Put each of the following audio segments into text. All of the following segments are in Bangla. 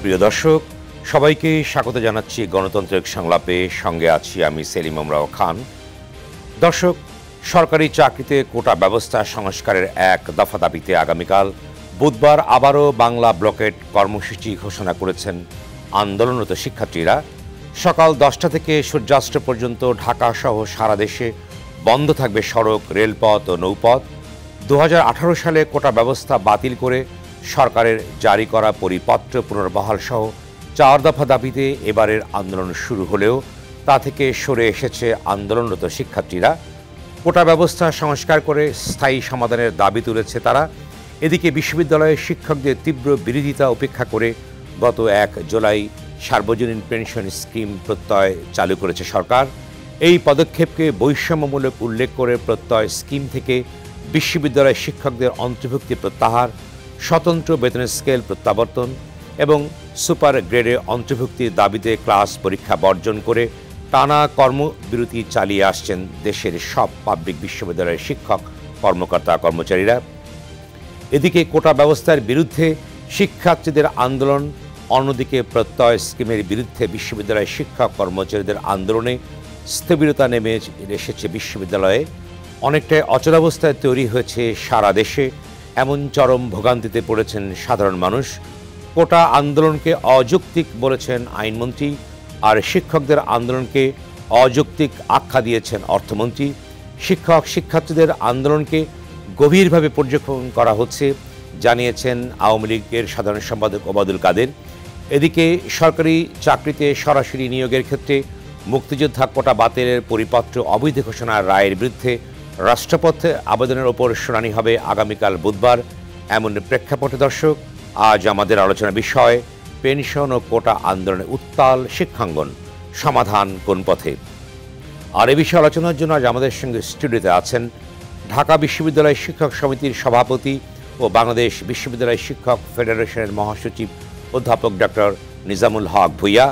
প্রিয় দর্শক, সবাইকে স্বাগত জানাচ্ছি গণতান্ত্রিক সংলাপে। সঙ্গে আছি আমি সেলিম আমরাও খান। দর্শক, সরকারি চাকরিতে কোটা ব্যবস্থা সংস্কারের এক দফা দাবিতে আগামীকাল বুধবার আবারও বাংলা ব্লকেট কর্মসূচি ঘোষণা করেছেন আন্দোলনরত শিক্ষার্থীরা। সকাল 10টা থেকে সূর্যাস্ত পর্যন্ত ঢাকাসহ সারা দেশে বন্ধ থাকবে সড়ক, রেলপথ ও নৌপথ। 2018 সালে কোটা ব্যবস্থা বাতিল করে সরকারের জারি করা পরিপত্র পুনর্বহাল সহ 4 দফা দাবিতে এবারের আন্দোলন শুরু হলেও তা থেকে সরে এসেছে আন্দোলনরত শিক্ষার্থীরা। কোটা ব্যবস্থা সংস্কার করে স্থায়ী সমাধানের দাবি তুলেছে তারা। এদিকে বিশ্ববিদ্যালয়ের শিক্ষকদের তীব্র বিরোধিতা উপেক্ষা করে গত 1 জুলাই সার্বজনীন পেনশন স্কিম প্রত্যয় চালু করেছে সরকার। এই পদক্ষেপকে বৈষম্যমূলক উল্লেখ করে প্রত্যয় স্কিম থেকে বিশ্ববিদ্যালয়ের শিক্ষকদের অন্তর্ভুক্তি প্রত্যাহার, স্বতন্ত্র বেতনের স্কেল প্রত্যাবর্তন এবং সুপার গ্রেডে অন্তর্ভুক্তির দাবিতে ক্লাস পরীক্ষা বর্জন করে টানা কর্মবিরতি চালিয়ে আসছেন দেশের সব পাবলিক বিশ্ববিদ্যালয়ের শিক্ষক, কর্মকর্তা, কর্মচারীরা। এদিকে কোটা ব্যবস্থার বিরুদ্ধে শিক্ষার্থীদের আন্দোলন, অন্যদিকে প্রত্যয় স্কিমের বিরুদ্ধে বিশ্ববিদ্যালয়ের শিক্ষক কর্মচারীদের আন্দোলনে স্থবিরতা নেমে এসেছে বিশ্ববিদ্যালয়ে। অনেকটাই অচলাবস্থায় তৈরি হয়েছে সারা দেশে। এমন চরম ভোগান্তিতে পড়েছেন সাধারণ মানুষ। কোটা আন্দোলনকে অযৌক্তিক বলেছেন আইনমন্ত্রী, আর শিক্ষকদের আন্দোলনকে অযৌক্তিক আখ্যা দিয়েছেন অর্থমন্ত্রী। শিক্ষক শিক্ষার্থীদের আন্দোলনকে গভীরভাবে পর্যবেক্ষণ করা হচ্ছে জানিয়েছেন আওয়ামী লীগের সাধারণ সম্পাদক ওবায়দুল কাদের। এদিকে সরকারি চাকরিতে সরাসরি নিয়োগের ক্ষেত্রে মুক্তিযোদ্ধা কোটা বাতিলের পরিপত্র অবৈধ ঘোষণার রায়ের বিরুদ্ধে রাষ্ট্রপক্ষে আবেদনের ওপর শুনানি হবে আগামীকাল বুধবার। এমন প্রেক্ষাপটে দর্শক, আজ আমাদের আলোচনা বিষয় পেনশন ও কোটা আন্দোলনের উত্তাল শিক্ষাঙ্গন, সমাধান কোন পথে। আর এ বিষয়ে আলোচনার জন্য আজ আমাদের সঙ্গে স্টুডিওতে আছেন ঢাকা বিশ্ববিদ্যালয় শিক্ষক সমিতির সভাপতি ও বাংলাদেশ বিশ্ববিদ্যালয় শিক্ষক ফেডারেশনের মহাসচিব অধ্যাপক ডক্টর নিজামুল হক ভূঁইয়া,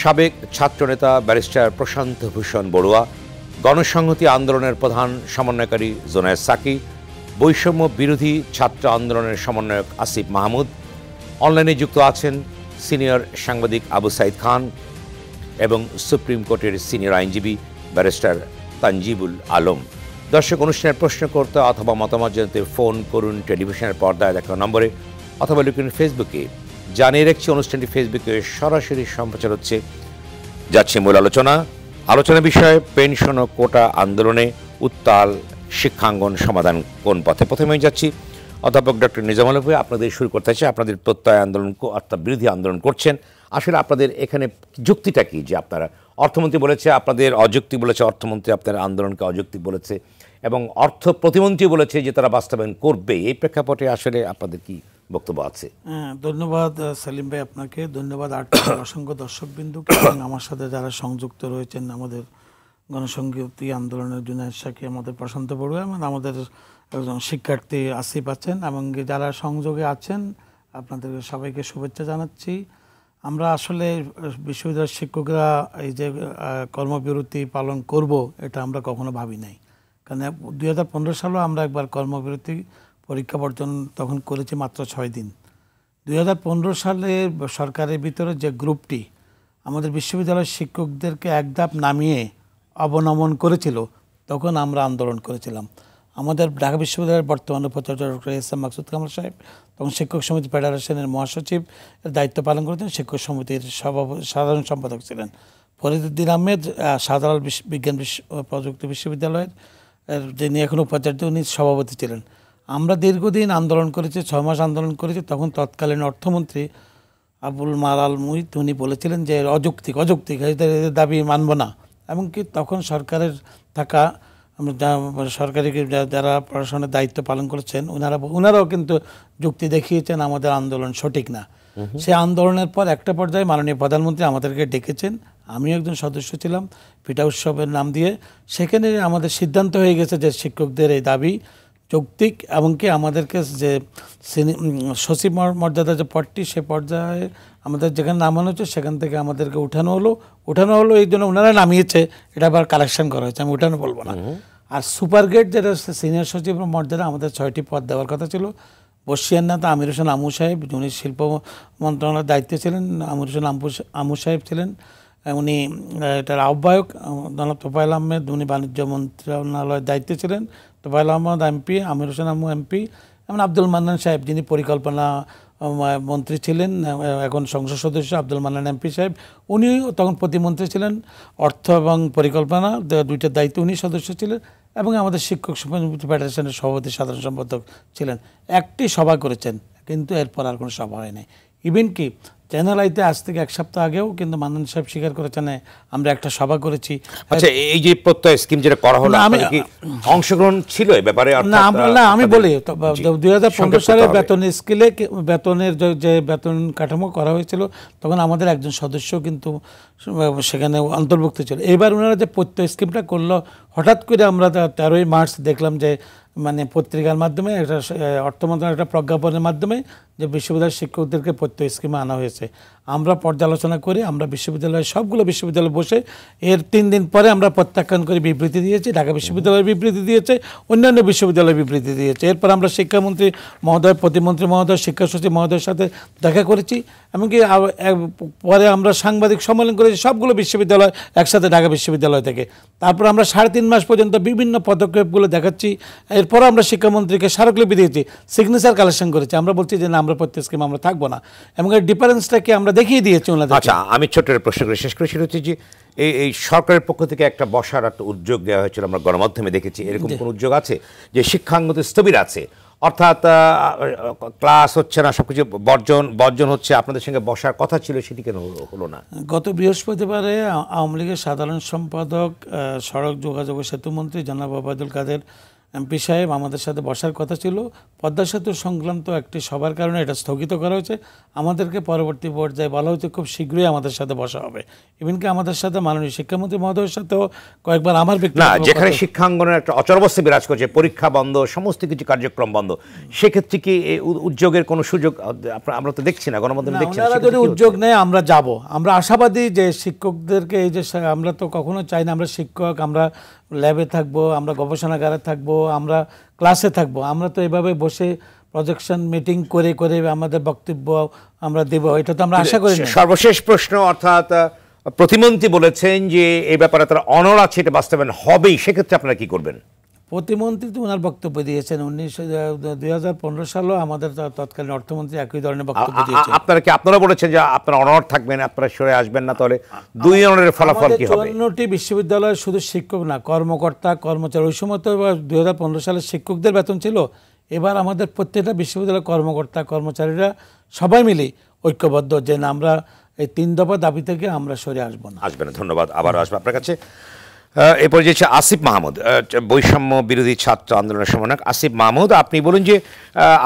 সাবেক ছাত্রনেতা ব্যারিস্টার প্রশান্ত ভূষণ বড়ুয়া, গণসংহতি আন্দোলনের প্রধান সমন্বয়কারী জোনায়েদ সাকি, বৈষম্য বিরোধী ছাত্র আন্দোলনের সমন্বয়ক আসিফ মাহমুদ। অনলাইনে যুক্ত আছেন সিনিয়র সাংবাদিক আবু সাইদ খান এবং সুপ্রিম কোর্টের সিনিয়র আইনজীবী ব্যারিস্টার তানজিবুল আলম। দর্শক, অনুষ্ঠানের প্রশ্ন করতে অথবা মতামত জানাতে ফোন করুন টেলিভিশনের পর্দায় দেখা নম্বরে অথবা লিখুন ফেসবুকে। জানিয়ে রাখছি, অনুষ্ঠানটি ফেসবুকে সরাসরি সম্প্রচার হচ্ছে। যাচ্ছে মূল আলোচনা বিষয়ে পেনশন ও কোটা আন্দোলনে উত্তাল শিক্ষাঙ্গন, সমাধান কোন পথে। প্রথমেই যাচ্ছি অধ্যাপক ডক্টর নিজামুল হক ভূঁইয়া, আপনাদের শুরু করতে চাই। আপনাদের প্রত্যয় আন্দোলন অর্থাৎ বিরোধী আন্দোলন করছেন, আসলে আপনাদের এখানে যুক্তিটা কি? যে আপনারা, অর্থমন্ত্রী বলেছে আপনাদের অযৌক্তিক বলেছে, অর্থমন্ত্রী আপনার আন্দোলনকে অযৌক্তিক বলেছে এবং অর্থ প্রতিমন্ত্রী বলেছে যে তারা বাস্তবায়ন করবে। এই প্রেক্ষাপটে আসলে আপনাদের কি বক্তব্য আছে? ধন্যবাদ সেলিম ভাই, আপনাকে ধন্যবাদ। অসংখ্য দর্শকবৃন্দুকে এবং আমার সাথে যারা সংযুক্ত রয়েছেন, আমাদের গণসংহতি আন্দোলনের জুনায়েদ সাকি, আমাদের প্রশান্ত বড়ুয়া এবং আমাদের একজন শিক্ষার্থী আসিফ আছেন এবং যারা সংযোগে আছেন, আপনাদের সবাইকে শুভেচ্ছা জানাচ্ছি। আমরা আসলে বিশ্ববিদ্যালয়ের শিক্ষকরা এই যে কর্মবিরতি পালন করব, এটা আমরা কখনো ভাবি নাই। কারণ 2015 সালেও আমরা একবার কর্মবিরতি পরীক্ষা বর্জন তখন করেছি মাত্র 6 দিন। 2015 সালে সরকারের ভিতরে যে গ্রুপটি আমাদের বিশ্ববিদ্যালয়ের শিক্ষকদেরকে এক ধাপ নামিয়ে অবনমন করেছিল, তখন আমরা আন্দোলন করেছিলাম। আমাদের ঢাকা বিশ্ববিদ্যালয়ের বর্তমান উপাচার্য doctor S M Maksud Kamal সাহেব তখন শিক্ষক সমিতি ফেডারেশনের মহাসচিব দায়িত্ব পালন করেছেন, শিক্ষক সমিতির সাধারণ সম্পাদক ছিলেন। ফরিদুদ্দিন আহমেদ শাহজালাল বিজ্ঞান প্রযুক্তি বিশ্ববিদ্যালয়ের যিনি এখন উপাচার্য, উনি সভাপতি ছিলেন। আমরা দীর্ঘদিন আন্দোলন করেছি, 6 মাস আন্দোলন করেছি। তখন তৎকালীন অর্থমন্ত্রী আবুল মালাল মুহিত উনি বলেছিলেন যে অযৌক্তিক এদের দাবি মানব না। এমনকি তখন সরকারের থাকা সরকারি যারা প্রশাসনের দায়িত্ব পালন করেছেন ওনারাও কিন্তু যুক্তি দেখিয়েছেন আমাদের আন্দোলন সঠিক না। সে আন্দোলনের পর একটা পর্যায়ে মাননীয় প্রধানমন্ত্রী আমাদেরকে ডেকেছেন, আমিও একজন সদস্য ছিলাম, পিঠা উৎসবের নাম দিয়ে। সেখানে আমাদের সিদ্ধান্ত হয়ে গেছে যে শিক্ষকদের এই দাবি যৌক্তিক, এমনকি আমাদেরকে যে সচিব মর্যাদা যে পদটি, সে পর্যায়ে আমাদের যেখানে নামানো হচ্ছে সেখান থেকে আমাদেরকে উঠানো হলো। এই জন্য ওনারা নামিয়েছে, এটা আবার কালেকশন করা হয়েছে, আমি উঠানো বলবো না। আর সুপার গ্রেড যেটা সিনিয়র সচিব মর্যাদা, আমাদের 6টি পদ দেওয়ার কথা ছিল, বর্ষিয়ান নেতা আমির হোসেন আমু সাহেব, উনি শিল্প মন্ত্রণালয়ের দায়িত্বে ছিলেন। আমির হোসেন আমু সাহেব ছিলেন, উনি এটার আহ্বায়ক। জনাব তোফায়েল আহমেদ, উনি বাণিজ্য মন্ত্রণালয়ের দায়িত্বে ছিলেন। তোফায়েল আহমদ এমপি, আমির হোসেন আমু এমপি, এবং আব্দুল মান্নান সাহেব যিনি পরিকল্পনা মন্ত্রী ছিলেন, এখন সংসদ সদস্য আব্দুল মান্নান এমপি সাহেব, উনি তখন প্রতিমন্ত্রী ছিলেন। অর্থ এবং পরিকল্পনা দুইটার দায়িত্ব উনি সদস্য ছিলেন, এবং আমাদের শিক্ষক সমিতি ফেডারেশনের সভাপতি সাধারণ সম্পাদক ছিলেন। একটি সভা করেছেন, কিন্তু এরপর আর কোনো সভা হয় নাই। ইভেন কি চ্যানেল আইতে আজ থেকে 1 সপ্তাহ আগেও কিন্তু মান্নান সাহেব স্বীকার করেছেন আমরা একটা সভা করেছি। আচ্ছা, এই যে প্রত্যয় স্কিম যেটা করা হলো, আপনাদের কি অংশগ্রহণ ছিল এই ব্যাপারে? না, আমি বলি 2015 সালে বেতন স্কেলে বেতনের যে বেতন কাঠামো করা হয়েছিল, তখন আমাদের একজন সদস্য কিন্তু সেখানে অন্তর্ভুক্ত ছিল। এবার ওনারা যে প্রত্যয় স্কিমটা করলো, হঠাৎ করে আমরা 13ই মার্চ দেখলাম যে মানে পত্রিকার মাধ্যমে একটা অর্থ মন্ত্রণালয়ের একটা প্রজ্ঞাপনের মাধ্যমে যে বিশ্ববিদ্যালয়ের শিক্ষকদেরকে প্রত্যয় স্কিমে আনা হয়েছে। আমরা পর্যালোচনা করে আমরা বিশ্ববিদ্যালয়ের সবগুলো বিশ্ববিদ্যালয়ে বসে এর 3 দিন পরে আমরা প্রত্যাখ্যান করে বিবৃতি দিয়েছি। ঢাকা বিশ্ববিদ্যালয়ের বিবৃতি দিয়েছে, অন্যান্য বিশ্ববিদ্যালয়ের বিবৃতি দিয়েছে। এরপর আমরা শিক্ষামন্ত্রী মহোদয়, প্রতিমন্ত্রী মহোদয়, শিক্ষা সচিব মহোদয়ের সাথে দেখা করেছি। এমনকি পরে আমরা সাংবাদিক সম্মেলন করেছি সবগুলো বিশ্ববিদ্যালয় একসাথে, ঢাকা বিশ্ববিদ্যালয় থেকে। তারপর আমরা 3.5 মাস পর্যন্ত বিভিন্ন পদক্ষেপগুলো দেখাচ্ছি। এরপর আমরা শিক্ষামন্ত্রীকে স্মারকলিপি দিয়েছি, সিগনেচার কালেকশন করেছি। আমরা বলছি যে না, আমরা প্রত্যেক স্কিম আমরা থাকবো না, এবং এর ডিফারেন্সটাকে আমরা দেখিয়ে দিয়েছি ওনাদের। আচ্ছা, আমি ছোট্ট প্রশ্ন করে শেষ করি। সেটা হচ্ছে যে এই সরকারের পক্ষ থেকে একটা বসার একটা উদ্যোগ দেওয়া হয়েছিল, আমরা গণমাধ্যমে দেখেছি। এরকম কোন উদ্যোগ আছে যে শিক্ষাঙ্গন স্থবির আছে, অর্থাৎ ক্লাস হচ্ছে না, সবকিছু বর্জন হচ্ছে, আপনাদের সঙ্গে বসার কথা ছিল, সেটি কেন হলো না? গত বৃহস্পতিবারে আওয়ামী লীগের সাধারণ সম্পাদক, সড়ক যোগাযোগ ও সেতুমন্ত্রী জনাব ওবায়দুল কাদের এমপি সাহেব আমাদের সাথে বসার কথা ছিল। পদ্মা সেতু সংক্রান্ত একটি সভার কারণে এটা স্থগিত করা হয়েছে। আমাদেরকে পরবর্তী পর্যায়ে বলা হয়েছে খুব শীঘ্রই আমাদের সাথে বসা হবে। ইভেনকি আমাদের সাথে মাননীয় শিক্ষামন্ত্রী মহোদয়ের সাথেও কয়েকবার আমার না, যেখানে শিক্ষাঙ্গনের একটা অচলাবস্থা বিরাজ করছে, পরীক্ষা বন্ধ, সমস্ত কিছু কার্যক্রম বন্ধ, সেক্ষেত্রে কি উদ্যোগের কোনো সুযোগ আমরা তো দেখছি না, গণমাধ্যমে দেখছি না। যদি উদ্যোগ নেয় আমরা যাব। আমরা আশাবাদী যে শিক্ষকদেরকে, এই যে আমরা তো কখনো চাই না আমরা শিক্ষক, আমরা ল্যাবে থাকবো, আমরা গবেষণাগারে থাকবো, আমরা ক্লাসে থাকবো। আমরা তো এভাবে বসে প্রজেকশন মিটিং করে করে আমাদের বক্তব্য আমরা দেব, এটা তো আমরা আশা করি না। সর্বশেষ প্রশ্ন, অর্থাৎ প্রতিমন্ত্রী বলেছেন যে এই ব্যাপারে তারা অনড় আছে, এটা বাস্তবায়ন হবেই, সেক্ষেত্রে আপনারা কি করবেন? প্রতিমন্ত্রী তো ওনার বক্তব্য দিয়েছেন। 2015 সালেও আমাদের তৎকালীন অর্থমন্ত্রী একই ধরনের বক্তব্য দিয়েছেন। আপনারা বলেছেন যে আপনারা অনড় থাকবেন, আপনারা সরে আসবেন না, তাহলে 2 অনড়ের ফলাফল কি হবে? 54টি বিশ্ববিদ্যালয় শুধু শিক্ষক না, কর্মকর্তা কর্মচারী, ওই সময় তো 2015 সালে শিক্ষকদের বেতন ছিল। এবার আমাদের প্রত্যেকটা বিশ্ববিদ্যালয়ের কর্মকর্তা কর্মচারীরা সবাই মিলে ঐক্যবদ্ধ যে না, আমরা এই 3 দফা দাবি থেকে আমরা সরে আসবো না। আসবেন, ধন্যবাদ। আবার আসবো আপনার কাছে। এরপর যে আসিফ মাহমুদ, বৈষম্য বিরোধী ছাত্র আন্দোলনের সমন্বয়ক। আসিফ মাহমুদ, আপনি বলুন যে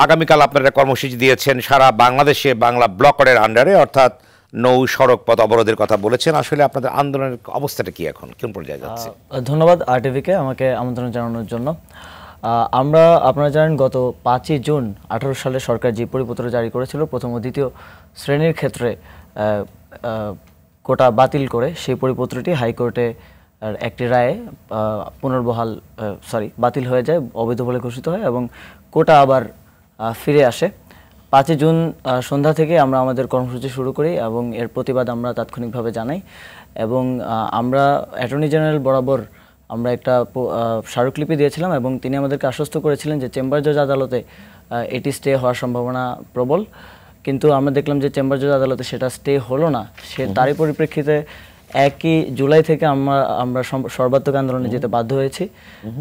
আগামীকাল আপনারা কর্মসূচি দিয়েছেন সারা বাংলাদেশে বাংলা ব্লকের আন্ডারে, অর্থাৎ নৌ সড়ক পথ অবরোধের কথা বলেছেন। আসলে আপনাদের আন্দোলনের অবস্থাটা কি এখন, কোন পর্যায়ে যাচ্ছে? ধন্যবাদ আরটিভিকে আমাকে আমন্ত্রণ জানানোর জন্য। আমরা, আপনারা জানেন, গত 5ই জুন 18 সালে সরকার যে পরিপত্র জারি করেছিল প্রথম ও দ্বিতীয় শ্রেণীর ক্ষেত্রে কোটা বাতিল করে, সেই পরিপত্রটি হাইকোর্টে একটি রায়ে বাতিল হয়ে যায়, অবৈধ বলে ঘোষিত হয়, এবং কোটা আবার ফিরে আসে। 5ই জুন সন্ধ্যা থেকে আমরা আমাদের কর্মসূচি শুরু করি, এবং এর প্রতিবাদ আমরা তাৎক্ষণিকভাবে জানাই। এবং আমরা অ্যাটর্নি জেনারেল বরাবর আমরা একটা স্মারকলিপি দিয়েছিলাম, এবং তিনি আমাদেরকে আশ্বস্ত করেছিলেন যে চেম্বার জজ আদালতে এটি স্টে হওয়ার সম্ভাবনা প্রবল। কিন্তু আমরা দেখলাম যে চেম্বার জজ আদালতে সেটা স্টে হলো না। তারই পরিপ্রেক্ষিতে 1 জুলাই থেকে আমরা সর্বাত্মক আন্দোলনে যেতে বাধ্য হয়েছি।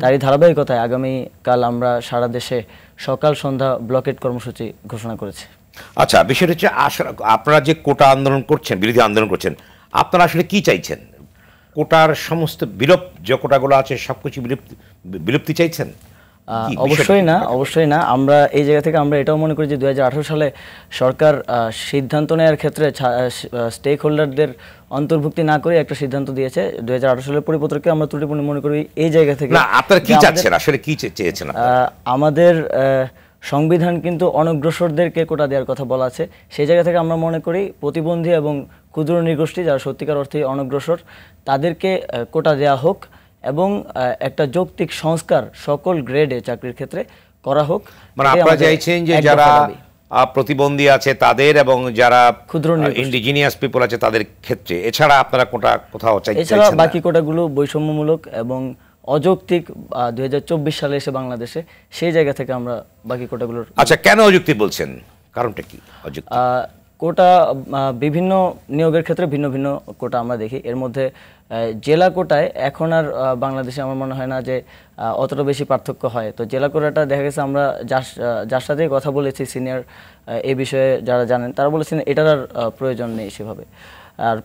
তারই ধারাবাহিকতায় আগামীকাল আমরা সারা দেশে সকাল সন্ধ্যা ব্লকেট কর্মসূচি ঘোষণা করেছি। আচ্ছা, বিষয়টা হচ্ছে আপনারা যে কোটা আন্দোলন করছেন, বিরোধী আন্দোলন করছেন, আপনারা আসলে কি চাইছেন? কোটার সমস্ত যে কোটাগুলো আছে সবকিছু বিলুপ্তি চাইছেন? অবশ্যই না। আমরা এই জায়গা থেকে আমরা এটাও মনে করি যে 2018 সালে সরকার সিদ্ধান্ত নেওয়ার ক্ষেত্রে স্টেক হোল্ডারদের অন্তর্ভুক্তি না করে একটা সিদ্ধান্ত দিয়েছে। 2018 সালের পরিপত্রকে আমরা ত্রুটিপূর্ণ মনে করি এই জায়গা থেকে। আপনারা কি চাচ্ছেন, আসলে কি চেয়েছেন? আমাদের সংবিধান কিন্তু অনগ্রসরদেরকে কোটা দেওয়ার কথা বলা আছে। সেই জায়গা থেকে আমরা মনে করি প্রতিবন্ধী এবং ক্ষুদ্র নৃগোষ্ঠী যারা সত্যিকার অর্থে অনগ্রসর, তাদেরকে কোটা দেওয়া হোক, এবং একটা যৌক্তিক সংস্কার সকল গ্রেডে চাকরির ক্ষেত্রে করা হোক। মানে এটাই আপনারা আমাদের চাইছেন যে এক দফা যারা দাবি। প্রতিবন্ধী আছে তাদের এবং যারা ক্ষুদ্র নৃগোষ্ঠী। ইন্ডিজিনিয়াস পিপল আছে তাদের ক্ষেত্রে, এছাড়া আপনারা কোথাও এছাড়া চাইছেন বাকি কোটাগুলো বৈষম্যমূলক এবং অযৌক্তিক 2024 সালে এসে বাংলাদেশে সেই জায়গা থেকে আমরা বাকি কোটাগুলোর আচ্ছা, কেন অযৌক্তিক বলছেন? কারণটা কি অযৌক্তিক? কোটা বিভিন্ন নিয়োগের ক্ষেত্রে ভিন্ন ভিন্ন কোটা আমরা দেখি। এর মধ্যে জেলা কোটায় এখন আর বাংলাদেশে আমার মনে হয় না যে অতটা বেশি পার্থক্য হয়। তো জেলা কোটাটা দেখা গেছে আমরা যার সাথেই কথা বলেছি সিনিয়র এই বিষয়ে যারা জানেন তারা বলেছেন এটার আর প্রয়োজন নেই সেভাবে। আর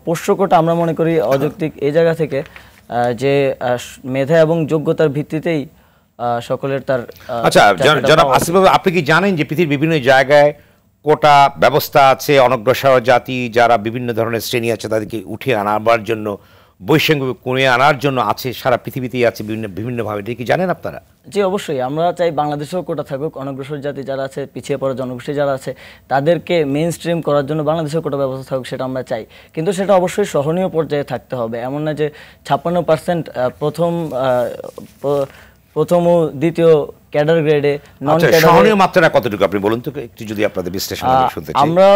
পোষ্য কোটা আমরা মনে করি অযৌক্তিক এই জায়গা থেকে যে মেধা এবং যোগ্যতার ভিত্তিতেই সকলের তার আচ্ছা জনাব আসিফ বাবু, আপনি কি জানেন যে পৃথিবীর বিভিন্ন জায়গায় কোটা ব্যবস্থা আছে, অনগ্রসর জাতি যারা বিভিন্ন ধরনের শ্রেণী আছে তাদেরকে উঠিয়ে আনার জন্য, বৈষম্য কমিয়ে আনার জন্য আছে, সারা পৃথিবীতেই আছে বিভিন্নভাবে, এটা কি জানেন আপনারা? জি অবশ্যই, আমরা চাই বাংলাদেশেও কোটা থাকুক। অনগ্রসর জাতি যারা আছে, পিছিয়ে পড়া জনগোষ্ঠী যারা আছে তাদেরকে মেইন স্ট্রিম করার জন্য বাংলাদেশেও কোটা ব্যবস্থা থাকুক, সেটা আমরা চাই। কিন্তু সেটা অবশ্যই সহনীয় পর্যায়ে থাকতে হবে। এমন না যে 56% প্রথম ও দ্বিতীয় ক্যাডার গ্রেডে নন ক্যাডার। সহনীয় মাত্রাটা কতটুকু আপনি বলুন তো একটু, যদি আপনাদের বিশ্লেষণ শুনতে চাই। আমরা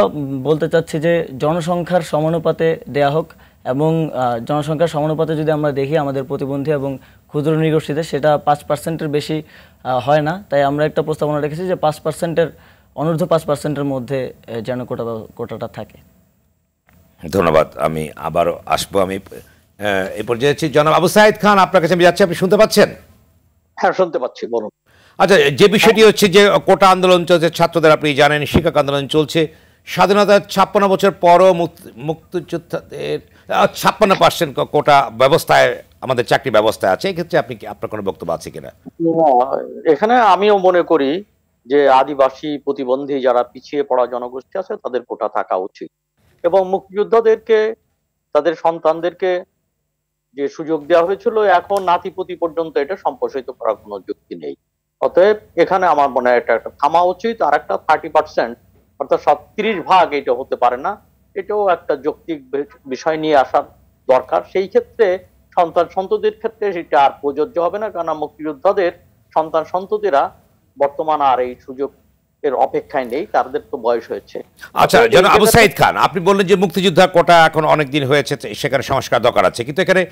বলতে চাচ্ছি যে জনসংখ্যার সমানুপাতে দেয়া হোক, এবং জনসংখ্যার সমানুপাতে যদি আমরা দেখি আমাদের প্রতিবন্ধী এবং ক্ষুদ্র নৃগোষ্ঠীতে সেটা 5%-এর বেশি হয় না। তাই আমরা একটা প্রস্তাবনা রেখেছি যে 5%-এর অনূর্ধ্ব 5%-এর মধ্যে যেন কোটাটা থাকে। ধন্যবাদ। আমি আবারও আসবো। আমি এই পর্যায়ে আছি জনাব আবু সাইদ খান, আপনার কাছে আমি যাচ্ছি, আপনি শুনতে পাচ্ছেন? হ্যাঁ, শুনতে পাচ্ছি, বলুন। আচ্ছা, যে বিষয়টি হচ্ছে যে কোটা আন্দোলন চলছে, ছাত্রদের আপনি জানেন শিক্ষক আন্দোলন চলছে, স্বাধীনতার 56 বছর পরও মুক্তিযোদ্ধাদের 56% কোটা ব্যবস্থায় আমাদের চাকরি ব্যবস্থায় আছে। এক্ষেত্রে আপনি কি, আপনার কোনো বক্তব্য আছে কিনা? এখানে আমিও মনে করি যে আদিবাসী, প্রতিবন্ধী যারা পিছিয়ে পড়া জনগোষ্ঠী আছে তাদের কোটা থাকা উচিত, এবং মুক্তিযোদ্ধাদেরকে, তাদের সন্তানদেরকে যে সুযোগ দেওয়া হয়েছিল এখন নাতিপুতি পর্যন্ত এটা সম্প্রসারিত করার কোনো যুক্তি নেই। অতএব এখানে আমার মনে হয় এটা একটা থামা উচিত। আর একটা 30% অর্থাৎ 30% এটা হতে পারে না, এটাও একটা যৌক্তিক বিষয় নিয়ে আসার দরকার। সেই ক্ষেত্রে সন্তান সন্ততির ক্ষেত্রে সেটা আর প্রযোজ্য হবে না, কারণ মুক্তিযোদ্ধাদের সন্তান সন্ততিরা বর্তমান আর এই সুযোগ এর অপেক্ষায় নেই, তাদের তো বয়স হয়েছে। আচ্ছা জনাব আবু সাইদ খান, আপনি বললেন যে মুক্তিযোদ্ধার কোটা এখন অনেক দিন হয়েছে, সেখানে সংস্কার দরকার আছে, কিন্তু এখানে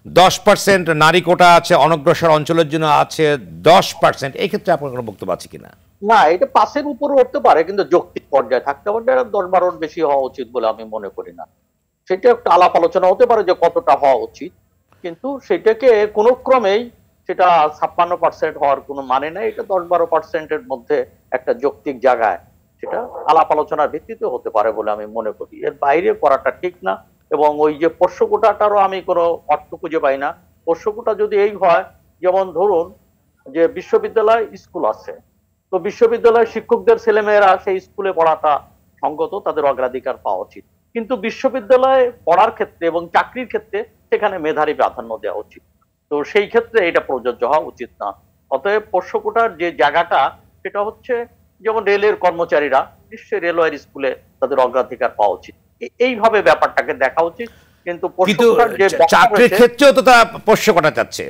10% নারী কোটা আছে, অনগ্রসর অঞ্চলের জন্য আছে 10%। এই ক্ষেত্রে আপনার কোনো বক্তব্য আছে কিনা? না, এটা 5-এর উপরে উঠতে পারে, কিন্তু যৌক্তিক পর্যায়ে থাকতে পারে। 10-12 বেশি হওয়া উচিত বলে আমি মনে করি না। সেটা একটা আলাপ আলোচনা হতে পারে যে কতটা হওয়া উচিত, কিন্তু সেটাকে কোনো ক্রমেই সেটা 56% হওয়ার কোনো মানে নাই। এটা 10-12%-এর মধ্যে একটা যৌক্তিক জায়গায় সেটা আলাপ আলোচনার ভিত্তিতে হতে পারে বলে আমি মনে করি। এর বাইরে করাটা ঠিক না। এবং ওই যে পোষ্য কোটাটারও আমি কোনো অর্থ খুঁজে পাই না। পোষ্য কোটা যদি এই হয়, যেমন ধরুন যে বিশ্ববিদ্যালয় স্কুল আছে, তো বিশ্ববিদ্যালয়ের শিক্ষকদের ছেলেমেয়েরা সেই স্কুলে পড়াটা সঙ্গত, তাদের অগ্রাধিকার পাওয়া উচিত। কিন্তু বিশ্ববিদ্যালয়ে পড়ার ক্ষেত্রে এবং চাকরির ক্ষেত্রে সেখানে মেধারী প্রাধান্য দেওয়া উচিত। তো সেই ক্ষেত্রে এটা প্রযোজ্য হওয়া উচিত না। অতএব পোষ্য কোটার যে জায়গাটা সেটা হচ্ছে, যেমন রেলের কর্মচারীরা নিশ্চয়ই রেলওয়ের স্কুলে তাদের অগ্রাধিকার পাওয়া উচিত, এইভাবে ব্যাপারটাকে দেখা উচিত। কিন্তু চাকরির ক্ষেত্রেও তো তারা পোষ্য কোটা চাচ্ছে,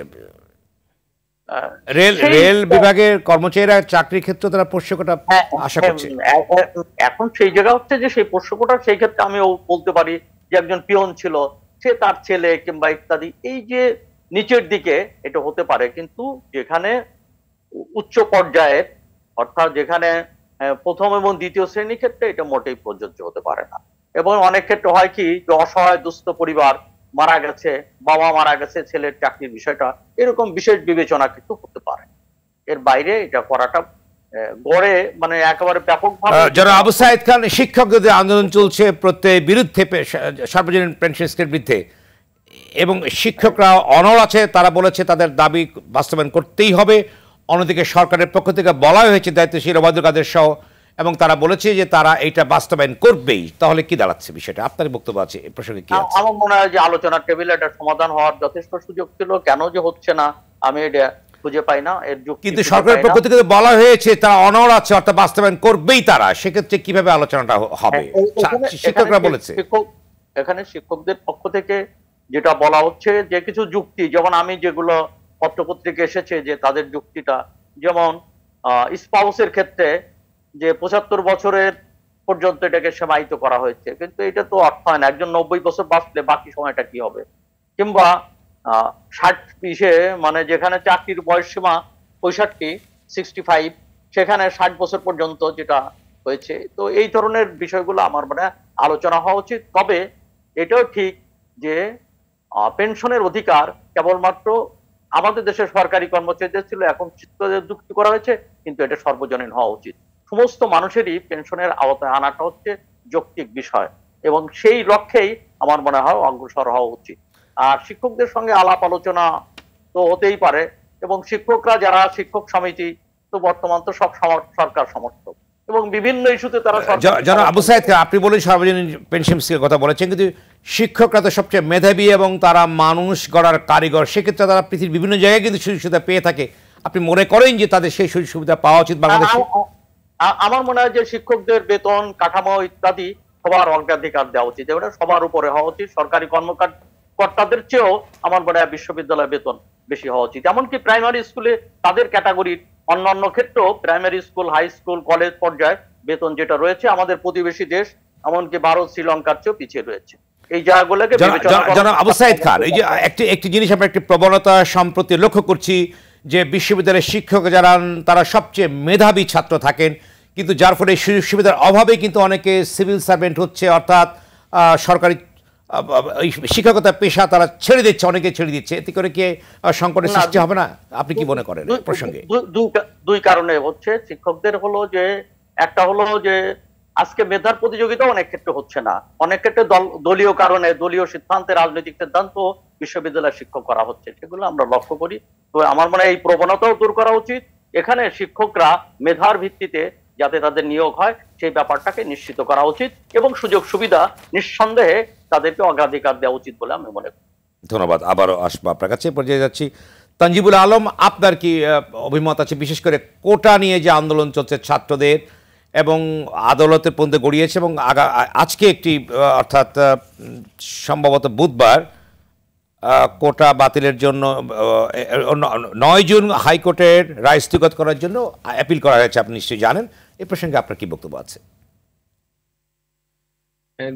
রেল বিভাগের কর্মচারীরা চাকরির ক্ষেত্রে তারা পোষ্য কোটা আশা করছে। এখন সেই জায়গা হচ্ছে যে সেই পোষ্য কোটা, সেই ক্ষেত্রে আমিও বলতে পারি যে একজন পিয়ন ছিল, সে তার ছেলে কিংবা ইত্যাদি, এই যে নিচের দিকে এটা হতে পারে। কিন্তু যেখানে উচ্চ পর্যায়ের, অর্থাৎ যেখানে প্রথম এবং দ্বিতীয় শ্রেণীর ক্ষেত্রে এটা মোটেই প্রযোজ্য হতে পারে না। এবং অনেক ক্ষেত্রে হয় কি, যে অসহায় দুস্থ পরিবার, মারা গেছে, বাবা মারা গেছে, ছেলের চাকরির বিষয়টা, এরকম বিশেষ বিবেচনা কিন্তু হতে পারে। এর বাইরে এটা করাটা গড়ে মানে একেবারে ব্যাপকভাবে। যারা আবু সাইদ খান, শিক্ষকদের আন্দোলন চলছে প্রত্যেক বিরুদ্ধে, সার্বজনীন পেনশন স্কিমের বিরুদ্ধে, এবং শিক্ষকরা অনড় আছে, তারা বলেছে তাদের দাবি বাস্তবায়ন করতেই হবে। অন্যদিকে সরকারের পক্ষ থেকে বলা হয়েছে দায়িত্বশীল ওবায়দুল কাদের সহ, এবং তারা বলেছে যে তারা এটা বাস্তবায়ন করবেই। তাহলে কি দাঁড়াচ্ছে বিষয়টা? আপনার বক্তব্য আছে এই প্রসঙ্গে কি আছে? আমার মনে হয় যে আলোচনার টেবিলে এটা সমাধান হওয়ার যথেষ্ট সুযোগ ছিল, কেন যে হচ্ছে না আমি এটা খুঁজে পাই না এর যুক্তি। কিন্তু সরকারের পক্ষ থেকে বলা হয়েছে তারা অনড় আছে, অর্থাৎ বাস্তবায়ন করবেই তারা। সেক্ষেত্রে কিভাবে আলোচনাটা হবে? শিক্ষকরা বলেছে। এখানে শিক্ষকদের পক্ষ থেকে যেটা বলা হচ্ছে যে কিছু যুক্তি, যেমন আমি যেগুলো পত্রপত্রিকা এসেছে যে তাদের যুক্তিটা, যেমন স্পাউসের ক্ষেত্রে যে 75 বছরের পর্যন্ত এটাকে সীমায়িত করা হয়েছে, কিন্তু এটা তো অর্থায়ন। একজন 90 বছর বাঁচলে বাকি সময়টা কি হবে? কিংবা 60 মানে যেখানে চাকরির বয়স সীমা 65 সেখানে 60 বছর পর্যন্ত যেটা হয়েছে। তো এই ধরনের বিষয়গুলো আমার মানে আলোচনা হওয়া উচিত। তবে এটাও ঠিক যে পেনশনের অধিকার কেবলমাত্র আমাদের দেশের সরকারি কর্মচারীদের ছিল, এখন শিক্ষকদের যুক্ত করা হয়েছে, কিন্তু এটা সর্বজনীন হওয়া উচিত। সমস্ত মানুষেরই পেনশনের আওতায় আনাটা হচ্ছে যৌক্তিক বিষয়, এবং সেই লক্ষ্যেই আমার মনে হয় অগ্রসর হওয়া উচিত। আর শিক্ষকদের সঙ্গে আলাপ আলোচনা তো হতেই পারে, এবং শিক্ষকরা যারা শিক্ষক সমিতি, তো বর্তমান তো সব সরকার সমর্থক, এবং বিভিন্ন ইস্যুতে তারা যারা আবু সাইদ, আপনি বলেন সার্বজনীন পেনশন স্কিমের কথা বলেছেন, কিন্তু শিক্ষকরা তো সবচেয়ে মেধাবী এবং তারা মানুষ গড়ার কারিগর, সেক্ষেত্রে তারা পৃথিবীর বিভিন্ন জায়গায় কিন্তু সুযোগ সুবিধা পেয়ে থাকে। আপনি মনে করেন যে তাদের সেই সুযোগ সুবিধা পাওয়া উচিত বাংলাদেশে? আমার মনে হয় যে শিক্ষকদের বেতন কাঠামো ইত্যাদি সবার অগ্রাধিকার দেওয়া উচিত, এটা সবার উপরে হওয়া উচিত। সরকারি কর্মকর্তাদের চেয়েও আমার মনে হয় বিশ্ববিদ্যালয়ের বেতন বেশি হওয়া উচিত। এমনকি প্রাইমারি স্কুলে তাদের ক্যাটাগরির অন্যান্য ক্ষেত্রেও primary school, high school, college পর্যায়ে বেতন যেটা রয়েছে আমাদের প্রতিবেশী দেশ এমনকি ভারত, শ্রীলঙ্কার চেয়েও পিছিয়ে রয়েছে। এই জায়গাগুলোকে জনাব আবু সাইদ খান, এই যে একটি জিনিস আমরা একটি প্রবণতা সম্প্রতি লক্ষ্য করছি যে বিশ্ববিদ্যালয়ের শিক্ষক যারা তারা সবচেয়ে মেধাবী ছাত্র থাকেন, কিন্তু যার ফলে সুযোগ সুবিধার অভাবে কিন্তু অনেকে সিভিল সার্ভেন্ট হচ্ছে, অর্থাৎ সরকারি শিক্ষকতা পেশা তারা ছেড়ে দিচ্ছে, অনেকে ছেড়ে দিচ্ছে। এতে করে কি সংকটের সৃষ্টি হবে না? আপনি কি মনে করেন প্রসঙ্গে? দুই কারণে হচ্ছে। শিক্ষকদের হলো যে, একটা হলো যে আজকে মেধার প্রতিযোগিতা অনেক ক্ষেত্রে হচ্ছে না, অনেক ক্ষেত্রে দলীয় কারণে, দলীয় সিদ্ধান্তে, রাজনৈতিক সিদ্ধান্ত বিশ্ববিদ্যালয় শিক্ষক করা হচ্ছে, সেগুলো আমরা লক্ষ্য করি। তো আমার মনে হয় এই প্রবণতাও দূর করা উচিত। এখানে শিক্ষকরা মেধার ভিত্তিতে যাতে তাদের নিয়োগ হয় সেই ব্যাপারটাকে নিশ্চিত করা উচিত, এবং সুযোগ সুবিধা নিঃসন্দেহে তাদেরকে অগ্রাধিকার দেওয়া উচিত বলে আমি মনে করি। ধন্যবাদ। আবারও আসবো আপনার কাছে, পর্যায়ে যাচ্ছি। তানজিবুল আলম, আপনার কি অভিমত আছে বিশেষ করে কোটা নিয়ে যে আন্দোলন চলছে ছাত্রদের এবং আদালতের পর্যন্ত গড়িয়েছে, এবং আজকে একটি অর্থাৎ সম্ভবত বুধবার কোটা বাতিলের জন্য 9 জুন হাইকোর্টের রায় স্থগিত করার জন্য অ্যাপিল করা হয়েছে, আপনি নিশ্চয়ই জানেন। এই প্রসঙ্গে আপনার কি বক্তব্য আছে?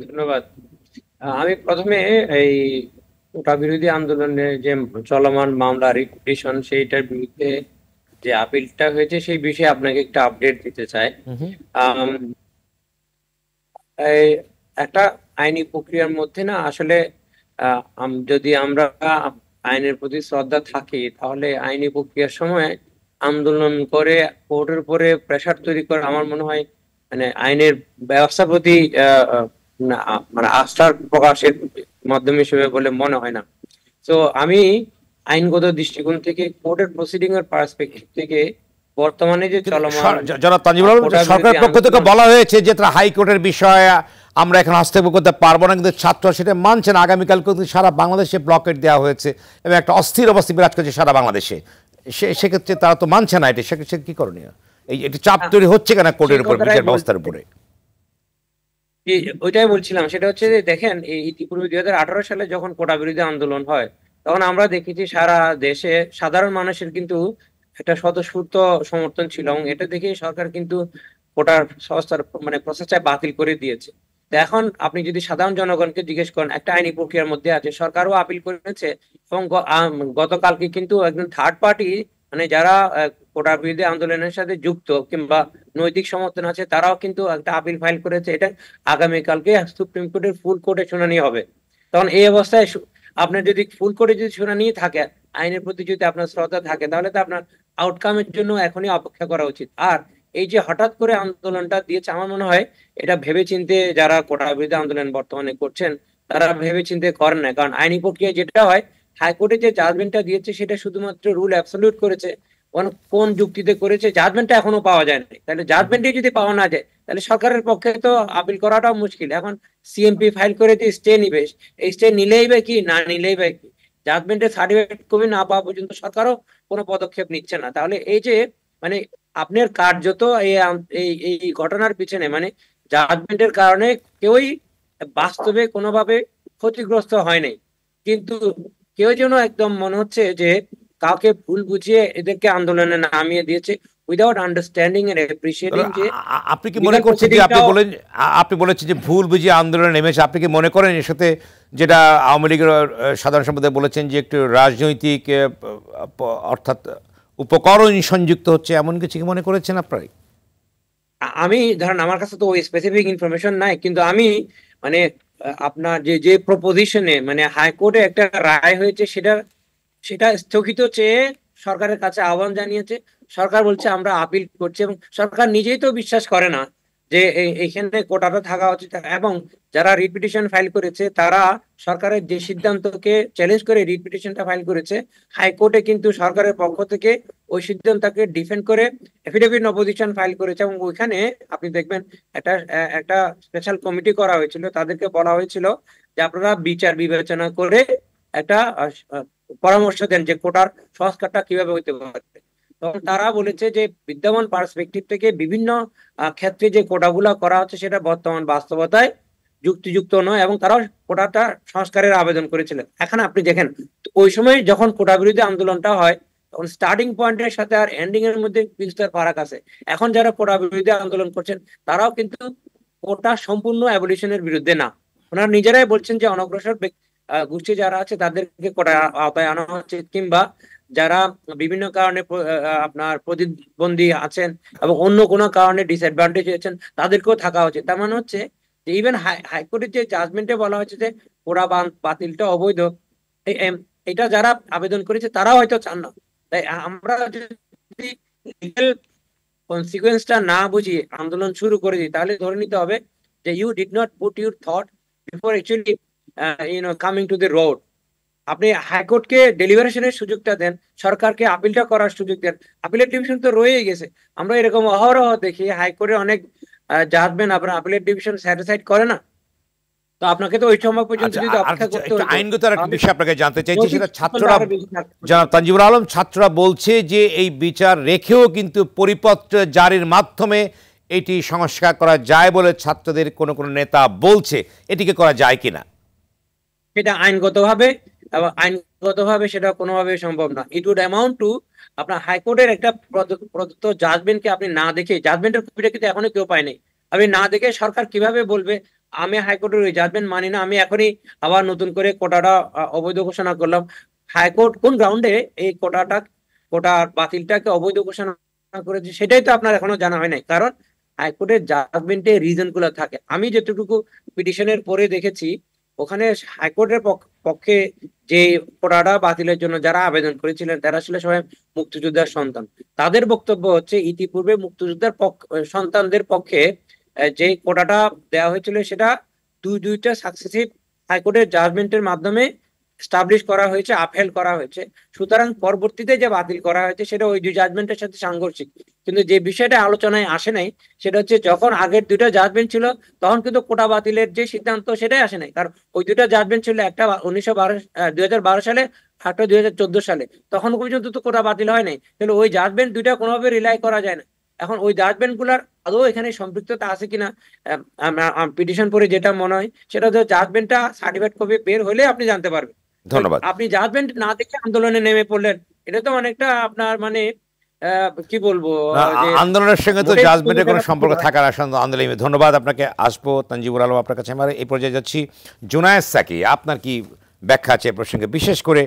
ধন্যবাদ। আমি প্রথমে এই কোটা বিরোধী আন্দোলনের যে চলমান মামলা রিপিটিশন, সেইটার বিরুদ্ধে যে আপিলটা হয়েছে সেই বিষয়ে আপনাকে একটা আপডেট দিতে চাই। এই একটা আইনি প্রক্রিয়ার মধ্যে না আসলে যদি আমরা আইনের প্রতি শ্রদ্ধা থাকি, তাহলে আইনি প্রক্রিয়ার সময় আন্দোলন করে কোর্টের উপরে প্রেসার তৈরি করে আমার মনে হয় মানে আইনের ব্যবস্থার প্রতি মানে আস্থার প্রকাশের মাধ্যম হিসেবে বলে মনে হয় না। তো আমি আইনগত দৃষ্টিকোণ থেকে, কোর্টের প্রসিডিং এর পার্সপেক্টিভ থেকে বর্তমানে যে চলমান, যারা তানজিবুল আলম, সরকারের পক্ষ থেকে বলা হয়েছে যে হাইকোর্টের বিষয়ে আমরা এখন হস্তক্ষেপ করতে পারবো না, কিন্তু ছাত্র সেটা মানছে না। আগামীকাল কিন্তু সারা বাংলাদেশে ব্লকেট দেওয়া হয়েছে এবং একটা অস্থির অবস্থা বিরাজ করছে সারা বাংলাদেশে। সেক্ষেত্রে তারা তো মানছে না, এটা সেক্ষেত্রে কি করণীয়? একটি চাপ তৈরি হচ্ছে কেন কোর্টের উপর, বিচার ব্যবস্থার উপরে? ওইটাই বলছিলাম, সেটা হচ্ছে যে দেখেন, এই ইতিপূর্বে 2018 সালে যখন কোটা বিরোধী আন্দোলন হয়, তখন আমরা দেখেছি সারা দেশে সাধারণ মানুষের কিন্তু একটা স্বতঃস্ফূর্ত সমর্থন ছিল, এবং এটা দেখে সরকার কিন্তু কোটার সংস্থার মানে প্রসেসটা বাতিল করে দিয়েছে। তো এখন আপনি যদি সাধারণ জনগণকে জিজ্ঞেস করেন, একটা আইনি প্রক্রিয়ার মধ্যে আছে, সরকারও আপিল করেছে, এবং গতকালকে কিন্তু একজন থার্ড পার্টি মানে যারা কোটা বিরোধী আন্দোলনের সাথে যুক্ত কিংবা নৈতিক সমর্থন আছে, তারাও কিন্তু একটা আপিল ফাইল করেছে। এটা আগামীকালকে সুপ্রিম কোর্টের ফুল কোর্টে শুনানি হবে। তখন এই অবস্থায় আপনার যদি ফুল কোর্টে যদি শুনানি থাকে, আইনের প্রতি যদি আপনার শ্রদ্ধা থাকে, তাহলে তো আপনার আউটকামের জন্য এখনই অপেক্ষা করা উচিত। আর এই যে হঠাৎ করে আন্দোলনটা দিয়েছে, আমার মনে হয় এটা ভেবে চিন্তে যারা কোটা বিরোধী আন্দোলন বর্তমানে করছেন তারা ভেবে চিন্তে করেন না। কারণ আইনি প্রক্রিয়া যেটা হয়, হাইকোর্টে যে জাজমেন্টটা দিয়েছে সেটা শুধুমাত্র রুল অ্যাবসলিউট করেছে, কোন যুক্তিতে করেছে জাজমেন্টটা এখনো পাওয়া যায়নি। তাহলে জাজমেন্টে যদি পাওয়া না যায়, তাহলে সরকারের পক্ষে তো আপিল করাটাও মুশকিল। এখন সিএমপি ফাইল করে যে স্টে নিবে, এই স্টে নিলেই বা কি, না নিলেই বা কি, জাজমেন্টের সার্টিফিকেট কপি না পাওয়া পর্যন্ত সরকারও কোনো পদক্ষেপ নিচ্ছে না। তাহলে এই যে মানে আপনার কার্যত এই ঘটনার পিছনে মানে জাজমেন্টের কারণে কেউই বাস্তবে কোনোভাবে ক্ষতিগ্রস্ত হয় নাই, কিন্তু কেউ যেন একদম মনে হচ্ছে যে কাউকে ভুল বুঝিয়ে এদেরকে আন্দোলনে নামিয়ে দিয়েছে। উইদাউট আন্ডারস্ট্যান্ডিং এন্ড অ্যাপ্রিসিয়েটিং যে আপনি কি মনে করছেন যে আপনি বলেছেন যে ভুল বুঝিয়ে আন্দোলনে নেমেছে, আপনি কি মনে করেন এর সাথে যেটা আওয়ামী লীগের সাধারণ সম্পাদক বলেছেন যে একটু রাজনৈতিক অর্থাৎ উপকরণ সংযুক্ত হচ্ছে, এমন কিছু কি মনে করেছেন আপনারাই? আমি ধরেন আমার কাছে তো ওই স্পেসিফিক ইনফরমেশন নাই, কিন্তু আমি মানে আপনার যে যে প্রপোজিশনে মানে হাইকোর্টে একটা রায় হয়েছে সেটা স্থগিত চেয়ে সরকারের কাছে আহ্বান জানিয়েছে। সরকার বলছে আমরা আপিল করছি, এবং সরকার নিজেই তো বিশ্বাস করে না যে এইখানে কোটাটা থাকা উচিত। এবং যারা রিট পিটিশন ফাইল করেছে তারা সরকারের যে সিদ্ধান্তকে চ্যালেঞ্জ করে রিট পিটিশনটা ফাইল করেছে, হাইকোর্টে কিন্তু সরকারের পক্ষ থেকে ওই সিদ্ধান্তকে ডিফেন্ড করে এফিডেভিট অপোজিশন ফাইল করেছে। এবং ওইখানে আপনি দেখবেন একটা স্পেশাল কমিটি করা হয়েছিল, তাদেরকে বলা হয়েছিল যে আপনারা বিচার বিবেচনা করে একটা পরামর্শ দেন যে কোটার সংস্কারটা কিভাবে হইতে পারে। তখন তারা বলেছে যে বিদ্যমান পার্সপেক্টিভ থেকে বিভিন্ন ক্ষেত্রে যে কোটাগুলা করা হচ্ছে সেটা বর্তমান বাস্তবতায় যুক্তিযুক্ত নয়, এবং তারাও কোটাটা সংস্কারের আবেদন করেছিলেন। এখন আপনি দেখেন ওই সময় যখন কোটা বিরোধী আন্দোলনটা হয় তখন স্টার্টিং পয়েন্টের সাথে আর এন্ডিং এর মধ্যে বিস্তর ফারাক আছে। এখন যারা কোটা বিরোধী আন্দোলন করছেন তারাও কিন্তু কোটা সম্পূর্ণ অ্যাবলিশনের বিরুদ্ধে না, ওনারা নিজেরাই বলছেন যে অনগ্রসর গোষ্ঠী যারা আছে তাদেরকে কোটা আওতায় আনা হচ্ছে, কিংবা যারা বিভিন্ন কারণে আপনার প্রতিবন্ধী আছেন এবং অন্য কোনো কারণে ডিসঅ্যাডভান্টেজ হয়েছেন তাদেরকেও থাকা উচিত। তার মানে হচ্ছে যে ইভেন হাইকোর্টের যে জাজমেন্টে বলা হয়েছে যে কোটা বাতিলটা অবৈধ, এটা যারা আবেদন করেছে তারাও হয়তো চান না। তাই আমরা যদি লিগ্যাল কনসিকুয়েন্সটা না বুঝিয়ে আন্দোলন শুরু করে দিই তাহলে ধরে নিতে হবে যে you did not put your thought before actually coming to the road. আপনি হাইকোর্টকে ডেলিভারেশনের সুযোগটা দেন, সরকারকে আপিলটা করার সুযোগ দেন। আপিলের ডিভিশন তো রয়েই গেছে। আমরা এরকম অহরহ দেখি হাইকোর্টের অনেক জাজমেন্ট আপনার আপিলের ডিভিশন স্যাটিসফাইড করে না, তো আপনাকে তো ওই সময় পর্যন্ত যদি অপেক্ষা করতে হতো। আইনগত একটা বিষয় আপনাকে জানতে চাইছি, সেটা ছাত্ররা, জনাব তানজিবুল আলম, ছাত্ররা বলছে যে এই বিচার রেখেও কিন্তু পরিপত্র জারির মাধ্যমে এটি সংস্কার করা যায় বলে ছাত্রদের কোনো কোনো নেতা বলছে, এটিকে করা যায় কিনা? সেটা আইনগতভাবে সেটা কোনোভাবে সম্ভব না। ইট উড অ্যামাউন্ট টু আপনার হাইকোর্টের একটা প্রদত্ত জাজমেন্টকে আপনি না দেখে, জাজমেন্টের কপিটা কিন্তু এখনো কেউ পায়নি, আপনি না দেখে সরকার কিভাবে বলবে আমি হাইকোর্টের ওই জাজমেন্ট মানি না, আমি এখনই আবার নতুন করে কোটাটা অবৈধ ঘোষণা করলাম। হাইকোর্ট কোন গ্রাউন্ডে এই কোটার বাতিলটাকে অবৈধ ঘোষণা করেছে সেটাই তো আপনার এখনো জানা হয় নাই। কারণ হাইকোর্টের জাজমেন্টে রিজন গুলো থাকে। আমি যেটুকু পিটিশনের পরে দেখেছি ওখানে হাইকোর্টের পক্ষে যে কোটাটা বাতিলের জন্য যারা আবেদন করেছিলেন তারা আসলে সবাই মুক্তিযোদ্ধার সন্তান। তাদের বক্তব্য হচ্ছে ইতিপূর্বে মুক্তিযোদ্ধার সন্তানদের পক্ষে যে কোটাটা দেওয়া হয়েছিল সেটা দুইটা সাকসেসিভ হাইকোর্টের জাজমেন্টের মাধ্যমে স্টাবলিশ করা হয়েছে, আপহেল করা হয়েছে। সুতরাং পরবর্তীতে যে বাতিল করা হয়েছে সেটা ওই দুই জাজমেন্টের সাথে সাংঘর্ষিক। কিন্তু যে বিষয়টা আলোচনায় আসে নাই সেটা হচ্ছে যখন আগের দুইটা জাজমেন্ট ছিল তখন কিন্তু কোটা বাতিলের যে সিদ্ধান্ত সেটাই আসে নাই। কারণ ওই দুইটা জাজমেন্ট ছিল, একটা 2012 সালে, একটা 2014 সালে। তখন পর্যন্ত তো কোটা বাতিল হয় নাই, তাহলে ওই জাজমেন্ট দুইটা কোনোভাবে রিলাই করা যায় না। এখন ওই জাজমেন্ট গুলার আদৌ এখানে সম্পৃক্ততা আছে কিনা, পিটিশন পরে যেটা মনে হয় সেটা হচ্ছে জাজমেন্টটা সার্টিফাইড কপি বের হলে আপনি জানতে পারবেন। ধন্যবাদ। আপনি জাজমেন্ট না দেখে আন্দোলনে নেমে পড়লেন, এটা তো অনেকটা আপনার মানে কি বলবো, আন্দোলনের সঙ্গে তো জাজমেন্টের কোনো সম্পর্ক থাকার আন্দোলন। ধন্যবাদ আপনাকে। আসবো তানজিবুল আলম আপনার কাছে। আমরা এই পর্যায়ে যাচ্ছি জুনায়েদ সাকি, আপনার কি ব্যাখ্যা আছে এই প্রসঙ্গে, বিশেষ করে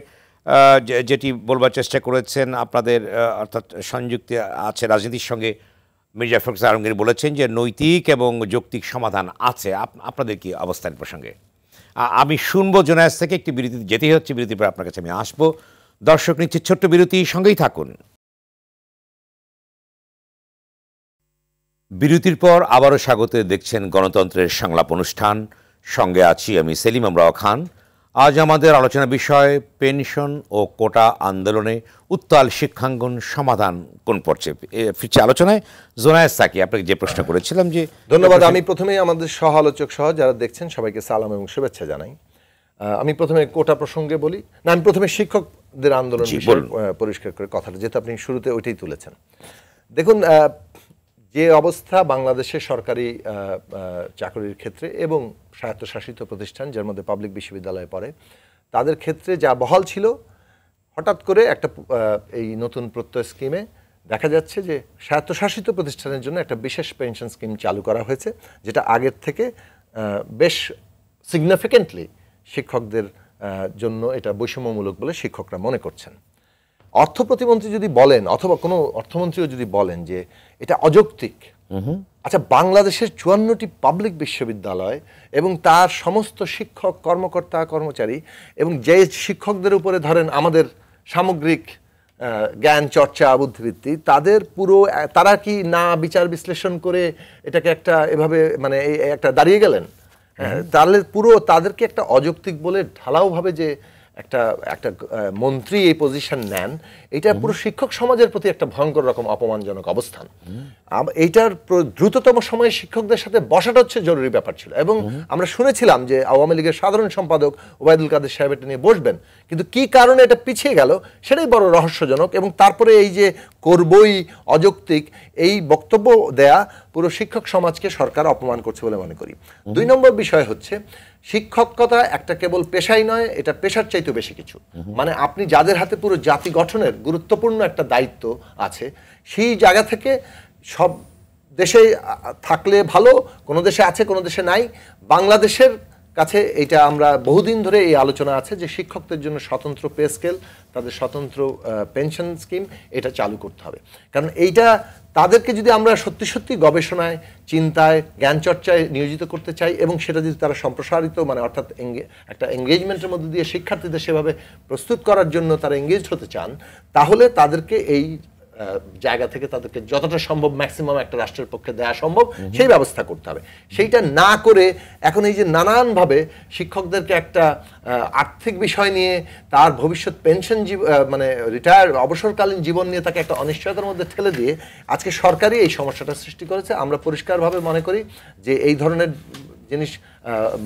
যেটি বলবার চেষ্টা করেছেন আপনাদের অর্থাৎ সংযুক্তি আছে রাজনীতির সঙ্গে। মির্জা ফখরুল আলমগীর বলেছেন যে নৈতিক এবং যৌক্তিক সমাধান আছে, আপনাদের কি অবস্থান প্রসঙ্গে আমি শুনবো জুনায়েদ থেকে। একটি বিরতিতে যেতেই হচ্ছে, বিরতির পর আপনার কাছে আমি আসবো। দর্শক নিচ্ছে ছোট্ট বিরতি, সঙ্গেই থাকুন। বিরতির পর আবারও স্বাগত। দেখছেন গণতন্ত্রের সংলাপ অনুষ্ঠান, সঙ্গে আছি আমি সেলিম আমরাও খান। আজ আমাদের আলোচনা বিষয় পেনশন ও কোটা আন্দোলনে উত্তাল শিক্ষাঙ্গন সমাধান কোন পর্যায়ে। ফিরছে আলোচনায় জুনায়েদ সাকি, আপনাকে যে প্রশ্ন করেছিলাম। যে ধন্যবাদ। আমি প্রথমেই আমাদের সহ আলোচক সহ যারা দেখছেন সবাইকে সালাম এবং শুভেচ্ছা জানাই। আমি প্রথমে কোটা প্রসঙ্গে বলি না, আমি প্রথমে শিক্ষকদের আন্দোলন পরিষ্কার করে কথাটা, যেহেতু আপনি শুরুতে ওইটাই তুলেছেন। দেখুন, যে অবস্থা বাংলাদেশের সরকারি চাকরির ক্ষেত্রে এবং স্বায়ত্তশাসিত প্রতিষ্ঠান যার মধ্যে পাবলিক বিশ্ববিদ্যালয়ে পড়ে তাদের ক্ষেত্রে যা বহাল ছিল, হঠাৎ করে একটা এই নতুন প্রত্যয় স্কিমে দেখা যাচ্ছে যে স্বায়ত্তশাসিত প্রতিষ্ঠানের জন্য একটা বিশেষ পেনশন স্কিম চালু করা হয়েছে, যেটা আগের থেকে বেশ সিগনিফিকেন্টলি শিক্ষকদের জন্য এটা বৈষম্যমূলক বলে শিক্ষকরা মনে করছেন। অর্থ প্রতিমন্ত্রী যদি বলেন অথবা কোনো অর্থমন্ত্রীও যদি বলেন যে এটা অযৌক্তিক, আচ্ছা বাংলাদেশের 54টি পাবলিক বিশ্ববিদ্যালয় এবং তার সমস্ত শিক্ষক কর্মকর্তা কর্মচারী এবং যে শিক্ষকদের উপরে ধরেন আমাদের সামগ্রিক জ্ঞান চর্চা বুদ্ধিবৃত্তি, তাদের পুরো তারা কি না বিচার বিশ্লেষণ করে এটাকে একটা এভাবে মানে একটা দাঁড়িয়ে গেলেন? তাহলে পুরো তাদেরকে একটা অযৌক্তিক বলে ঢালাওভাবে যে একটা একটা মন্ত্রী এই পজিশন নেন, এটা পুরো শিক্ষক সমাজের প্রতি একটা ভয়ঙ্কর রকম অপমানজনক অবস্থান। এইটার দ্রুততম সময়ে শিক্ষকদের সাথে বসাটা হচ্ছে জরুরি ব্যাপার ছিল। এবং আমরা শুনেছিলাম যে আওয়ামী লীগের সাধারণ সম্পাদক ওবায়দুল কাদের সাহেব এটা নিয়ে বসবেন, কিন্তু কি কারণে এটা পিছিয়ে গেল সেটাই বড় রহস্যজনক। এবং তারপরে এই যে করবই অযৌক্তিক এই বক্তব্য দেয়া পুরো শিক্ষক সমাজকে সরকার অপমান করছে বলে মনে করি। 2 নম্বর বিষয় হচ্ছে শিক্ষকতা একটা কেবল পেশাই নয়, এটা পেশার চাইতে বেশি কিছু। মানে আপনি যাদের হাতে পুরো জাতি গঠনের গুরুত্বপূর্ণ একটা দায়িত্ব আছে, সেই জায়গা থেকে সব দেশে থাকলে ভালো, কোনো দেশে আছে কোনো দেশে নাই, বাংলাদেশের কাছে এটা আমরা বহুদিন ধরে এই আলোচনা আছে যে শিক্ষকদের জন্য স্বতন্ত্র পে স্কেল, তাদের স্বতন্ত্র পেনশন স্কিম এটা চালু করতে হবে। কারণ এইটা তাদেরকে যদি আমরা সত্যি সত্যি গবেষণায়, চিন্তায়, জ্ঞান চর্চায় নিয়োজিত করতে চাই এবং সেটা যদি তারা সম্প্রসারিত মানে অর্থাৎ একটা এঙ্গেজমেন্টের মধ্যে দিয়ে শিক্ষার্থীদের সেভাবে প্রস্তুত করার জন্য তারা এঙ্গেজ হতে চান, তাহলে তাদেরকে এই জায়গা থেকে তাদেরকে যতটা সম্ভব ম্যাক্সিমাম একটা রাষ্ট্রের পক্ষে দেওয়া সম্ভব সেই ব্যবস্থা করতে হবে। সেইটা না করে এখন এই যে নানানভাবে শিক্ষকদেরকে একটা আর্থিক বিষয় নিয়ে, তার ভবিষ্যৎ পেনশন মানে রিটায়ার অবসরকালীন জীবন নিয়ে তাকে একটা অনিশ্চয়তার মধ্যে ঠেলে দিয়ে আজকে সরকারই এই সমস্যাটা সৃষ্টি করেছে। আমরা পরিষ্কারভাবে মনে করি যে এই ধরনের জিনিস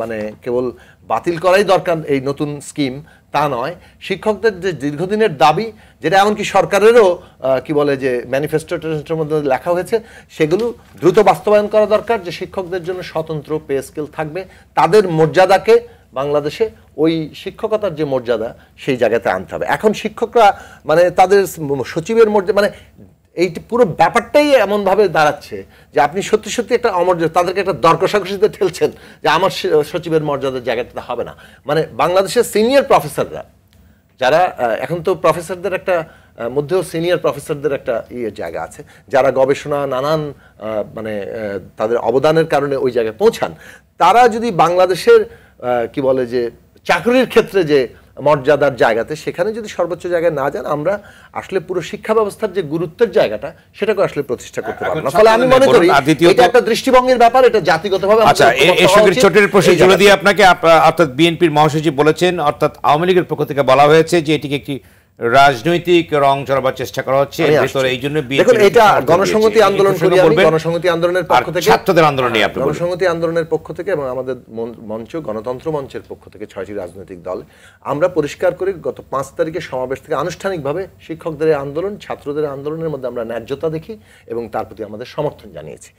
মানে কেবল বাতিল করাই দরকার এই নতুন স্কিম তা নয়, শিক্ষকদের যে দীর্ঘদিনের দাবি, যেটা এমনকি সরকারেরও কি বলে যে ম্যানিফেস্টোর মধ্যে লেখা হয়েছে, সেগুলো দ্রুত বাস্তবায়ন করা দরকার। যে শিক্ষকদের জন্য স্বতন্ত্র পে স্কেল থাকবে, তাদের মর্যাদাকে বাংলাদেশে ওই শিক্ষকতার যে মর্যাদা সেই জায়গাতে আনতে হবে। এখন শিক্ষকরা মানে তাদের সচিবের মর্যাদা মানে এই পুরো ব্যাপারটাই এমনভাবে দাঁড়াচ্ছে যে আপনি সত্যি সত্যি একটা অমর্যাদা, তাদেরকে একটা দর কষাকষিতে ঠেলছেন যে আমার সচিবের মর্যাদার জায়গাটাতে হবে না। মানে বাংলাদেশের সিনিয়র প্রফেসররা যারা এখন তো প্রফেসরদের একটা মধ্যেও সিনিয়র প্রফেসরদের একটা জায়গা আছে, যারা গবেষণা নানান মানে তাদের অবদানের কারণে ওই জায়গায় পৌঁছান, তারা যদি বাংলাদেশের কি বলে যে চাকরির ক্ষেত্রে যে মর্যাদার জায়গাতে সেখানে যদি সর্বোচ্চ জায়গায় না যান, আমরা আসলে পুরো শিক্ষা ব্যবস্থার যে গুরুত্বের জায়গাটা সেটাকে আসলে প্রতিষ্ঠা করতে পারবো না। ফলে আমি মনে করি এটা একটা দৃষ্টিভঙ্গির ব্যাপার, এটা জাতিগতভাবে। আচ্ছা, এই সঙ্গে ছোটের প্রশ্ন জুড়ে দিয়ে আপনাকে, অর্থাৎ বিএনপির মহাসচিব বলেছেন, অর্থাৎ আওয়ামী লীগের পক্ষ থেকে বলা হয়েছে যে এটিকে একটি রাজনৈতিক রং চড়াবার চেষ্টা করা হচ্ছে। এই জন্য দেখুন, এটা গণসংহতি আন্দোলন করি আমি, গণসংহতি আন্দোলনের পক্ষ থেকে, ছাত্রদের আন্দোলন নিয়ে আপনি গণসংহতি আন্দোলনের পক্ষ থেকে এবং আমাদের মঞ্চ গণতন্ত্র মঞ্চের পক্ষ থেকে 6টি রাজনৈতিক দল আমরা পরিষ্কার করে গত 5 তারিখে সমাবেশ থেকে আনুষ্ঠানিকভাবে শিক্ষকদের আন্দোলন, ছাত্রদের আন্দোলনের মধ্যে আমরা ন্যায্যতা দেখি এবং তার প্রতি আমাদের সমর্থন জানিয়েছি।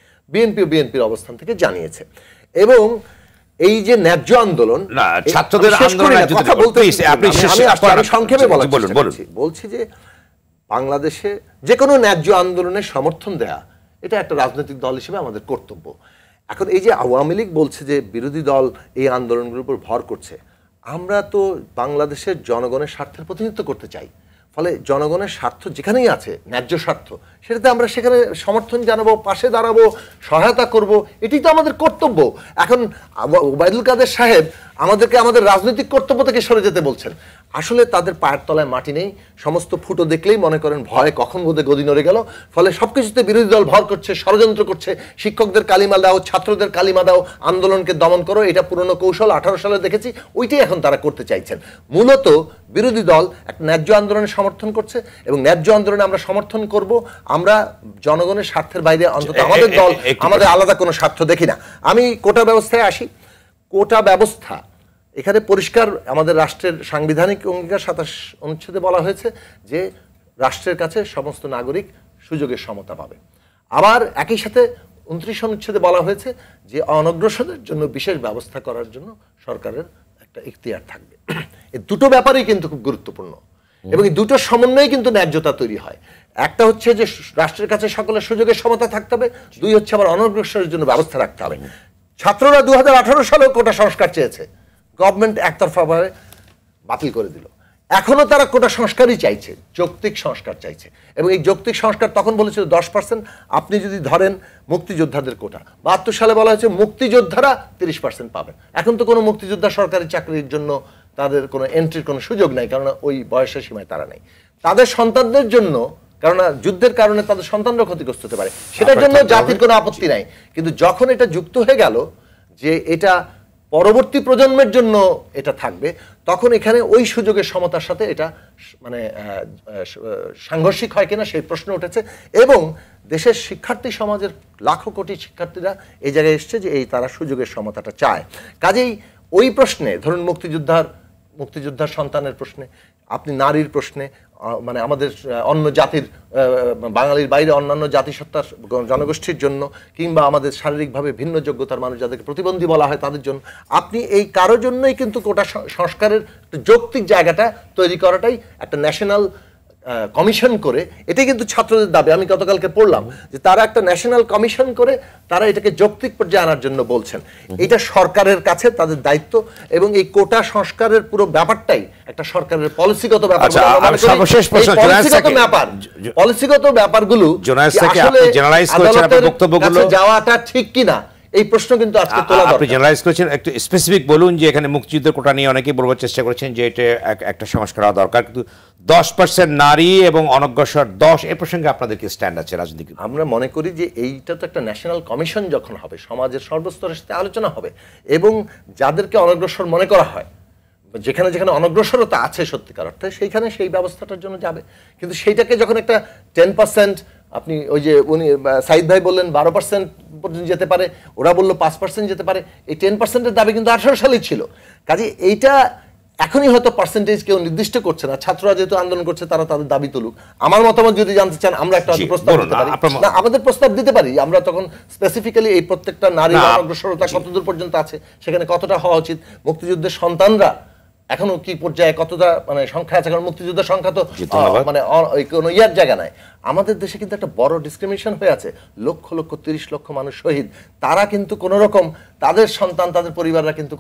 বিএনপির অবস্থান থেকে জানিয়েছে। এবং এই যে ন্যায্য আন্দোলন, ছাত্রদের আন্দোলন সংক্ষেপে বলছি যে বাংলাদেশে যে কোনো ন্যায্য আন্দোলনের সমর্থন দেয়া এটা একটা রাজনৈতিক দল হিসেবে আমাদের কর্তব্য। এখন এই যে আওয়ামী লীগ বলছে যে বিরোধী দল এই আন্দোলনগুলোর উপর ভর করছে, আমরা তো বাংলাদেশের জনগণের স্বার্থের প্রতিনিধিত্ব করতে চাই। ফলে জনগণের স্বার্থ যেখানেই আছে, ন্যায্য স্বার্থ, সেটাতে আমরা সেখানে সমর্থন জানাবো, পাশে দাঁড়াবো, সহায়তা করব, এটি তো আমাদের কর্তব্য। এখন ওবায়দুল কাদের সাহেব আমাদেরকে আমাদের রাজনৈতিক কর্তব্য থেকে সরে যেতে বলছেন। আসলে তাদের পায়ের তলায় মাটি নেই, সমস্ত ফুটো দেখলেই মনে করেন ভয় কখন বোধে গদি নড়ে গেল। ফলে সবকিছুতে বিরোধী দল ভর করছে, ষড়যন্ত্র করছে, শিক্ষকদের কালিমা দাও, ছাত্রদের কালিমা দাও, আন্দোলনকে দমন করো, এটা পুরনো কৌশল, 18 সালে দেখেছি, ওইটাই এখন তারা করতে চাইছেন। মূলত বিরোধী দল একটা ন্যায্য আন্দোলনের সমর্থন করছে এবং ন্যায্য আন্দোলনে আমরা সমর্থন করব। আমরা জনগণের স্বার্থের বাইরে অন্তত আমাদের দল আমাদের আলাদা কোনো স্বার্থ দেখি না। আমি কোটা ব্যবস্থায় আসি। কোটা ব্যবস্থা এখানে পরিষ্কার আমাদের রাষ্ট্রের সাংবিধানিক অঙ্গীকার 27 অনুচ্ছেদে বলা হয়েছে যে রাষ্ট্রের কাছে সমস্ত নাগরিক সুযোগের সমতা পাবে। আবার একই সাথে 29 অনুচ্ছেদে বলা হয়েছে যে অনগ্রসরদের জন্য বিশেষ ব্যবস্থা করার জন্য সরকারের একটা ইখতিয়ার থাকবে। এই দুটো ব্যাপারই কিন্তু খুব গুরুত্বপূর্ণ এবং এই দুটোর সমন্বয়ে কিন্তু ন্যায্যতা তৈরি হয়। একটা হচ্ছে যে রাষ্ট্রের কাছে সকলের সুযোগের সমতা থাকতে হবে, দুই হচ্ছে আবার অনগ্রসরের জন্য ব্যবস্থা রাখতে হবে। ছাত্ররা 2018 সালেও কোটা সংস্কার চেয়েছে, গভর্নমেন্ট একতরফাভাবে বাতিল করে দিল। এখনো তারা কোটা সংস্কারই চাইছে, যৌক্তিক সংস্কার চাইছে। এবং এই যৌক্তিক সংস্কার তখন বলেছিল 10%। আপনি যদি ধরেন মুক্তিযোদ্ধাদের কোটা 72 সালে বলা হয়েছে মুক্তিযোদ্ধারা 30% পাবেন। এখন তো কোনো মুক্তিযোদ্ধা সরকারি চাকরির জন্য তাদের কোনো এন্ট্রির কোনো সুযোগ নাই, কারণ ওই বয়সের সীমায় তারা নেই। তাদের সন্তানদের জন্য, কারণ যুদ্ধের কারণে তাদের সন্তানরা ক্ষতিগ্রস্ত হতে পারে, সেটার জন্য জাতির কোনো আপত্তি নাই। কিন্তু যখন এটা যুক্ত হয়ে গেল যে এটা পরবর্তী প্রজন্মের জন্য এটা থাকবে, তখন এখানে ওই সুযোগের সমতার সাথে এটা মানে সাংঘর্ষিক হয় কিনা সেই প্রশ্ন উঠেছে। এবং দেশের শিক্ষার্থী সমাজের লাখো কোটি শিক্ষার্থীরা এই জায়গায় এসছে যে এই তারা সুযোগের সমতাটা চায়। কাজেই ওই প্রশ্নে ধরুন মুক্তিযোদ্ধার সন্তানের প্রশ্নে, আপনি নারীর প্রশ্নে, মানে আমাদের অন্য জাতির বাঙালির বাইরে অন্যান্য জাতিসত্তার জনগোষ্ঠীর জন্য, কিংবা আমাদের শারীরিকভাবে ভিন্ন যোগ্যতার মানুষ যাদেরকে প্রতিবন্ধী বলা হয় তাদের জন্য, আপনি এই কারোর জন্যই কিন্তু কোটা সংস্কারের যৌক্তিক জায়গাটা তৈরি করাটাই একটা ন্যাশনাল কমিশন করে, এটাই কিন্তু ছাত্রদের দাবি। আমি গতকালকে পড়লাম যে তারা একটা ন্যাশনাল কমিশন করে তারা এটাকে যৌক্তিক পর্যায়ে আনার জন্য বলছেন। এটা সরকারের কাছে তাদের দায়িত্ব, এবং এই কোটা সংস্কারের পুরো ব্যাপারটাই একটা সরকারের পলিসিগত ব্যাপার। পলিসিগত ব্যাপারগুলো যাওয়াটা ঠিক কিনা এই প্রশ্ন কিন্তু আজকে তোলা দরকার। আপনি জেনারেলাইজ করেছেন, একটু স্পেসিফিক বলুন যে এখানে মুক্তিযুদ্ধের কোটা নিয়ে অনেকেই বলবার চেষ্টা করেছেন যে এটা একটা সংস্কার হওয়া দরকার, কিন্তু 10% নারী এবং অনগ্রসর 10 এই প্রসঙ্গে আপনাদের কি স্ট্যান্ড আছে রাজনীতি? আমরা মনে করি যে এইটা তো একটা ন্যাশনাল কমিশন যখন হবে, সমাজের সর্বস্তরের সাথে আলোচনা হবে, এবং যাদেরকে অনগ্রসর মনে করা হয়, যেখানে যেখানে অনগ্রসরতা আছে সত্যিকার অর্থে, সেইখানে সেই ব্যবস্থাটার জন্য যাবে। কিন্তু সেইটাকে যখন একটা 10%, আপনি ওই যে উনি সাইদ ভাই বললেন 12% পর্যন্ত যেতে পারে, ওরা বললো 5% যেতে পারে, এই 10%-এর দাবি কিন্তু 18 সালেই ছিল। কাজে এইটা এখনই হয়তো পার্সেন্টেজ কেউ নির্দিষ্ট করছে না, ছাত্ররা যেহেতু আন্দোলন করছে তারা তাদের দাবি তুলুক। আমার মতামত যদি জানতে চান, আমরা একটা প্রস্তাব দিতে পারি, না আমাদের প্রস্তাব দিতে পারি, আমরা তখন স্পেসিফিক্যালি এই প্রত্যেকটা নারী অগ্রসরতা কতদূর পর্যন্ত আছে, সেখানে কতটা হওয়া উচিত, মুক্তিযুদ্ধের সন্তানরা এখনো কি পর্যায়ে কতটা মানে সংখ্যা আছে, কারণ মুক্তিযুদ্ধের সংখ্যা তো মানে কোনো ইয়ার জায়গা নাই। আমাদের দেশে কিন্তু একটা বড় ডিসক্রিমিনেশন হয়ে আছে, লক্ষ লক্ষ 30 লক্ষ মানুষ শহীদ, তারা কিন্তু কোনো রকম তাদের সন্তান তাদের পরিবাররা কিন্তু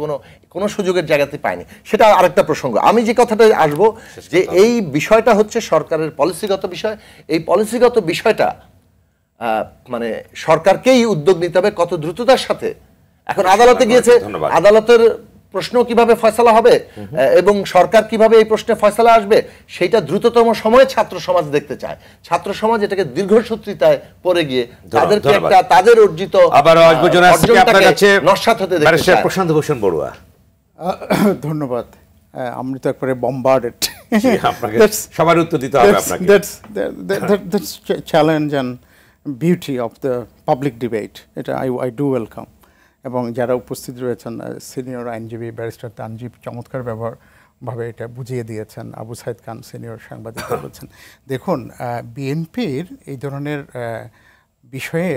কোনো সুযোগের জায়গাতে পায়নি। সেটা আরেকটা প্রসঙ্গ। আমি যে কথাটা আসবো যে এই বিষয়টা হচ্ছে সরকারের পলিসিগত বিষয়। এই পলিসিগত বিষয়টা মানে সরকারকেই উদ্যোগ নিতে হবে কত দ্রুততার সাথে। এখন আদালতে গিয়েছে, আদালতের প্রশ্ন কিভাবে ফয়সালা হবে এবং সরকার কিভাবে এই প্রশ্নে ফয়সালা আসবে, সেটা দ্রুততম সময়ে ছাত্র সমাজ দেখতে চায়। ছাত্র সমাজ এটাকে দীর্ঘসূত্রিতায় পড়ে গিয়ে তাদেরকে একটা তাদের অর্জিত নস্যাৎ হতে দেখতে চায়। প্রশান্ত ভূষণ বড়ুয়া, ধন্যবাদ। আমি তো একবারে বম্বার্ডেড, সবার উত্তর দিতে হবে আপনাকে। That's challenge and beauty of the public debate, এটা আই ডু ওয়েলকাম। এবং যারা উপস্থিত রয়েছেন সিনিয়র আইনজীবী ব্যারিস্টার তানজিব চমৎকার ভাবে এটা বুঝিয়ে দিয়েছেন, আবু সাইদ খান সিনিয়র সাংবাদিক বলেছেন। দেখুন, বিএনপির এই ধরনের বিষয়ে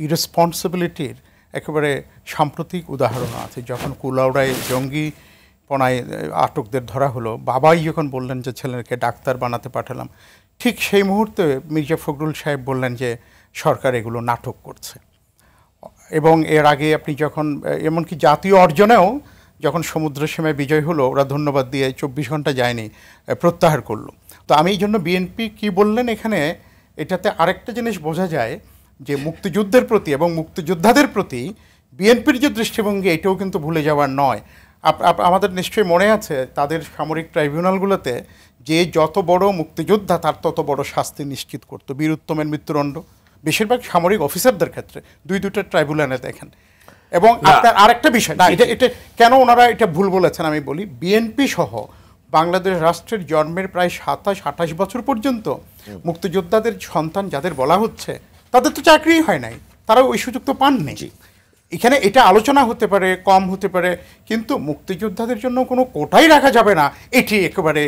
ইরেসপন্সিবিলিটির একেবারে সাম্প্রতিক উদাহরণ আছে। যখন কুলাউড়ায় জঙ্গিপনায় আটকদের ধরা হলো, বাবাই যখন বললেন যে ছেলেকে ডাক্তার বানাতে পাঠালাম, ঠিক সেই মুহূর্তে মির্জা ফখরুল সাহেব বললেন যে সরকার এগুলো নাটক করছে। এবং এর আগে আপনি যখন এমনকি জাতীয় অর্জনেও যখন সমুদ্র সীমায় বিজয় হলো, ওরা ধন্যবাদ দিয়ে 24 ঘন্টা যায়নি, প্রত্যাহার করলো। তো আমি এই জন্য বিএনপি কি বললেন এখানে, এটাতে আরেকটা জিনিস বোঝা যায় যে মুক্তিযুদ্ধের প্রতি এবং মুক্তিযোদ্ধাদের প্রতি বিএনপির যে দৃষ্টিভঙ্গি, এটাও কিন্তু ভুলে যাওয়ার নয়। আমাদের নিশ্চয়ই মনে আছে তাদের সামরিক ট্রাইব্যুনালগুলোতে যে যত বড় মুক্তিযোদ্ধা তার তত বড় শাস্তি নিশ্চিত করতো। বীর উত্তমের মৃত্যুদণ্ড বেশিরভাগ সামরিক অফিসারদের ক্ষেত্রে 2-2টা ট্রাইব্যুনালে দেখেন। এবং আপনার আরেকটা বিষয়, না এটা কেন ওনারা এটা ভুল বলেছেন আমি বলি, বিএনপি সহ বাংলাদেশ রাষ্ট্রের জন্মের প্রায় 27-28 বছর পর্যন্ত মুক্তিযোদ্ধাদের সন্তান যাদের বলা হচ্ছে তাদের তো চাকরি হয় নাই, তারা ওই সুযোগ তো পাননি। এখানে এটা আলোচনা হতে পারে, কম হতে পারে, কিন্তু মুক্তিযোদ্ধাদের জন্য কোনো কোটাই রাখা যাবে না, এটি একেবারে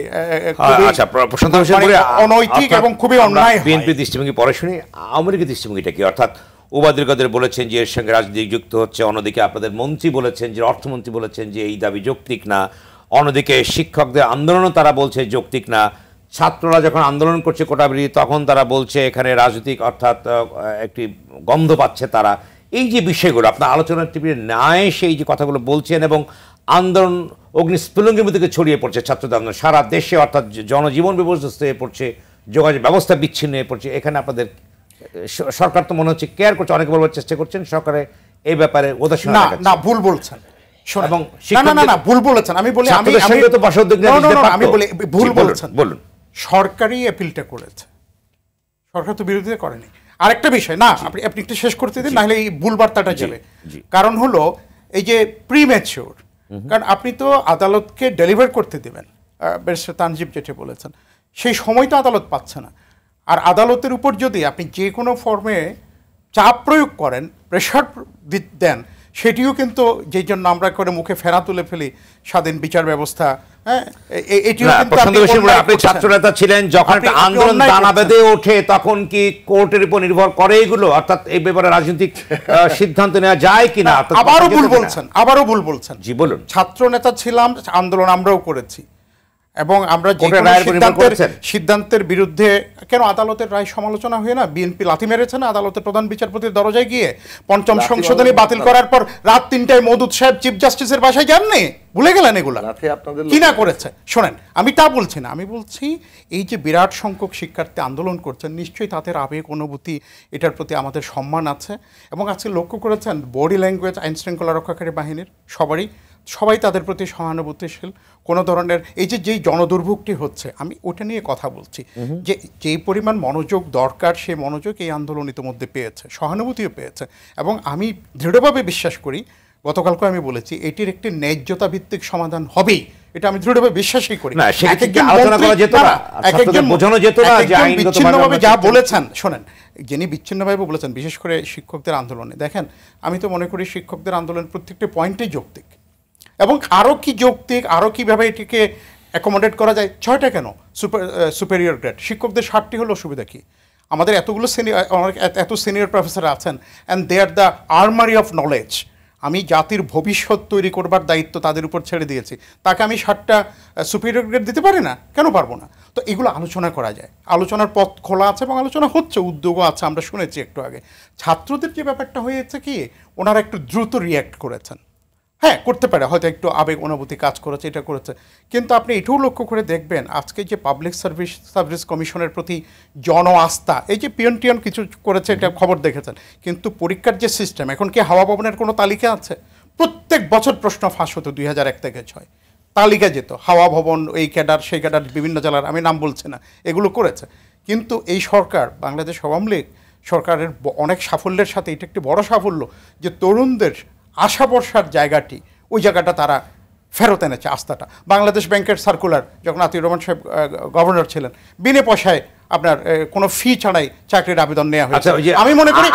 অনৈতিক এবং খুবই অন্যায়। বিএনপি দৃষ্টিভঙ্গি পরে শুনি, আওয়ামী লীগের দৃষ্টিভঙ্গিটা কি? অর্থাৎ ওবায়দুল কাদের বলেছেন যে এর সঙ্গে রাজনীতি যুক্ত হচ্ছে, অন্যদিকে আপনাদের মন্ত্রী বলেছেন, যে অর্থমন্ত্রী বলেছেন যে এই দাবি যৌক্তিক না, অন্যদিকে শিক্ষকদের আন্দোলনও তারা বলছে যৌক্তিক না, ছাত্ররা যখন আন্দোলন করছে কোটা বিরোধী, তখন তারা বলছে এখানে রাজনৈতিক অর্থাৎ একটি গন্ধ পাচ্ছে তারা। এই যে বিষয়গুলো আপনার আলোচনার টেবিলে না এসে এই যে কথাগুলো বলছেন, এবং আন্দোলন অগ্নিস্ফুলিঙ্গের মধ্যে ছড়িয়ে পড়ছে ছাত্রদের আন্দোলন সারা দেশে, অর্থাৎ জনজীবন বিপর্যস্ত হয়ে পড়ছে, যোগাযোগ ব্যবস্থা বিচ্ছিন্ন হয়ে পড়ছে, এখানে আপনাদের সরকার তো মনে হচ্ছে কেয়ার করছে, অনেকে বলবার চেষ্টা করছেন সরকারের এই ব্যাপারে উদাসীনতা দেখাচ্ছে। না, ভুল বলছেন। এবং না, ভুল বলেছেন। আমি বলি আমি বলি ভুল বলছেন। বলুন। সরকারই অ্যাপিলটা করেছে, সরকার তো বিরোধিতা করেনি। আরেকটা বিষয়, না আপনি একটু শেষ করতে দিন, নাহলে এই ভুল বার্তাটা যাবে। কারণ হলো এই যে প্রিম্যাচিওর, কারণ আপনি তো আদালতকে ডেলিভার করতে দেবেন, ব্যারিস্টার তানজিব যেটা বলেছেন, সেই সময়টা আদালত পাচ্ছে না। আর আদালতের উপর যদি আপনি যে কোনো ফর্মে চাপ প্রয়োগ করেন, প্রেশার দেন, সেটিও কিন্তু যেই জন্য আমরা করে মুখে ফেরা তুলে ফেলি স্বাধীন বিচার ব্যবস্থা। হ্যাঁ, এটিও কিন্তু আপনি ছাত্রনেতা ছিলেন, যখন আন্দোলন দানা বেঁধে ওঠে তখন কি কোর্টের উপর নির্ভর করে এগুলো, অর্থাৎ এই ব্যাপারে রাজনৈতিক সিদ্ধান্ত নেওয়া যায় কিনা? আবারও ভুল বলছেন। জি বলুন। ছাত্রনেতা ছিলাম, আন্দোলন আমরাও করেছি, এবং আমরা সিদ্ধান্তের বিরুদ্ধে কেন আদালতের রায় সমালোচনা হয়ে না? বিএনপি লাথি মেরেছে না আদালতের প্রধান বিচারপতির দরজায় গিয়ে? পঞ্চম সংশোধনী বাতিল করার পর রাত 3টায় মওদুদ সাহেব চিফ জাস্টিসের বাসায় যাননি? ভুলে গেলেন এগুলা? কি না করেছে? শোনেন, আমি তা বলছি না, আমি বলছি এই যে বিরাট সংখ্যক শিক্ষার্থী আন্দোলন করছেন, নিশ্চয়ই তাদের আবেগ অনুভূতি, এটার প্রতি আমাদের সম্মান আছে। এবং আজকে লক্ষ্য করেছেন বডি ল্যাঙ্গুয়েজ আইন শৃঙ্খলা রক্ষাকারী বাহিনীর সবাই তাদের প্রতি সহানুভূতিশীল। কোনো ধরনের এই যে যেই জনদুর্ভোগটি হচ্ছে, আমি ওটা নিয়ে কথা বলছি, যে যেই পরিমাণ মনোযোগ দরকার, সেই মনোযোগ এই আন্দোলন ইতিমধ্যে পেয়েছে, সহানুভূতিও পেয়েছে। এবং আমি দৃঢ়ভাবে বিশ্বাস করি, গতকালকে আমি বলেছি, এটির একটি ন্যায্যতা ভিত্তিক সমাধান হবেই, এটা আমি দৃঢ়ভাবে বিশ্বাসই করি। বিচ্ছিন্নভাবে যা বলেছেন, শোনেন, যিনি বিচ্ছিন্নভাবে বলেছেন, বিশেষ করে শিক্ষকদের আন্দোলনে, দেখেন আমি তো মনে করি শিক্ষকদের আন্দোলনের প্রত্যেকটি পয়েন্টই যৌক্তিক, এবং আরও কি যৌক্তিক, আরও কীভাবে এটিকে অ্যাকোমোডেট করা যায়। 6টা কেন সুপেরিয়র গ্রেড শিক্ষকদের 60টি হলো অসুবিধা কি? আমাদের এতগুলো এত সিনিয়র প্রফেসর আছেন, and they are the armory of knowledge. আমি জাতির ভবিষ্যৎ তৈরি করবার দায়িত্ব তাদের উপর ছেড়ে দিয়েছি, তাকে আমি 60টা সুপিরিয়র গ্রেড দিতে পারি না? কেন পারবো না? তো এগুলো আলোচনা করা যায়, আলোচনার পথ খোলা আছে, এবং আলোচনা হচ্ছে, উদ্যোগও আছে, আমরা শুনেছি একটু আগে। ছাত্রদের যে ব্যাপারটা হয়েছে কি, ওনারা একটু দ্রুত রিয়্যাক্ট করেছেন। হ্যাঁ, করতে পারে, হয়তো একটু আবেগ অনুভূতি কাজ করেছে, এটা করেছে। কিন্তু আপনি এটাও লক্ষ্য করে দেখবেন, আজকে যে পাবলিক সার্ভিস কমিশনের প্রতি জন আস্থা, এই যে পিয়ন কিছু করেছে, এটা খবর দেখেছেন। কিন্তু পরীক্ষার যে সিস্টেম, এখন কি হাওয়া ভবনের কোনো তালিকা আছে? প্রত্যেক বছর প্রশ্ন ফাঁস হতো 2001 থেকে 2006, তালিকা যেত, হাওয়া ভবন, এই ক্যাডার সেই ক্যাডার, বিভিন্ন জেলার, আমি নাম বলছি না, এগুলো করেছে। কিন্তু এই সরকার, বাংলাদেশ আওয়ামী লীগ সরকারের অনেক সাফল্যের সাথে এটা একটি বড় সাফল্য, যে তরুণদের আশা ভরসার জায়গাটি, ওই জায়গাটা তারা ফেরত এনেছে, আস্থাটা। বাংলাদেশ ব্যাংকের সার্কুলার, যখন আতিউর রহমান সাহেব গভর্নর ছিলেন, বিনা পয়সায় আপনার কোনো ফি ছাড়াই চাকরির আবেদন নেওয়া হয়েছে। আমি মনে করি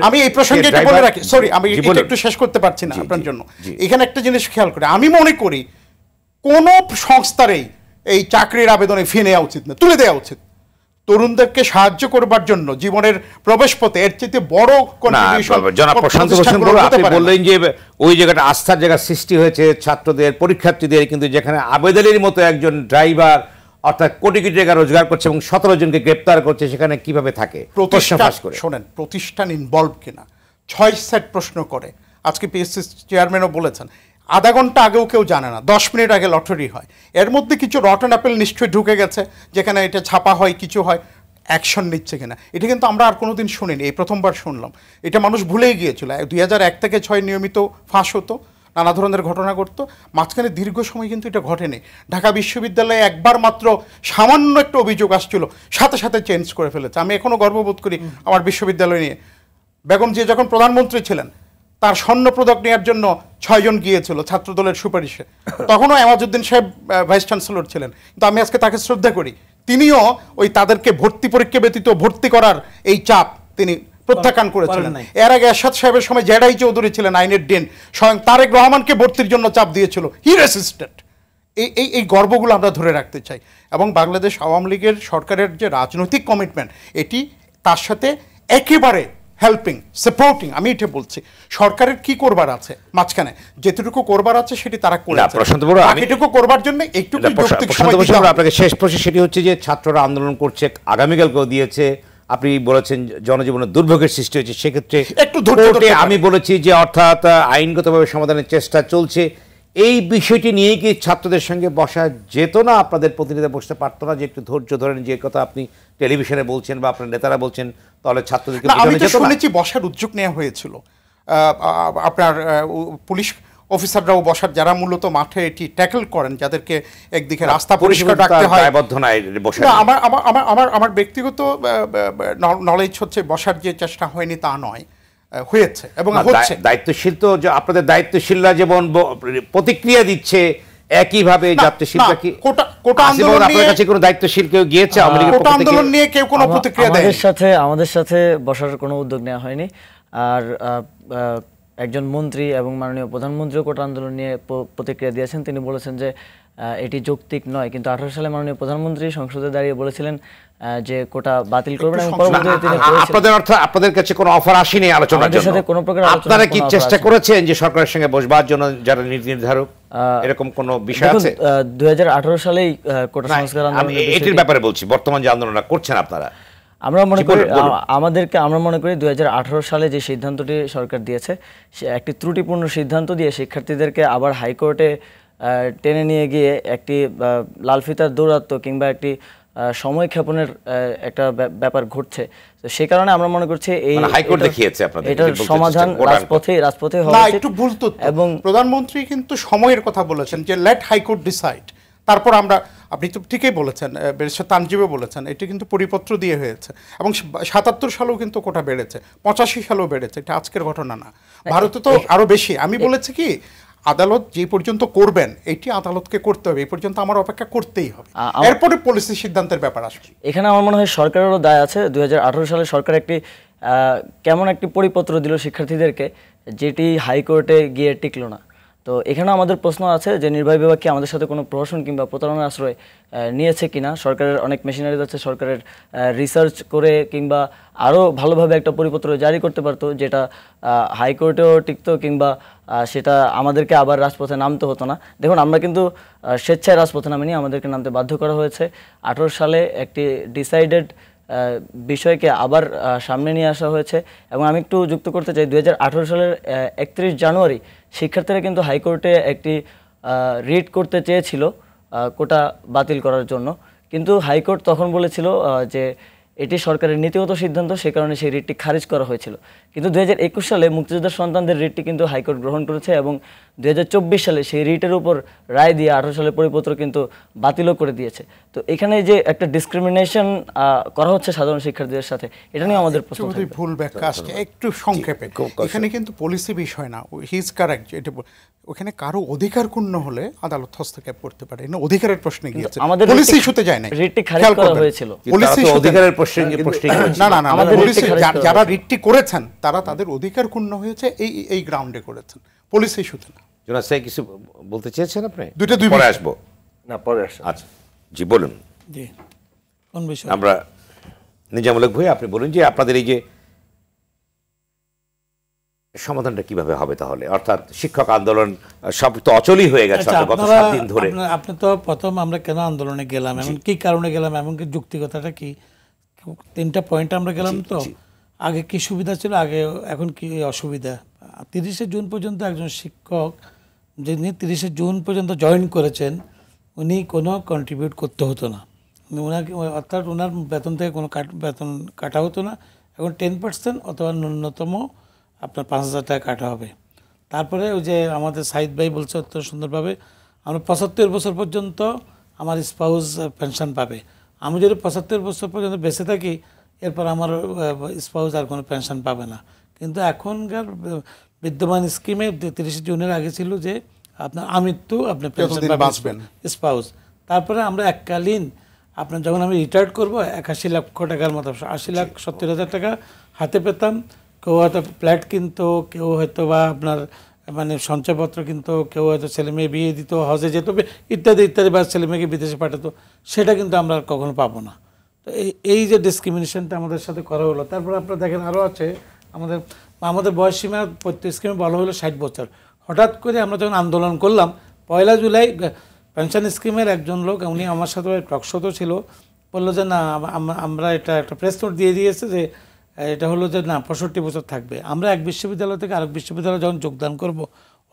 আমি এই প্রসঙ্গে এটা বলে রাখি, সরি আমি একটু শেষ করতে পারছি না আপনার জন্য। এখানে একটা জিনিস খেয়াল করে, আমি মনে করি কোনো সংস্থারই এই চাকরির আবেদনে ফি নেওয়া উচিত না, তুলে দেওয়া উচিত। তরুণদেরকে সাহায্য করবার জন্য জীবনের প্রবেশ পথে এর চেয়ে বড় বললেন যে ওই জায়গাটা আস্থার জায়গা সৃষ্টি হয়েছে ছাত্রদের, পরীক্ষার্থীদের, কিন্তু যেখানে আবেদনের মতো একজন ড্রাইভার অর্থাৎ কোটি কোটি টাকা রোজগার করছে এবং 17 জনকে গ্রেপ্তার করছে, সেখানে কিভাবে থাকে? শোনেন, প্রতিষ্ঠান ইনভলভ কিনা 6 সেট প্রশ্ন করে। আজকে পিএসসি চেয়ারম্যানও বলেছেন, আধা ঘন্টা আগেও কেউ জানে না, 10 মিনিট আগে লটারি হয়। এর মধ্যে কিছু রটন অ্যাপেল নিশ্চয়ই ঢুকে গেছে, যেখানে এটা ছাপা হয়, কিছু হয়, অ্যাকশন নিচ্ছে কিনা এটা কিন্তু আমরা আর কোনোদিন শুনিনি, এই প্রথমবার শুনলাম। এটা মানুষ ভুলেই গিয়েছিল। 2001 থেকে 2006 নিয়মিত ফাঁস হতো, নানা ধরনের ঘটনা ঘটতো, মাঝখানে দীর্ঘ সময় কিন্তু এটা ঘটেনি। ঢাকা বিশ্ববিদ্যালয়ে একবার মাত্র সামান্য একটা অভিযোগ আসছিল, সাথে সাথে চেঞ্জ করে ফেলেছে। আমি এখনও গর্ববোধ করি আমার বিশ্ববিদ্যালয় নিয়ে। বেগম জিয়া যখন প্রধানমন্ত্রী ছিলেন, তার স্বর্ণপদক নেওয়ার জন্য 6 জন গিয়েছিল ছাত্রদলের সুপারিশে, তখনও এমাজউদ্দিন সাহেব ভাইস চ্যান্সেলর ছিলেন। কিন্তু আমি আজকে তাকে শ্রদ্ধা করি, তিনিও ওই তাদেরকে ভর্তি পরীক্ষা ব্যতীত ভর্তি করার এই চাপ তিনি প্রত্যাখ্যান করেছিলেন। এর আগে এরশাদ সাহেবের সময় জেডাই চৌধুরী ছিলেন আইনের ডিন, স্বয়ং তারেক রহমানকে ভর্তির জন্য চাপ দিয়েছিল, হি রেসিস্টেড। এই গর্বগুলো আমরা ধরে রাখতে চাই। এবং বাংলাদেশ আওয়ামী লীগের সরকারের যে রাজনৈতিক কমিটমেন্ট, এটি তার সাথে একেবারে হেল্পিং, সাপোর্টিং, আমি এটা বলছি। সরকারের কি করবার আছে মাঝখানে, যেটুকু করবার আছে সেটি তারা করেছে, বাকিটুকু করবার জন্য একটু যৌক্তিক সময় দিতে হবে। আপনাকে শেষ প্রশ্ন সেটি হচ্ছে যে ছাত্ররা আন্দোলন করছে, আগামীকালকেও দিয়েছে, আপনি বলেছেন জনজীবনের দুর্ভোগের সৃষ্টি হয়েছে, সেক্ষেত্রে একটু ধৈর্য আমি বলেছি যে অর্থাৎ আইনগতভাবে সমাধানের চেষ্টা চলছে। এই বিষয়টি নিয়ে কি ছাত্রদের সঙ্গে বসা যেত না? আপনাদের প্রতিনিধিরা বসতে পারতো না যে একটু ধৈর্য ধরেন, যে কথা আপনি টেলিভিশনে বলছেন বা আপনার নেতারা বলছেন, তাহলে ছাত্রদেরকে আমি তো শুনেছি বসার উদ্যোগ নেওয়া হয়েছিল, আপনার পুলিশ অফিসাররাও বসার, যারা মূলত মাঠে এটি ট্যাকল করেন, যাদেরকে একদিকে রাস্তা পরিষ্কার রাখতে হয়। আমার ব্যক্তিগত নলেজ হচ্ছে বসার যে চেষ্টা হয়নি তা নয়, হয়েছে এবং হচ্ছে। দায়িত্বশীল তো আপনাদের দায়িত্বশীলরা যেমন প্রতিক্রিয়া দিচ্ছে, একইভাবে যাত্রীশীলরা কি কোটা আন্দোলন আপনার কাছে কোনো দায়িত্বশীল কেউ গিয়েছে? কোটা আন্দোলন নিয়ে কেউ কোনো প্রতিক্রিয়া দেয়নি। আমাদের সাথে বসার কোনো উদ্যোগ নেওয়া হয়নি। আর একজন মন্ত্রী এবং মাননীয় প্রধানমন্ত্রীও কোটা আন্দোলন নিয়ে প্রতিক্রিয়া দিয়েছেন। তিনি বলেছেন যে এটি যৌক্তিক নয়, কিন্তু 18 সালে মাননীয় প্রধানমন্ত্রী সংসদে দাঁড়িয়ে বলেছিলেন যে কোটা বাতিল করবেন, এবং পরবর্তীতে তিনি আপনাদের অর্থ আপনাদের কাছে কোনো অফার আসেনি আলোচনার জন্য? সাথে কোনো প্রকার আপনারা কি চেষ্টা করেছেন যে সরকারের সঙ্গে বসবার জন্য, যারা নীতি নির্ধারক, এরকম কোনো বিষয় আছে? 2018 সালেই কোটা সংস্কার আন্দোলন, এটির ব্যাপারে বলছি, বর্তমান যে আন্দোলনটা করছেন আপনারা। আমরা মনে করি 2018 সালে যে সিদ্ধান্তটি সরকার দিয়েছে, সে একটি ত্রুটিপূর্ণ সিদ্ধান্ত দিয়ে শিক্ষার্থীদেরকে আবার হাইকোর্টে টেনে নিয়ে গিয়ে একটি লাল ফিতার দৌরাত্ম্য কিংবা একটি সময় ক্ষেপণের একটা ব্যাপার ঘটছে। তো সেই কারণে আমরা মনে করছি এই হাইকোর্ট দেখিয়েছে আপনাদের, এটার সমাধান রাজপথে হওয়া উচিত। একটু ভুল তথ্য, এবং প্রধানমন্ত্রী কিন্তু সময়ের কথা বলেছেন যে লেট হাইকোর্ট ডিসাইড, তারপর আমরা, আপনি তো ঠিকই বলেছেন, ব্যারিস্টার তানজিবও বলেছেন, এটি কিন্তু পরিপত্র দিয়ে হয়েছে, এবং 77 সালেও কিন্তু কোটা বেড়েছে, 85 সালেও বেড়েছে, এটা আজকের ঘটনা না। ভারতে তো আরো বেশি। আমি বলেছি কি, আদালত যে পর্যন্ত করবেন এটি আদালতকে করতে হবে, এই পর্যন্ত আমার অপেক্ষা করতেই হবে, এরপরে পলিসি সিদ্ধান্তের ব্যাপার আসবে। এখানে আমার মনে হয় সরকারেরও দায় আছে। 2018 সালে সরকার একটি কেমন একটি পরিপত্র দিল শিক্ষার্থীদেরকে, যেটি হাইকোর্টে গিয়ে টিকলো না। তো এখানে আমাদের প্রশ্ন আছে যে নির্বাহী বিভাগ কি আমাদের সাথে কোনো প্রহসন কিংবা প্রতারণার আশ্রয় নিয়েছে কিনা। সরকারের অনেক মেশিনারিজ আছে, সরকারের রিসার্চ করে কিংবা আরও ভালোভাবে একটা পরিপত্র জারি করতে পারতো, যেটা হাইকোর্টেও টিকতো কিংবা সেটা আমাদেরকে আবার রাজপথে নামতে হতো না। দেখুন, আমরা কিন্তু স্বেচ্ছায় রাজপথে নামিনি, আমাদেরকে নামতে বাধ্য করা হয়েছে। 18 সালে একটি ডিসাইডেড বিষয়কে আবার সামনে নিয়ে আসা হয়েছে। এবং আমি একটু যুক্ত করতে চাই, 2018 সালের 31 জানুয়ারি শিক্ষার্থীরা কিন্তু হাইকোর্টে একটি রিট করতে চেয়েছিল কোটা বাতিল করার জন্য, কিন্তু হাইকোর্ট তখন বলেছিল যে এটি সরকারের নীতিগত সিদ্ধান্ত, সে কারণে সেই রিটটি খারিজ করা হয়েছিল। কিন্তু 2021 সালে মুক্তিযোদ্ধার সন্তানদের রিটটি কিন্তু হাইকোর্ট গ্রহণ করেছে, এবং 2024 সালে সেই রিটের উপর রায় দিয়ে 18 সালের পরিপত্র কিন্তু বাতিলও করে দিয়েছে। তো এখানে যে একটা ডিসক্রিমিনেশন করা হচ্ছে সাধারণ শিক্ষার্থীদের সাথে, এটা নিয়ে আমাদের প্রশ্ন থাকবে। ভুল ব্যাখ্যা আসছে, একটু সংক্ষেপে। এখানে কিন্তু পলিসি বিষয় না, হি ইজ কারেক্ট। এটা ওখানে কারো অধিকার ক্ষুণ্ণ হলে আদালত হস্তক্ষেপ করতে পারে, না অধিকারের প্রশ্নে গিয়েছে, পলিসি ইস্যুতে যায় না। রিটটি খারিজ করা হয়েছিল, পলিসি অধিকারের প্রশ্নে না, যারা রিটটি করেছেন তারা তাদের অধিকার ক্ষুণ্ণ হয়েছে এই গ্রাউন্ডে করেছেন, পলিসি ইস্যুতে না। জোনাস ভাই কিছু বলতে চেয়েছেন আপনি? দুই পরে আসবো। না, পরে আসবো। আচ্ছা, জি বলুন। জি, কোন বিষয়? আমরা নিজামুল হক ভাই, আপনি বলুন যে আপনাদের এই যে সমাধানটা কিভাবে হবে তাহলে, অর্থাৎ শিক্ষক আন্দোলন সব তো অচলই হয়ে গেছে গত 7 দিন ধরে। আপনি তো প্রথম আমরা কেন আন্দোলনে গেলাম, এমন কি কারণে গেলাম, এমন কি যুক্তিকতাটা কি, 3টা পয়েন্ট আমরা গেলাম। তো আগে কি সুবিধা ছিল, আগে এখন কি অসুবিধা। 30শে জুন পর্যন্ত একজন শিক্ষক যিনি 30শে জুন পর্যন্ত জয়েন করেছেন, উনি কোনো কন্ট্রিবিউট করতে হতো না, ওনাকে অর্থাৎ ওনার বেতন থেকে কোনো বেতন কাটা হতো না। এখন 10% অথবা ন্যূনতম আপনার 5,000 টাকা কাটা হবে। তারপরে ওই যে আমাদের সাইদ ভাই বলছে অত্যন্ত সুন্দরভাবে, আমরা 75 বছর পর্যন্ত আমার স্পাউস পেনশন পাবে। আমি যদি 75 বছর পর্যন্ত বেঁচে থাকি, এরপর আমার স্পাউস আর কোনো পেনশন পাবে না। কিন্তু এখনকার বিদ্যমান স্কিমে 30শে জুনের আগে ছিল যে আপনার আমৃত্যু আপনি পেনশন পাবেন স্পাউস। তারপরে আমরা এককালীন আপনার যখন আমি রিটায়ার্ড করবো 81 লক্ষ টাকার মতো, 80,70,000 টাকা হাতে পেতাম। কেউ হয়তো ফ্ল্যাট কিনতো, কেউ হয়তো বা আপনার মানে সঞ্চয়পত্র কিনতো, কেউ হয়তো ছেলে মেয়ে বিয়ে দিত, হজে যেত, ইত্যাদি ইত্যাদি, বা ছেলে মেয়েকে বিদেশে পাঠাতো। সেটা কিন্তু আমরা কখনো পাবো না। তো এই যে ডিসক্রিমিনেশনটা আমাদের সাথে করা হলো। তারপর আপনারা দেখেন আরও আছে আমাদের বয়স সীমা প্রত্যেক স্কিমে বলা হলো 60 বছর। হঠাৎ করে আমরা যখন আন্দোলন করলাম 1 জুলাই পেনশন স্কিমের একজন লোক, উনি আমার সাথে টকশোতে ছিল, বললো যে না আমরা এটা একটা প্রেস নোট দিয়ে দিয়েছে যে এটা হলো যে না 65 বছর থাকবে। আমরা এক বিশ্ববিদ্যালয় থেকে আরেক বিশ্ববিদ্যালয়ে যখন যোগদান করব,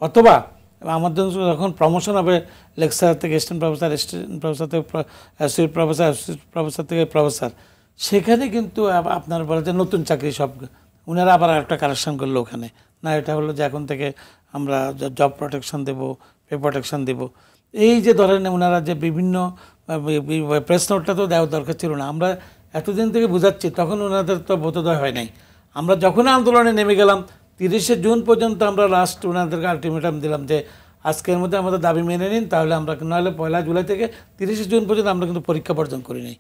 অথবা আমাদের যখন প্রমোশন হবে লেকচার থেকে অ্যাসিস্ট্যান্ট প্রফেসর, অ্যাসিস্ট্যান্ট প্রফেসর থেকে অ্যাসোসিয়েট প্রফেসর, অ্যাসোসিয়েট প্রফেসর থেকে প্রফেসর, সেখানে কিন্তু আপনার বলে যে নতুন চাকরি সব ওনারা আবার একটা কারেকশন করলো ওখানে, না এটা হলো যে এখন থেকে আমরা জব প্রোটেকশন দেব, পে প্রোটেকশন দেব। এই যে ধরেন ওনারা যে বিভিন্ন প্রেস নোটটা তো দেওয়ার দরকার ছিল না, আমরা এতদিন থেকে বুঝাচ্ছি, তখন ওনাদের তো বোধোদয় হয় নাই। আমরা যখন আন্দোলনে নেমে গেলাম 30শে জুন পর্যন্ত আমরা লাস্ট ওনাদেরকে আলটিমেটাম দিলাম যে আজকের মধ্যে আমাদের দাবি মেনে নিন, তাহলে আমরা নাহলে 1 জুলাই থেকে 30শে জুন পর্যন্ত আমরা কিন্তু পরীক্ষা বর্জন করি নাই।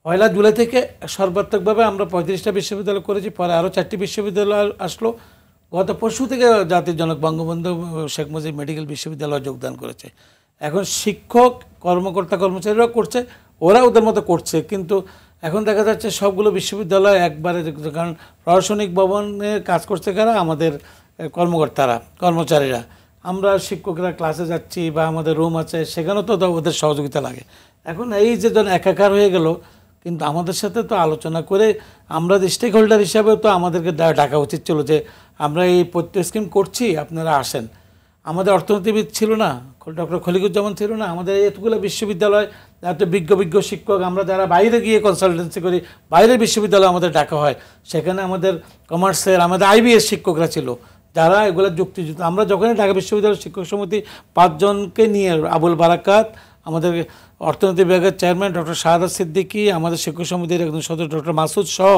1 জুলাই থেকে সর্বাত্মকভাবে আমরা 35টা বিশ্ববিদ্যালয় করেছি, পরে আরও 4টি বিশ্ববিদ্যালয় আসলো। গত পরশু থেকে জাতির জনক বঙ্গবন্ধু শেখ মুজিব মেডিকেল বিশ্ববিদ্যালয়ে যোগদান করেছে। এখন শিক্ষক কর্মকর্তা কর্মচারীরাও করছে, ওরা ওদের মতো করছে, কিন্তু এখন দেখা যাচ্ছে সবগুলো বিশ্ববিদ্যালয় একবারে, কারণ প্রশাসনিক ভবনে কাজ করছে কারা, আমাদের কর্মকর্তারা কর্মচারীরা। আমরা শিক্ষকরা ক্লাসে যাচ্ছি বা আমাদের রুম আছে, সেখানেও তো ওদের সহযোগিতা লাগে। এখন এই যে যেন একাকার হয়ে গেল, কিন্তু আমাদের সাথে তো আলোচনা করে আমরা স্টেক হোল্ডার হিসাবে তো আমাদেরকে ডাকা উচিত ছিল যে আমরা এই প্রত্যেক স্কিম করছি, আপনারা আসেন। আমাদের অর্থনীতিবিদ ছিল না, ডক্টর খলিকুজ্জামান ছিল না, আমাদের এতগুলো বিশ্ববিদ্যালয় এত বিজ্ঞ শিক্ষক, আমরা যারা বাইরে গিয়ে কনসালটেন্সি করি, বাইরের বিশ্ববিদ্যালয় আমাদের ডাকা হয়, সেখানে আমাদের কমার্সের, আমাদের IBS শিক্ষকরা ছিল যারা এগুলো যুক্তিযুক্ত। আমরা যখনই ঢাকা বিশ্ববিদ্যালয় শিক্ষক সমিতি 5 জনকে নিয়ে, আবুল বারাকাত, আমাদের অর্থনীতি বিভাগের চেয়ারম্যান ডক্টর শাহাদাত সিদ্দিকী, আমাদের শিক্ষক সমিতির একজন সদস্য ডক্টর মাসুদ সহ,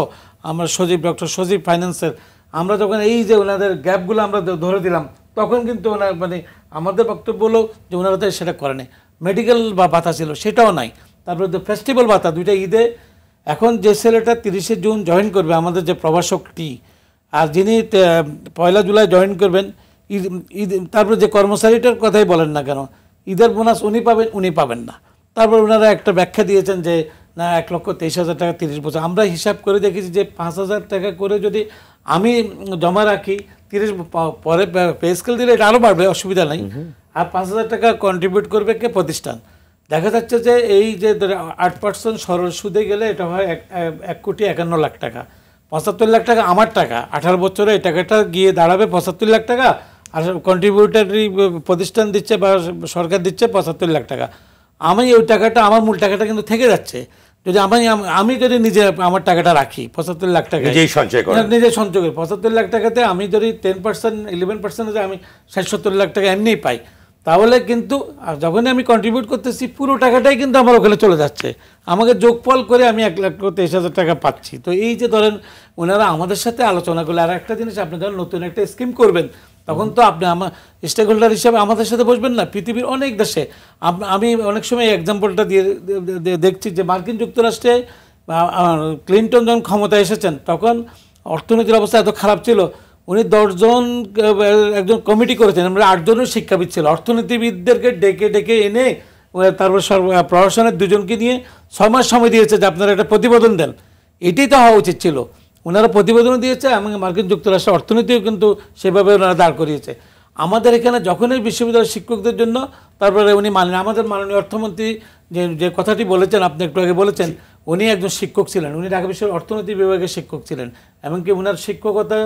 আমরা সজীব, ডক্টর সজীব ফাইন্যান্সের, আমরা যখন এই যে ওনাদের গ্যাপগুলো আমরা ধরে দিলাম, তখন কিন্তু ওনার মানে আমাদের বক্তব্য হলো যে ওনারা তো সেটা করেনি। মেডিকেল বা ভাতা ছিল, সেটাও নাই। তারপরে ফেস্টিভ্যাল ভাতা, 2টা ঈদে, এখন যে ছেলেটা 30শে জুন জয়েন করবে আমাদের যে প্রভাষকটি, আর যিনি 1 জুলাই জয়েন করবেন, ঈদ তারপরে যে কর্মচারীটার কথাই বলেন না কেন, ঈদের বোনাস উনি পাবেন না। তারপর ওনারা একটা ব্যাখ্যা দিয়েছেন যে না 1,23,000 টাকা 30 বছর। আমরা হিসাব করে দেখেছি যে 5,000 টাকা করে যদি আমি জমা রাখি, 30 পরে পে স্কেল দিলে এটা আরও বাড়বে, অসুবিধা নেই। আর 5,000 টাকা কন্ট্রিবিউট করবে কে? প্রতিষ্ঠান। দেখা যাচ্ছে যে এই যে 8% সরল সুদে গেলে এটা হয় 1,51,00,000 টাকা। 75 লাখ টাকা আমার টাকা, 18 বছরে এই টাকাটা গিয়ে দাঁড়াবে 75 লাখ টাকা, আর কন্ট্রিবিউটারি প্রতিষ্ঠান দিচ্ছে বা সরকার দিচ্ছে 75 লাখ টাকা। আমি ওই টাকাটা, আমার মূল টাকাটা কিন্তু থেকে যাচ্ছে। যদি আমি যদি নিজে আমার টাকাটা রাখি 75 লাখ টাকা, নিজে সঞ্চয় করি 75 লাখ টাকাতে আমি যদি 10% 11% আমি 60-70 লাখ টাকা এমনিই পাই, তাহলে কিন্তু যখনই আমি কন্ট্রিবিউট করতেছি পুরো টাকাটাই কিন্তু আমার ওখানে চলে যাচ্ছে, আমাকে যোগফল করে আমি 1,23,000 টাকা পাচ্ছি। তো এই যে ধরেন ওনারা আমাদের সাথে আলোচনা করলে, আর একটা জিনিস, আপনি ধরেন নতুন একটা স্কিম করবেন, তখন তো আপনি আমার স্টেক হোল্ডার হিসাবে আমাদের সাথে বসবেন না। পৃথিবীর অনেক দেশে আমি অনেক সময় এক্সাম্পলটা দিয়ে দেখছি যে মার্কিন যুক্তরাষ্ট্রে ক্লিন্টন যখন ক্ষমতায় এসেছেন, তখন অর্থনীতির অবস্থা এত খারাপ ছিল, উনি 10 জন একজন কমিটি করেছেন, আমরা 8 জনের শিক্ষাবিদ ছিল, অর্থনীতিবিদদেরকে ডেকে এনে তারপর প্রশাসনের 2 জনকে নিয়ে 6 মাস সময় দিয়েছে যে আপনারা একটা প্রতিবেদন দেন। এটাই তো হওয়া উচিত ছিল। ওনারা প্রতিবেদন দিয়েছে এবং মার্কিন যুক্তরাষ্ট্রের অর্থনীতিও কিন্তু সেভাবে ওনারা দাঁড় করিয়েছে। আমাদের এখানে যখনই বিশ্ববিদ্যালয়ের শিক্ষকদের জন্য, তারপরে উনি মানেন, আমাদের মাননীয় অর্থমন্ত্রী যে কথাটি বলেছেন, আপনি একটু আগে বলেছেন, উনি একজন শিক্ষক ছিলেন, উনি ঢাকা বিশ্ববিদ্যালয়ের অর্থনীতি বিভাগের শিক্ষক ছিলেন, এমনকি ওনার শিক্ষকতা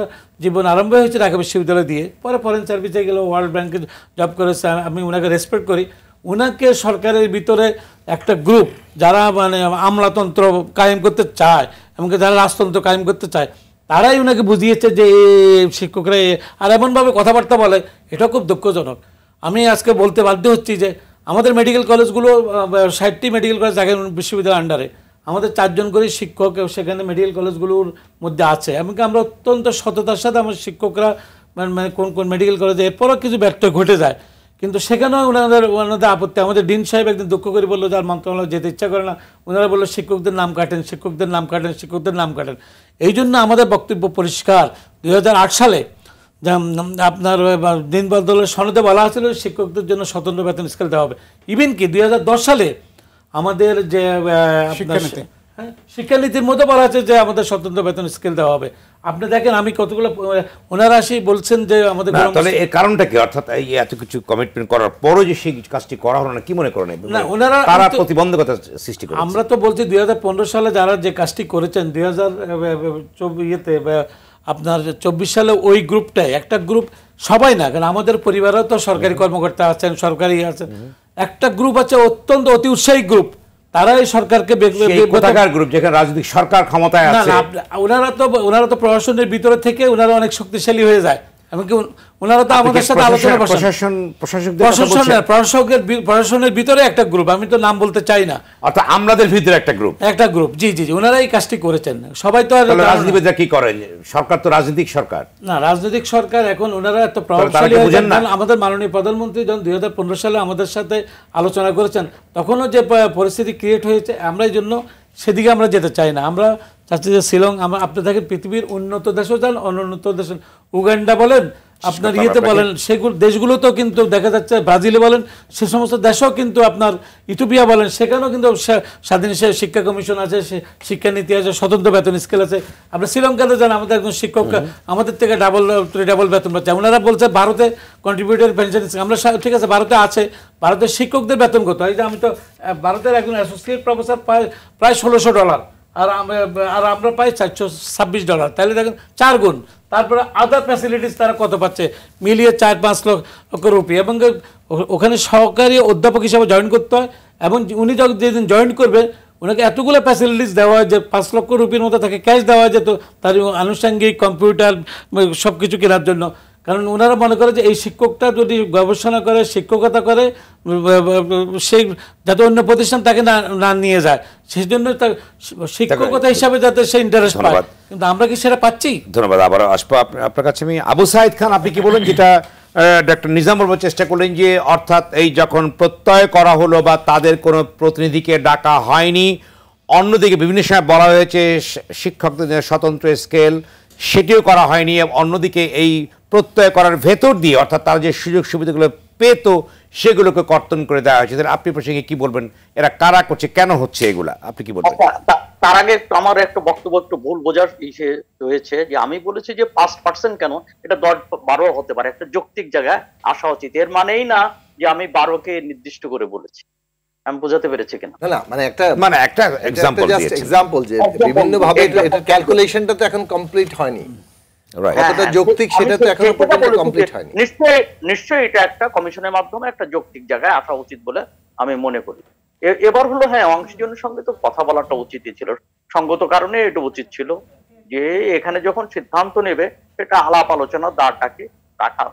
জীবন আরম্ভ হয়েছে ঢাকা বিশ্ববিদ্যালয় দিয়ে, পরে ফরেন সার্ভিসে গেল, ওয়ার্ল্ড ব্যাংকে জব করেছে। আমি ওনাকে রেসপেক্ট করি। ওনাকে সরকারের ভিতরে একটা গ্রুপ যারা মানে আমলাতন্ত্র কায়েম করতে চায়, এমনকি যারা রাজতন্ত্র কায়েম করতে চায়, তারাই ওনাকে বুঝিয়েছে যে শিক্ষকরা আর এমনভাবে কথাবার্তা বলে, এটা খুব দুঃখজনক। আমি আজকে বলতে বাধ্য হচ্ছি যে আমাদের মেডিকেল কলেজগুলো 60টি মেডিকেল কলেজ ঢাকা বিশ্ববিদ্যালয়ের আন্ডারে, আমাদের 4 জন করে শিক্ষক সেখানে মেডিকেল কলেজগুলোর মধ্যে আছে। এমনকি আমরা অত্যন্ত সততার সাথে আমার শিক্ষকরা মানে কোন মেডিকেল কলেজে, এরপরও কিছু ব্যর্থ ঘটে যায়, কিন্তু সেখানেও ওনাদের আপত্তি। আমাদের ডিন সাহেব একদিন দুঃখ করে বললো, যার মন্ত্রণালয় যেতে ইচ্ছা করে না, ওনারা বললো শিক্ষকদের নাম কাটেন, শিক্ষকদের নাম কাটেন, শিক্ষকদের নাম কাটেন। এই জন্য আমাদের বক্তব্য পরিষ্কার। 2008 সালে আপনার দিন বদলের সনদে বলা হয়েছিল শিক্ষকদের জন্য স্বতন্ত্র বেতন স্কেল দেওয়া হবে। ইভেন কি 2010 সালে আমাদের যে শিক্ষানীতির মধ্যে বলা আছে যে আমাদের স্বতন্ত্র বেতন স্কেল দেওয়া হবে। আপনি দেখেন আমি কতগুলো ওনারা আসি বলছেন যে আমাদের তাহলে এর কারণটা কি, অর্থাৎ এই এত কিছু কমিটমেন্ট করার পরও যে সেই কাজটি করা হলো না, কি মনে করেন? না, ওনারা তারা প্রতিবন্ধকতা সৃষ্টি করে। আমরা তো বলছি 2015 সালে যারা যে কাজটি করেছেন 2024 আপনার 24 সালে ওই গ্রুপটাই একটা গ্রুপ, সবাই না, কারণ আমাদের পরিবারেও তো সরকারি কর্মকর্তা আছেন, সরকারি আছেন, একটা গ্রুপ আছে অত্যন্ত অতি উৎসাহী গ্রুপ, তারা এই সরকারকে গ্রুপ যেখানে রাজনৈতিক সরকার ক্ষমতায় আছে, ওনারা তো প্রশাসনের ভিতরে থেকে ওনারা অনেক শক্তিশালী হয়ে যায়। এমনকি ওনারা তো আমাদের সাথে আলোচনা, প্রশাসনের ভিতরে একটা গ্রুপ, আমি তো নাম বলতে চাই না, অর্থাৎ আমাদের ভিতরে একটা গ্রুপ। জি জি জি, ওনারা এই কাজটি করেছেন। সবাই তো রাজনীতিবিদরা কি করেন? সরকার তো রাজনৈতিক সরকার না, রাজনৈতিক সরকার। এখন ওনারা এত প্রভাবশালী হয়েছেন। আমাদের মাননীয় প্রধানমন্ত্রী যখন 2015 সালে আমাদের সাথে আলোচনা করেছেন, তখনও যে পরিস্থিতি ক্রিয়েট হয়েছে, আমরা এই জন্য সেদিকে আমরা যেতে চাই না। আমরা চাচ্ছি যে শিলং, আপনি দেখেন পৃথিবীর উন্নত দেশও যান, অনুন্নত দেশ, উগান্ডা বলেন, আপনার ইয়েতে বলেন, সেগুলো দেশগুলোতেও কিন্তু দেখা যাচ্ছে, ব্রাজিলে বলেন, সে সমস্ত দেশেও কিন্তু আপনার ইথিওপিয়া বলেন, সেখানেও কিন্তু স্বাধীন শিক্ষা কমিশন আছে, শিক্ষানীতি আছে, স্বতন্ত্র বেতন স্কেল আছে। আমরা শ্রীলঙ্কাতে যান, আমাদের একজন শিক্ষক আমাদের থেকে ডাবল বেতন পাচ্ছে। ওনারা বলছে ভারতে কন্ট্রিবিউটর পেনশন, আমরা ঠিক আছে ভারতে আছে, ভারতের শিক্ষকদের বেতন কত? এই যে আমি তো ভারতের একজন অ্যাসোসিয়েট প্রফেসর প্রায় $1600, আর আমরা পাই $426। তাহলে দেখেন 4 গুণ। তারপরে আদার ফ্যাসিলিটিস তারা কত পাচ্ছে? মিলিয়ে 4-5 লক্ষ রুপি। এবং ওখানে সহকারী অধ্যাপক হিসাবে জয়েন করতে হয়, এবং উনি যখন যেদিন জয়েন করবে ওনাকে এতগুলো ফ্যাসিলিটিস দেওয়া হয় যে 5 লক্ষ রুপির মতো তাকে ক্যাশ দেওয়া হয় যেত তার আনুষঙ্গিক কম্পিউটার সব কিছু কেনার জন্য। কারণ ওনারা মনে করে যে এই শিক্ষকটা যদি গবেষণা করে, শিক্ষকতা করে, সেই যাতে অন্য প্রতিষ্ঠান তাকে না নিয়ে যায়, সেই জন্য তার শিক্ষকতা হিসাবে যাতে সে ইন্টারেস্ট পায়। কিন্তু আমরা কি সেটা পাচ্ছি? ধন্যবাদ। আবার আসবো আপনার কাছে। আমি আবু সাইদ খান, আপনি কি বলেন? যেটা ডক্টর নিজাম বলবার চেষ্টা করলেন যে অর্থাৎ এই যখন প্রত্যয় করা হলো বা তাদের কোনো প্রতিনিধিকে ডাকা হয়নি, অন্যদিকে বিভিন্ন সময় বলা হয়েছে শিক্ষকদের স্বতন্ত্র স্কেল, সেটিও করা হয়নি, অন্যদিকে এই প্রত্যয় করার ভেতর দিয়ে অর্থাৎ তারা যে সুযোগ সুবিধাগুলো পেত সেগুলোকে কর্তন করে দেওয়া হয়েছে। আপনি প্রসঙ্গে কি বলবেন? এরা কারা করছে, কেন হচ্ছে এগুলা, আপনি কি বলবেন? তার আগে আমার একটা বক্তব্য একটু ভুল বোঝার হয়েছে যে আমি বলেছি যে 5% কেন, এটা 10-12 হতে পারে, একটা যৌক্তিক জায়গায় আসা উচিত। এর মানেই না যে আমি 12কে নির্দিষ্ট করে বলেছি। আমি বোঝাতে পেরেছি কিনা? না, একটা এক্সাম্পল যে বিভিন্ন ভাবে এটা ক্যালকুলেশনটা তো এখন কমপ্লিট হয়নি, কতটা যৌক্তিক সেটা তো এখনো পর্যন্ত কমপ্লিট হয়নি। নিশ্চয়ই এটা একটা কমিশনের মাধ্যমে একটা যৌক্তিক জায়গায় আসা উচিত বলে আমি মনে করি। এবার হলো হ্যাঁ, অংশীজনের সঙ্গে তো কথা বলাটা উচিতই ছিল, সঙ্গত কারণে এটা উচিত ছিল যে এখানে যখন সিদ্ধান্ত নেবে সেটা আলাপ আলোচনার দ্বারটাকে রাখা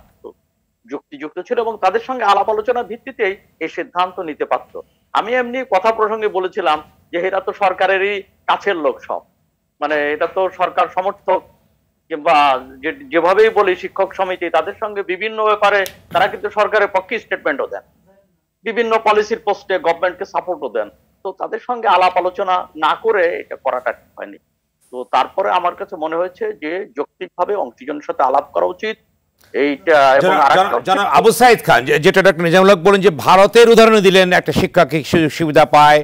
যুক্তিযুক্ত ছিল, এবং তাদের সঙ্গে আলাপ আলোচনার ভিত্তিতেই এই সিদ্ধান্ত নিতে পারত। আমি এমনি কথা প্রসঙ্গে বলেছিলাম যে এরা তো সরকারেরই কাছের লোক সব, মানে এটা তো সরকার সমর্থক, কিংবা যেভাবেই বলি শিক্ষক সমিতি, তাদের সঙ্গে বিভিন্ন ব্যাপারে তারা কিন্তু সরকারের পক্ষে স্টেটমেন্টও দেন, বিভিন্ন পলিসির পোস্টে গভর্নমেন্টকে সাপোর্টও দেন। তো তাদের সঙ্গে আলাপ আলোচনা না করে এটা করাটা ঠিক হয়নি। তো তারপরে আমার কাছে মনে হয়েছে যে যৌক্তিকভাবে অংশীজনের সাথে আলাপ করা উচিত। এইটা আবু সাইদ খান, যেটা ডক্টর নিজামুল হক বলেন যে ভারতের উদাহরণ দিলেন, একটা শিক্ষক সুযোগ সুবিধা পায়,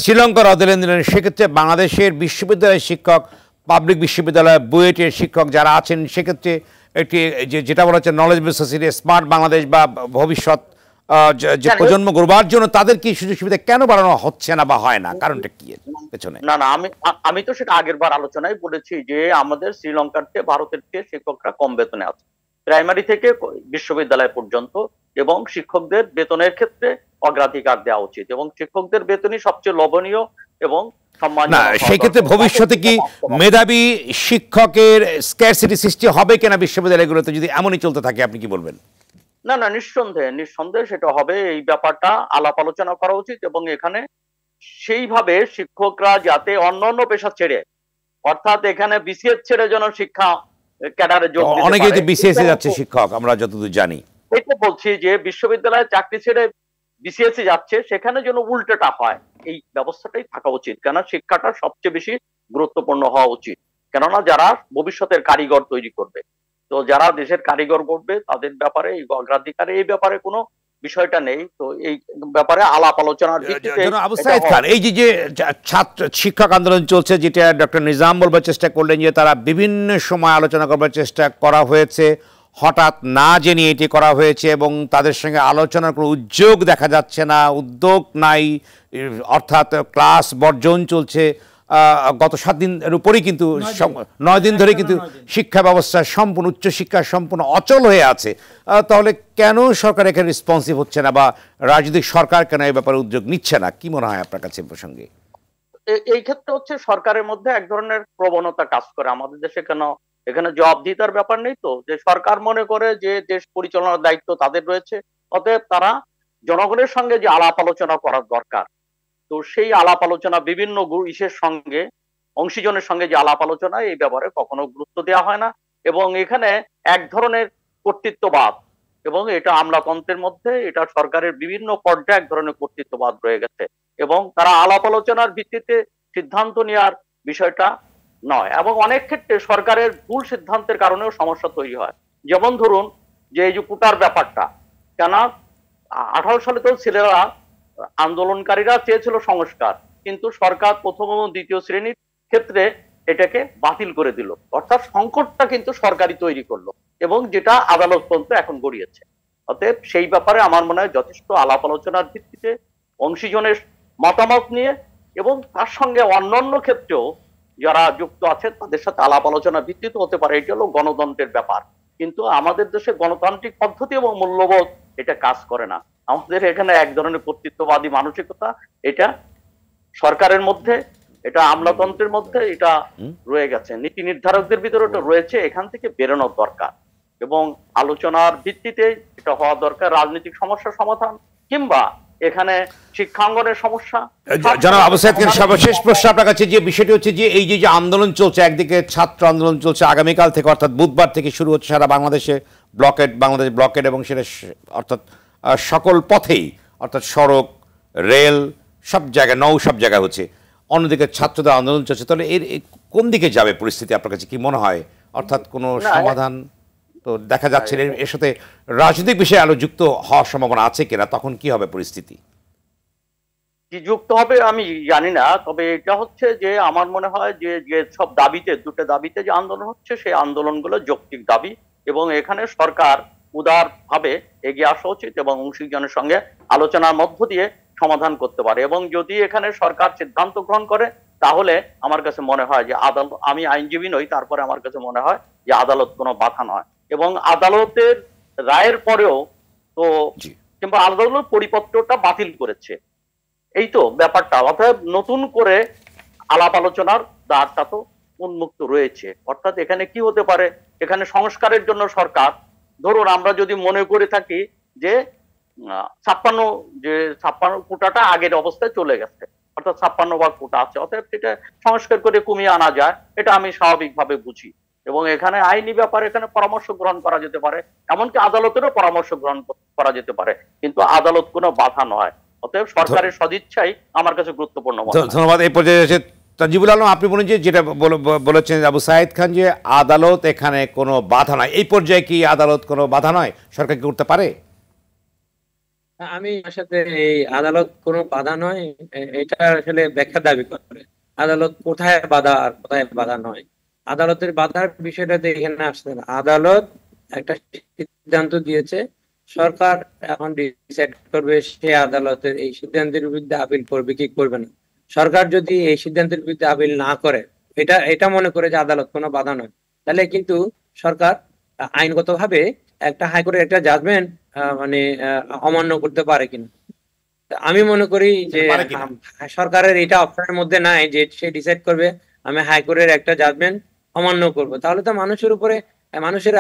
শ্রীলঙ্কার উদাহরণ দিলেন, সেক্ষেত্রে বাংলাদেশের বিশ্ববিদ্যালয়ের শিক্ষক, পাবলিক বিশ্ববিদ্যালয়, বুয়েটের শিক্ষক যারা আছেন, সেক্ষেত্রে একটি যেটা বলা হচ্ছে knowledge base society, smart Bangladesh বা ভবিষ্যৎ যে প্রজন্ম গড়বার জন্য তাদের কি সুযোগ সুবিধা কেন বাড়ানো হচ্ছে না বা হয় না, কারণটা কি এর পেছনে? না, আমি তো সেটা আগের বার আলোচনায় বলেছি যে আমাদের শ্রীলঙ্কার চেয়ে ভারতের চেয়ে শিক্ষকরা কম বেতনে আছে, প্রাইমারি থেকে বিশ্ববিদ্যালয় পর্যন্ত, এবং শিক্ষকদের বেতনের ক্ষেত্রে অগ্রাধিকার দেওয়া উচিত, এবং শিক্ষকদের বেতনই সবচেয়ে লবণীয় এবং না, সেই ক্ষেত্রে ভবিষ্যতে কি মেধাবী শিক্ষকের স্ক্যারসিটি সৃষ্টি হবে কিনা বিশ্ববিদ্যালয়গুলোতে যদি এমনই চলতে থাকে, আপনি কি বলবেন? না, নিঃসন্দেহে সেটা হবে। এই ব্যাপারটা আলাপ আলোচনা করা উচিত, এবং এখানে সেইভাবে শিক্ষকরা যাতে অন্যান্য পেশা ছেড়ে, অর্থাৎ এখানে বিসিএস ছেড়ে যেন শিক্ষা ক্যাডারে যোগ দিতে পারে। অনেকেই তো বিসিএস এ যাচ্ছে শিক্ষক, আমরা যতদূর জানি। এটা বলছি যে বিশ্ববিদ্যালয়ে চাকরি ছেড়ে বিসিএস এ যাচ্ছে, সেখানে যেন উল্টোটা হয়, এই ব্যবস্থাটাই থাকা উচিত। কেননা শিক্ষাটা সবচেয়ে বেশি গুরুত্বপূর্ণ হওয়া উচিত, কেননা যারা ভবিষ্যতের কারিগর তৈরি করবে, তো যারা দেশের কারিগর করবে তাদের ব্যাপারে এই অগ্রাধিকারে এই ব্যাপারে কোনো বিষয়টা নেই। তো এই ব্যাপারে আলাপ আলোচনার ভিত্তিতে আবু সাইদ খান, এই যে ছাত্র শিক্ষক আন্দোলন চলছে, যেটা ডক্টর নিজাম বলবার চেষ্টা করলেন যে তারা বিভিন্ন সময় আলোচনা করবার চেষ্টা করা হয়েছে, হঠাৎ না জেনে এটি করা হয়েছে এবং তাদের সঙ্গে আলোচনার কোনো উদ্যোগ দেখা যাচ্ছে না, উদ্যোগ নাই, অর্থাৎ ক্লাস বর্জন চলছে। গত 7 দিনের উপরেই কিন্তু 9 দিন ধরে কিন্তু শিক্ষা ব্যবস্থা সম্পূর্ণ, উচ্চশিক্ষা সম্পূর্ণ অচল হয়ে আছে। তাহলে কেন সরকার এখানে রেসপন্সিভ হচ্ছে না, বা রাজনৈতিক সরকার কেন এই ব্যাপারে উদ্যোগ নিচ্ছে না? কি মনে হয় আপনার কাছে প্রসঙ্গে? এই ক্ষেত্রে হচ্ছে সরকারের মধ্যে এক ধরনের প্রবণতা কাজ করে। আমাদের দেশে কেন এখানে জবাবদিহিতার ব্যাপার নেই, তো যে সরকার মনে করে যে দেশ পরিচালনার দায়িত্ব তাদের রয়েছে, অতএব তারা জনগণের সঙ্গে যে আলাপ আলোচনা করার দরকার, তো সেই আলাপ আলোচনা বিভিন্ন ইসের সঙ্গে, অংশীজনের সঙ্গে যে আলাপ আলোচনা, এই ব্যাপারে কখনো গুরুত্ব দেওয়া হয় না। এবং এখানে এক ধরনের কর্তৃত্ববাদ, এবং এটা আমলাতন্ত্রের মধ্যে, এটা সরকারের বিভিন্ন পর্যায়ে এক ধরনের কর্তৃত্ববাদ রয়ে গেছে, এবং তারা আলাপ আলোচনার ভিত্তিতে সিদ্ধান্ত নেওয়ার বিষয়টা নয়। এবং অনেক ক্ষেত্রে সরকারের ভুল সিদ্ধান্তের কারণেও সমস্যা তৈরি হয়। যেমন ধরুন যে এই যে কোটার ব্যাপারটা, কেন 18 সালে তো ছেলেরা, আন্দোলনকারীরা চেয়েছিল সংস্কার, কিন্তু সরকার প্রথম এবং দ্বিতীয় শ্রেণীর ক্ষেত্রে এটাকে বাতিল করে দিল। অর্থাৎ সংকটটা কিন্তু সরকারই তৈরি করলো, এবং যেটা আদালত পর্যন্ত এখন গড়িয়েছে। অতএব সেই ব্যাপারে আমার মনে হয় যথেষ্ট আলাপ আলোচনার ভিত্তিতে, অংশীজনের মতামত নিয়ে, এবং তার সঙ্গে অন্যান্য ক্ষেত্রেও যারা যুক্ত আছে তাদের সাথে আলাপ আলোচনার ভিত্তিতে হতে পারে। এটা হলো গণতন্ত্রের ব্যাপার। কিন্তু আমাদের দেশে গণতান্ত্রিক পদ্ধতি এবং মূল্যবোধ এটা কাজ করে না। আমাদের এখানে এক ধরনের কর্তৃত্ববাদী মানসিকতা, এটা সরকারের মধ্যে, এটা আমলাতন্ত্রের মধ্যে এটা রয়ে গেছে, নীতি নির্ধারকদের ভিতরে এটা রয়েছে। এখান থেকে বেরোনোর দরকার, এবং আলোচনার ভিত্তিতে এটা হওয়া দরকার। রাজনৈতিক সমস্যার সমাধান, কিংবা এখানে শিক্ষাঙ্গনের সমস্যা। জনাব আবু সাইদ খান, সর্বশেষ প্রশ্ন আপনার কাছে, যে বিষয়টি হচ্ছে যে এই যে আন্দোলন চলছে, একদিকে ছাত্র আন্দোলন চলছে, আগামীকাল থেকে অর্থাৎ বুধবার থেকে শুরু হচ্ছে সারা বাংলাদেশে ব্লকেড, বাংলাদেশ ব্লকেড, এবং সেটা অর্থাৎ সকল পথেই, অর্থাৎ সড়ক, রেল, সব জায়গায়, সব জায়গায় হচ্ছে। অন্যদিকে ছাত্রদের আন্দোলন চলছে। তাহলে এর কোন দিকে যাবে পরিস্থিতি আপনার কাছে কি মনে হয়? অর্থাৎ কোনো সমাধান তো দেখা যাচ্ছে এর সাথে রাজনৈতিক বিষয়ে আলো যুক্ত হওয়ার সম্ভাবনা আছে কিনা? তখন কি হবে পরিস্থিতি? কি যুক্ত হবে আমি জানি না, তবে এটা হচ্ছে যে আমার মনে হয় যে যে সব দাবিতে, দুটো দাবিতে যে আন্দোলন হচ্ছে, সেই আন্দোলনগুলো যৌক্তিক দাবি, এবং এখানে সরকার উদার ভাবে এগিয়ে আসা উচিত, এবং অংশীজনের সঙ্গে আলোচনার মধ্য দিয়ে সমাধান করতে পারে। এবং যদি এখানে সরকার সিদ্ধান্ত গ্রহণ করে, তাহলে আমার কাছে মনে হয় যে আদালত, আমি আইনজীবী নই, তারপরে আমার কাছে মনে হয় যে আদালত কোনো বাধা নয়, এবং আদালতের রায়ের পরেও তো, কিংবা আদালত পরিপত্রটা বাতিল করেছে, এই তো ব্যাপারটা। অর্থাৎ নতুন করে আলাপ আলোচনার দ্বারটা তো উন্মুক্ত রয়েছে। অর্থাৎ এখানে কি হতে পারে, এখানে সংস্কারের জন্য সরকার, ধরুন আমরা যদি মনে করে থাকি যে 56 কোটাটা আগের অবস্থায় চলে গেছে, অর্থাৎ 56 ভাগ কোটা আছে, অতএব সেটা সংস্কার করে কমিয়ে আনা যায়, এটা আমি স্বাভাবিকভাবে বুঝি। এবং এখানে আইনি ব্যাপারে এখানে পরামর্শ গ্রহণ করা যেতে পারে, এমনকি আদালতেরও পরামর্শ গ্রহণ করা যেতে পারে, কিন্তু আদালত কোনো বাধা নয়। অতএব সরকারের সদিচ্ছাই আমার কাছে গুরুত্বপূর্ণ। ধন্যবাদ। এই পর্যায়ে তাজিবুল আলম, আপনি বলেন যে যেটা বলেছেন আবু সাইদ খান, যে আদালত এখানে কোনো বাধা নয়, এই পর্যায়ে কি আদালত কোনো বাধা নয়, সরকার কি করতে পারে? আমি সাথে এই আদালত কোনো বাধা নয় এটা আসলে ব্যাখ্যা দাবি করে। আদালত কোথায় বাধা আর কোথায় বাধা নয়, আদালতের বাধার বিষয়টাতে এখানে আসছে না। আদালত একটা সিদ্ধান্ত দিয়েছে, সরকার এখন ডিসাইড করবে সে আদালতের এই সিদ্ধান্তের বিরুদ্ধে আপিল করবে কি করবে না। সরকার যদি এই সিদ্ধান্তের বিরুদ্ধে আপিল না করে, এটা মনে করে যে আদালত কোনো বাধা নয়, তাহলে কিন্তু সরকার আইনগতভাবে একটা হাইকোর্টের একটা জাজমেন্ট মানে অমান্য করতে পারে কিনা। আমি মনে করি যে সরকারের এটা অপশনের মধ্যে নাই যে সে ডিসাইড করবে আমি হাইকোর্টের একটা জাজমেন্ট অমান্য করব, তাহলে তো মানুষের উপরে, মানুষের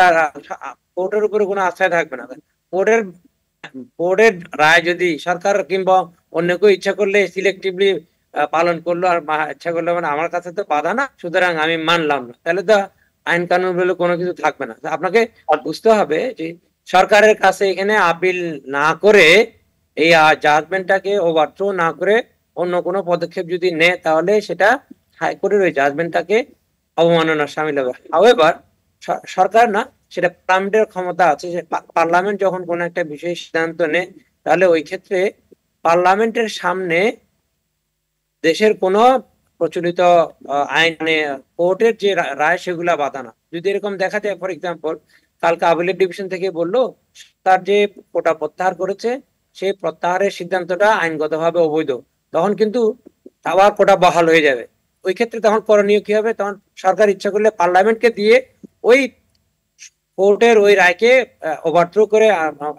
কোর্টের উপরে কোনো আশ্রয় থাকবে না। কোর্টের রায় যদি সরকার কিংবা অন্য কেউ ইচ্ছা করলে সিলেক্টিভলি পালন করলো, আর ইচ্ছা করলে মানে আমার কাছে তো বাধা না, সুতরাং আমি মানলাম না, তাহলে তো আইন কানুন বলে কোনো কিছু থাকবে না। আপনাকে বুঝতে হবে যে সরকারের কাছে এখানে আপিল না করে, এই জাজমেন্টটাকে ওভারথ্রো না করে অন্য কোনো পদক্ষেপ যদি নেয়, তাহলে সেটা হাইকোর্টের ওই জাজমেন্টটাকে অবমাননার সামিল হবে। হাউএভার সরকার না, সেটা পার্লামেন্টের ক্ষমতা আছে, যে পার্লামেন্ট যখন কোনো একটা বিষয়ে সিদ্ধান্ত নেয়, তাহলে ওই ক্ষেত্রে পার্লামেন্টের সামনে দেশের কোন প্রচলিত আইন মানে কোর্টের যে রায় সেগুলা বাধা না। যদি এরকম দেখা যায়, ফর এক্সাম্পল কালকে আপিলেট ডিভিশন থেকে বললো তার যে কোটা প্রত্যাহার করেছে সেই প্রত্যাহারের সিদ্ধান্তটা আইনগতভাবে অবৈধ, তখন কিন্তু আবার কোটা বহাল হয়ে যাবে। ওই ক্ষেত্রে তখন করণীয় কি হবে? তখন সরকার ইচ্ছা করলে পার্লামেন্টকে দিয়ে ওই কোর্টের ওই রায়কে ওভারথ্রো করে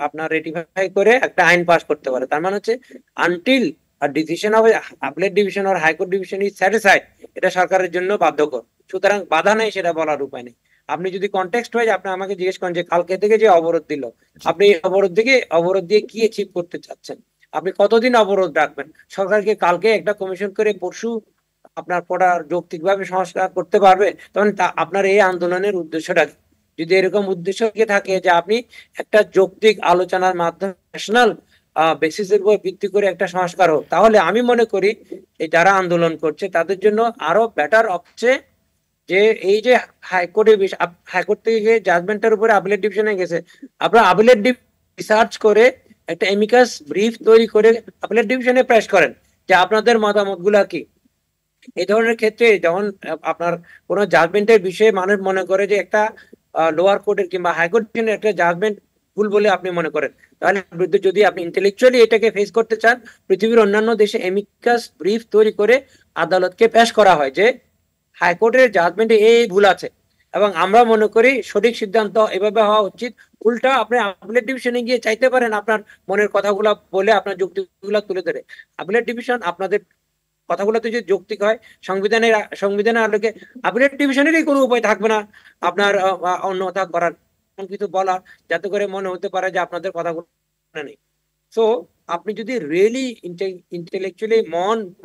আপনার রেটিফাই করে একটা আইন পাস করতে পারে। তার মানে হচ্ছে until decision of appellate division আর হাইকোর্ট ডিভিশন ইজ স্যাটিসফাইড, এটা সরকারের জন্য বাধ্যকর। সুতরাং বাধা নেই সেটা বলার উপায় নেই। আপনি যদি কনটেক্সট হয়, আপনি আমাকে জিজ্ঞেস করেন যে কালকে থেকে যে অবরোধ দিল, আপনি এই অবরোধ দিয়ে কি অ্যাচিভ করতে চাচ্ছেন, আপনি কতদিন অবরোধ রাখবেন? সরকারকে কালকে একটা কমিশন করে পরশু আপনার পড়ার যৌক্তিকভাবে সংস্কার করতে পারবে? তখন আপনার এই আন্দোলনের উদ্দেশ্যটা যদি এরকম উদ্দেশ্য থাকে যে আপনি একটা যৌক্তিক আলোচনার মাধ্যমে ন্যাশনাল বেসিসের উপর ভিত্তি করে একটা সংস্কার হোক, তাহলে আমি মনে করি এই যারা আন্দোলন করছে তাদের জন্য আরো বেটার হচ্ছে যে এই যে হাইকোর্ট থেকে জাজমেন্টের উপরে আপিলেট ডিভিশনে গেছে, আপনারা আপিলেট রিসার্চ করে একটা এমিকাস ব্রিফ তৈরি করে আপিলেট ডিভিশনে পেশ করেন যে আপনাদের মতামত গুলা কি। এই ধরনের ক্ষেত্রে যখন আপনার কোন জাজমেন্টের বিষয়ে মানুষ মনে করে যে একটা লোয়ার কোর্টের কিংবা হাইকোর্টের একটা জাজমেন্ট ভুল বলে আপনি মনে করেন, তাহলে বিরুদ্ধে যদি আপনি ইন্টেলেকচুয়ালি এটাকে ফেস করতে চান, পৃথিবীর অন্যান্য দেশে এমিকাস ব্রিফ তৈরি করে আদালতকে পেশ করা হয় যে হাইকোর্টের জাজমেন্টে এই ভুল আছে এবং আমরা মনে করি সঠিক সিদ্ধান্ত এভাবে হওয়া উচিত। উল্টা আপনি আপিলেট ডিভিশনে গিয়ে চাইতে পারেন আপনার মনের কথাগুলা বলে আপনার যুক্তিগুলা তুলে ধরে। আপিলেট ডিভিশন আপনাদের কথাগুলোতে যদি যৌক্তিক হয়, সংবিধানের আলোকে আপিলেট ডিভিশনেরই কোনো উপায় থাকবে না আপনার অন্যথা করার কিছু বলা, যাতে করে মনে হতে পারে যে আপনাদের কথাগুলো নেই। সো আপনি যদি রিয়েলি ইন্টেলেকচুয়ালি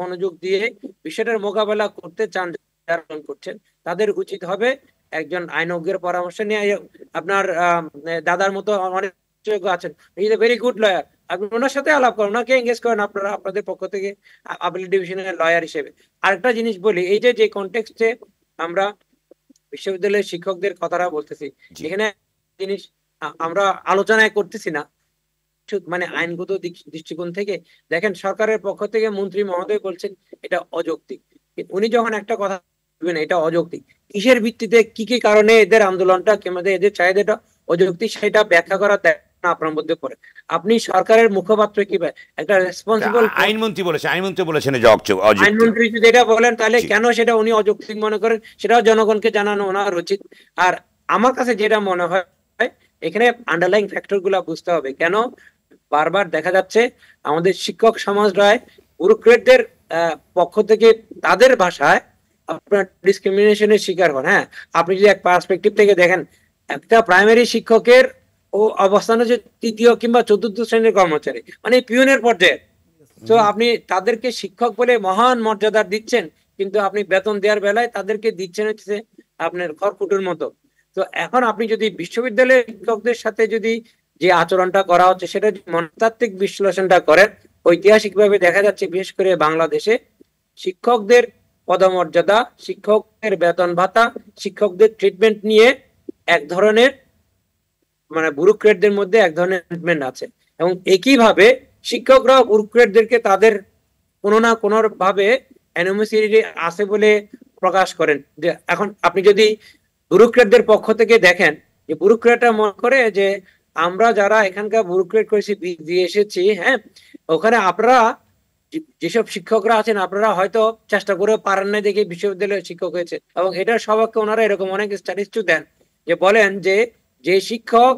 মনোযোগ দিয়ে বিষয়টার মোকাবেলা করতে চান, যারা করছেন তাদের উচিত হবে একজন আইনজ্ঞের পরামর্শ নিয়ে। আপনার দাদার মতো অনেক আছেন, is a very good lawyer, আপনি ওনার সাথে আলাপ করেন, ওনাকে এঙ্গেজ করেন আপনারা আপনাদের পক্ষ থেকে আপিলেট ডিভিশনের লয়ার হিসেবে। আরেকটা জিনিস বলি, এই যে কনটেক্সটে আমরা বিশ্ববিদ্যালয়ের শিক্ষকদের কথাটা বলতেছি, এখানে জিনিস আমরা আলোচনায় করতেছি না, মানে আইনগত দৃষ্টিকোণ থেকে দেখেন, সরকারের পক্ষ থেকে মন্ত্রী মহোদয় বলছেন এটা অযৌক্তিক। উনি যখন একটা কথা বলবেন এটা অযৌক্তিক, কিসের ভিত্তিতে কি কি কারণে এদের আন্দোলনটা কিংবা এদের চাহিদাটা অযৌক্তিক সেটা ব্যাখ্যা করা আপনার মধ্যে পড়ে। আপনি সরকারের মুখপাত্র কি একটা রেসপন্সিবল আইনমন্ত্রী বলেছেন আইনমন্ত্রী যদি এটা বলেন তাহলে কেন সেটা উনি অযৌক্তিক মনে করেন সেটাও জনগণকে জানানো ওনার উচিত। আর আমার কাছে যেটা মনে হয় এখানে আন্ডারলাইং ফ্যাক্টর গুলা বুঝতে হবে, কেন বারবার দেখা যাচ্ছে আমাদের শিক্ষক সমাজরায় ব্যুরোক্রেটদের পক্ষ থেকে তাদের ভাষায় আপনার ডিসক্রিমিনেশনের শিকার হন। হ্যাঁ, আপনি যদি এক পার্সপেক্টিভ থেকে দেখেন, একটা প্রাইমারি শিক্ষকের ও অবস্থান হচ্ছে তৃতীয় কিংবা চতুর্থ শ্রেণীর কর্মচারী, মানে পিয়নের পর্যায়ে। তো আপনি তাদেরকে শিক্ষক বলে মহান মর্যাদা দিচ্ছেন, কিন্তু আপনি বেতন দেওয়ার বেলায় তাদেরকে দিচ্ছেন হচ্ছে আপনার খড়কুটোর মতো। তো এখন আপনি যদি বিশ্ববিদ্যালয়ের শিক্ষকদের সাথে যদি যে আচরণটা করা হচ্ছে সেটা মনস্তাত্ত্বিক বিশ্লেষণটা করেন, ঐতিহাসিকভাবে দেখা যাচ্ছে বিশেষ করে বাংলাদেশে শিক্ষকদের পদমর্যাদা, শিক্ষকদের বেতন ভাতা, শিক্ষকদের ট্রিটমেন্ট নিয়ে এক ধরনের মানে ব্যুরোক্রেটদের মধ্যে এক ধরনের ট্রিটমেন্ট আছে, এবং একইভাবে শিক্ষকরা ব্যুরোক্রেটদেরকে তাদের কোনো না কোনো ভাবে অ্যানোমালি আছে বলে প্রকাশ করেন। যে এখন আপনি যদি ব্যুরোক্রেটদের পক্ষ থেকে দেখেন, যে ব্যুরোক্রেটরা মনে করে যে আমরা যারা এখানকার ব্যুরোক্রেট করেছি দিয়ে এসেছি, হ্যাঁ, ওখানে আপনারা যেসব শিক্ষকরা আছেন আপনারা হয়তো চেষ্টা করে পারেন না দেখে বিশ্ববিদ্যালয়ের শিক্ষক হয়েছে। এবং এটার সবাইকে ওনারা এরকম অনেক স্ট্যাটিস্টিক দেন যে বলেন যে যে শিক্ষক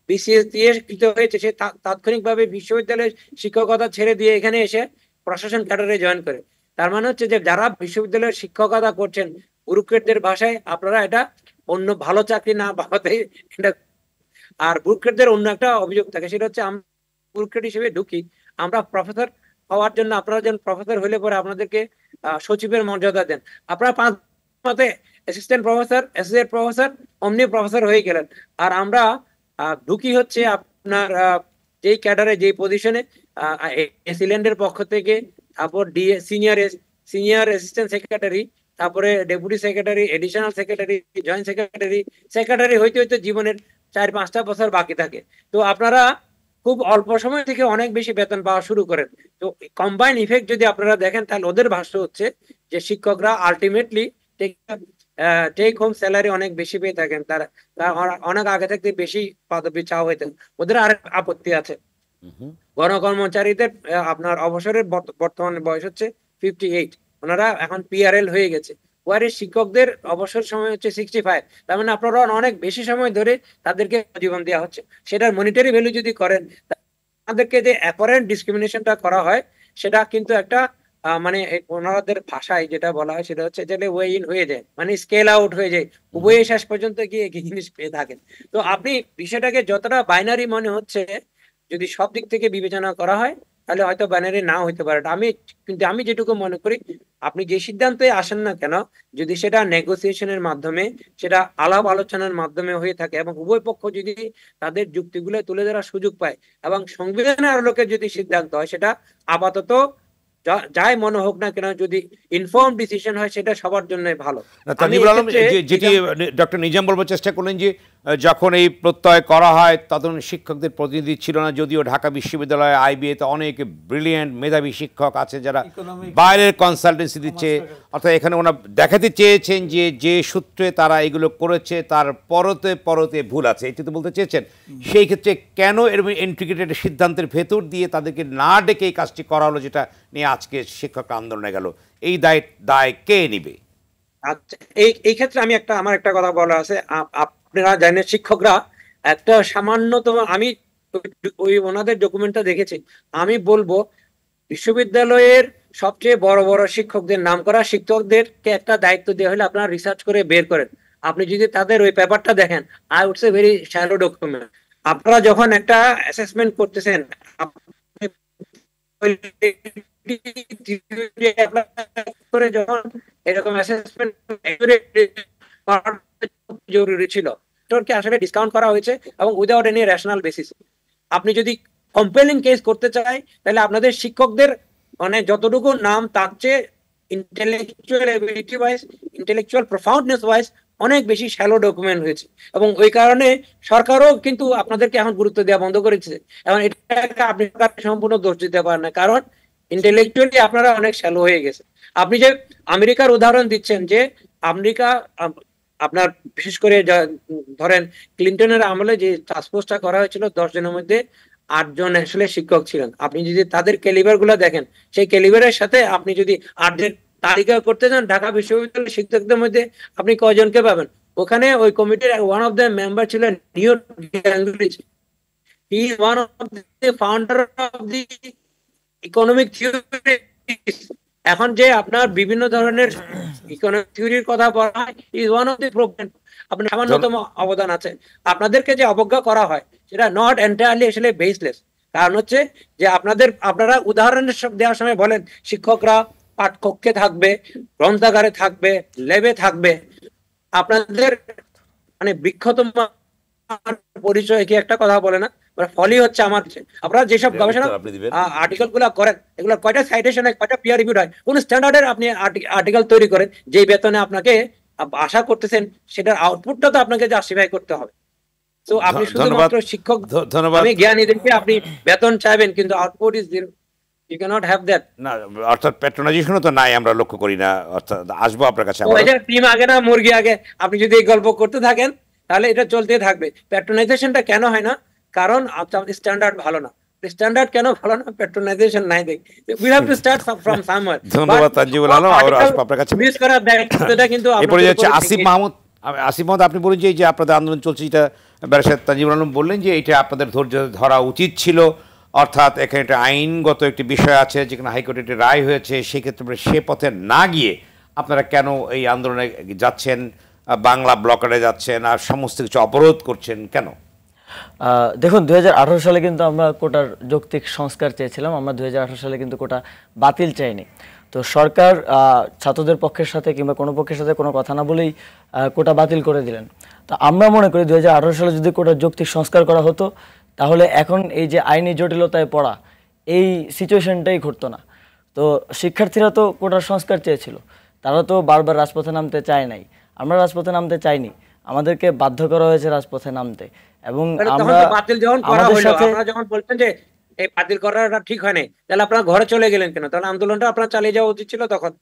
বিসিএস দিয়ে শিক্ষিত হয়েছে সে তাৎক্ষণিকভাবে বিশ্ববিদ্যালয়ের শিক্ষকতা ছেড়ে দিয়ে এখানে এসে প্রশাসন ক্যাডারে জয়েন করে। তার মানে হচ্ছে যে যারা বিশ্ববিদ্যালয়ের শিক্ষকতা করছেন ব্যুরোক্রেটদের ভাষায় আপনারা এটা অন্য ভালো চাকরি না পাওয়াতে এটা। আর ব্যুরোক্রেটদের অন্য একটা অভিযোগ থাকে, সেটা হচ্ছে আমরা ব্যুরোক্রেট হিসেবে ঢুকি, আমরা প্রফেসর হওয়ার জন্য আপনারা যেন প্রফেসর হইলে পরে আপনাদেরকে সচিবের মর্যাদা দেন, আপনারা 5 মাসে অ্যাসিস্ট্যান্ট প্রফেসর, অ্যাসোসিয়েট প্রফেসর, অমনি প্রফেসর হয়ে গেলেন। আর আমরা ঢুকি হচ্ছে আপনার যেই ক্যাডারে যেই পজিশনে এসিল্যান্ডের পক্ষ থেকে, তারপর সিনিয়র অ্যাসিস্ট্যান্ট সেক্রেটারি, তারপরে deputy secretary, additional secretary, joint secretary হইতে হইতে জীবনের 4-5টা বছর বাকি থাকে। তো আপনারা খুব অল্প সময় থেকে অনেক বেশি বেতন পাওয়া শুরু করেন। তো কম্বাইন ইফেক্ট যদি আপনারা দেখেন, তাহলে ওদের ভাষ্য হচ্ছে যে শিক্ষকরা আলটিমেটলি টেক হোম স্যালারি অনেক বেশি পেয়ে থাকেন, তারা অনেক আগে থেকে বেশি পদবি চাওয়া হইতেন। ওদের আর আপত্তি আছে। গণকর্মচারীদের আপনার অবসরের বর্তমান বয়স হচ্ছে 58, ওনারা এখন পিআরএল হয়ে গেছে। ওয়ারে শিক্ষকদের অবসর সময় হচ্ছে 65, তার মানে আপনারা অনেক বেশি সময় ধরে তাদেরকে জীবন দেওয়া হচ্ছে। সেটার মনিটারি ভ্যালু যদি করেন, তাদেরকে যে অ্যাপারেন্ট ডিসক্রিমিনেশনটা করা হয়, সেটা কিন্তু একটা মানে ওনাদের ভাষায় যেটা বলা হয় সেটা হচ্ছে যে ওয়ে ইন হয়ে যায়, মানে স্কেল আউট হয়ে যায়, উভয় শেষ পর্যন্ত গিয়ে একই জিনিস পেয়ে থাকেন। তো আপনি বিষয়টাকে যতটা বাইনারি মনে হচ্ছে, যদি সব দিক থেকে বিবেচনা করা হয় তাহলে হয়তো বাইনারি নাও হইতে পারে। কিন্তু আমি যেটুকু মনে করি, আপনি যে সিদ্ধান্তে আসেন না কেন, যদি সেটা নেগোসিয়েশনের মাধ্যমে, সেটা আলাপ আলোচনার মাধ্যমে হয়ে থাকে এবং উভয় পক্ষ যদি তাদের যুক্তিগুলো তুলে ধরার সুযোগ পায় এবং সংবিধানের আলোকে যদি সিদ্ধান্ত হয়, সেটা আপাতত যাই মনে হোক না কেন, যদি ইনফর্ম ডিসিশন হয়, সেটা সবার জন্য ভালো। তানজিবুল আলম, যেটি ডক্টর নিজাম বলবার চেষ্টা করলেন যে যখন এই প্রত্যয় করা হয় তখন শিক্ষকদের প্রতিনিধি ছিল না, যদিও ঢাকা বিশ্ববিদ্যালয় আইবিএতে অনেক ব্রিলিয়েন্ট মেধাবী শিক্ষক আছে যারা বাইরের কনসালটেন্সি দিচ্ছে, অর্থাৎ এখানে ওনারা দেখাতে চেয়েছেন যে যে সূত্রে তারা এগুলো করেছে তার পরতে পরতে ভুল আছে, এটি তো বলতে চেয়েছেন। সেই ক্ষেত্রে কেন এরকম ইন্টিগ্রেটেড সিদ্ধান্তের ভেতর দিয়ে তাদেরকে না ডেকে এই কাজটি করা হলো, যেটা নিয়ে আজকে শিক্ষক আন্দোলনে গেল? এই দায় কে নিবে? আচ্ছা, এই ক্ষেত্রে আমার একটা কথা বলা আছে। আপনারা জানেন শিক্ষকরা একটা সামান্যতম, আমি ওই ওনাদের ডকুমেন্টটা দেখেছি, আমি বলবো বিশ্ববিদ্যালয়ের সবচেয়ে বড় বড় শিক্ষকদের, নাম করা শিক্ষকদেরকে একটা দায়িত্ব দেওয়া হলে আপনারা রিসার্চ করে বের করেন। আপনি যদি তাদের ওই পেপারটা দেখেন, I would say very shallow document. আপনারা যখন একটা অ্যাসেসমেন্ট করতেছেন, যখন এরকম অ্যাসেসমেন্ট জরুরি ছিল, আসলে ডিসকাউন্ট করা হয়েছে এবং উইদাউট এনি রেশনাল বেসিস। আপনি যদি কম্পেলিং কেস করতে চাই, তাহলে আপনাদের শিক্ষকদের মানে যতটুকু নাম, তার চেয়ে intellectual ability wise, intellectual profoundness wise অনেক বেশি শ্যালো ডকুমেন্ট হয়েছে এবং ওই কারণে সরকারও কিন্তু আপনাদেরকে এখন গুরুত্ব দেওয়া বন্ধ করেছে। এবং এটা আপনি সম্পূর্ণ দোষ দিতে পারেন না, কারণ ইন্টেলেকচুয়ালি আপনারা অনেক শ্যালো হয়ে গেছে। আপনি যে আমেরিকার উদাহরণ দিচ্ছেন, যে আমেরিকা আপনার বিশেষ করে ধরেন ক্লিন্টনের আমলে যে টাস্কফোর্সটা করা হয়েছিল, 10 জনের মধ্যে 8 জন আসলে শিক্ষক ছিলেন। আপনি যদি তাদের ক্যালিবার গুলা দেখেন, সেই ক্যালিবারের সাথে আপনি যদি 8 জন তালিকা করতে চান, ঢাকা বিশ্ববিদ্যালয়ের শিক্ষকদের মধ্যে আপনি কয়জনকে পাবেন? ওখানে ওই কমিটির ওয়ান অফ দ্য মেম্বার ছিলেন Newt Gingrich. He is one of the founder of the economic theory. এখন যে আপনার বিভিন্ন ধরনের ইকোনমিক থিওরির কথা বলা হয়, is one of the problem. আপনার সামান্যতম অবদান আছে। আপনাদেরকে যে অবজ্ঞা করা হয়, সেটা নট এন্টায়ারলি আসলে বেসলেস। কারণ হচ্ছে যে আপনারা উদাহরণ দেওয়ার সময় বলেন শিক্ষকরা পাঠকক্ষে থাকবে, গ্রন্থাগারে থাকবে, ল্যাবে থাকবে। আপনাদের মানে বিখ্যাত পরিচয় কি একটা কথা বলে না, ফলই হচ্ছে আমার। আপনারা যেসব গবেষণা আর্টিকেল গুলা করেন, এগুলো কয়টা সাইটেশন হয়, কয়টা পিয়ার রিভিউ হয়, কোন স্ট্যান্ডার্ডের আপনি আর্টিকেল তৈরি করেন, যেই বেতনে আপনাকে আশা করতেছেন, সেটার আউটপুটটা তো আপনাকে জাস্টিফাই করতে হবে। তো আপনি শুধুমাত্র শিক্ষক, আমি জ্ঞানীদেরকে আপনি বেতন চাইবেন, কিন্তু output is zero. You cannot have that. না, অর্থাৎ প্যাট্রোনাইজেশনও তো নাই, আমরা লক্ষ্য করি না। অর্থাৎ আসবো আপনার কাছে। টিম আগে না মুরগি আগে, আপনি যদি এই গল্প করতে থাকেন তাহলে এটা চলতে থাকবে। প্যাট্রোনাইজেশনটা কেন হয় না? কারণ স্ট্যান্ডার্ড ভালো না। স্ট্যান্ডার্ড কেন ভালো না? প্যাট্রোনাইজেশন নাই দেখ। We have to start from somewhere. ধন্যবাদ তানজিবুল আলম, আবার আসবো আপনার কাছে। মিস করার দায়িত্বটা কিন্তু এরপরে যাচ্ছে আসিফ মাহমুদ। আসিফ মাহমুদ, আপনি বলেন যে আপনাদের আন্দোলন চলছে, যেটা ব্যারিস্টার তানজিবুল আলম বললেন যে এটা আপনাদের ধৈর্য ধরা উচিত ছিল, অর্থাৎ এখানে একটা আইনগত একটি বিষয় আছে, যেখানে হাইকোর্টে একটি রায় হয়েছে, সেক্ষেত্রে সে পথে না গিয়ে আপনারা কেন এই আন্দোলনে যাচ্ছেন, বাংলা ব্লকারে যাচ্ছেন আর সমস্ত কিছু অবরোধ করছেন কেন? দেখুন, 2018 সালে কিন্তু আমরা কোটার যৌক্তিক সংস্কার চেয়েছিলাম। আমরা 2018 সালে কিন্তু কোটা বাতিল চাইনি। তো সরকার ছাত্রদের পক্ষের সাথে কিংবা কোনো পক্ষের সাথে কোনো কথা না বলেই কোটা বাতিল করে দিলেন। তো আমরা মনে করি 2018 সালে যদি কোটার যৌক্তিক সংস্কার করা হতো, তাহলে এখন এই যে আইনি জটিলতায় পড়া, এই সিচুয়েশনটাই ঘটতো না। তো শিক্ষার্থীরা তো কোটার সংস্কার চেয়েছিল, তারা তো বারবার রাজপথে নামতে চায় নাই, আমরা রাজপথে নামতে চাইনি। আমাদেরকে বাধ্য করা হয়েছে রাজপথে নামতে। এবং তখন আমরা তো বাতিল যখন করা আমাদের হলো, সাথে আপনারা যখন বলছেন যে এই বাতিল করাটা ঠিক হয় নাই, তাহলে আপনারা ঘরে চলে গেলেন কেন? তাহলে আন্দোলনটা আপনারা চালিয়ে যাওয়া উচিত ছিল তখন।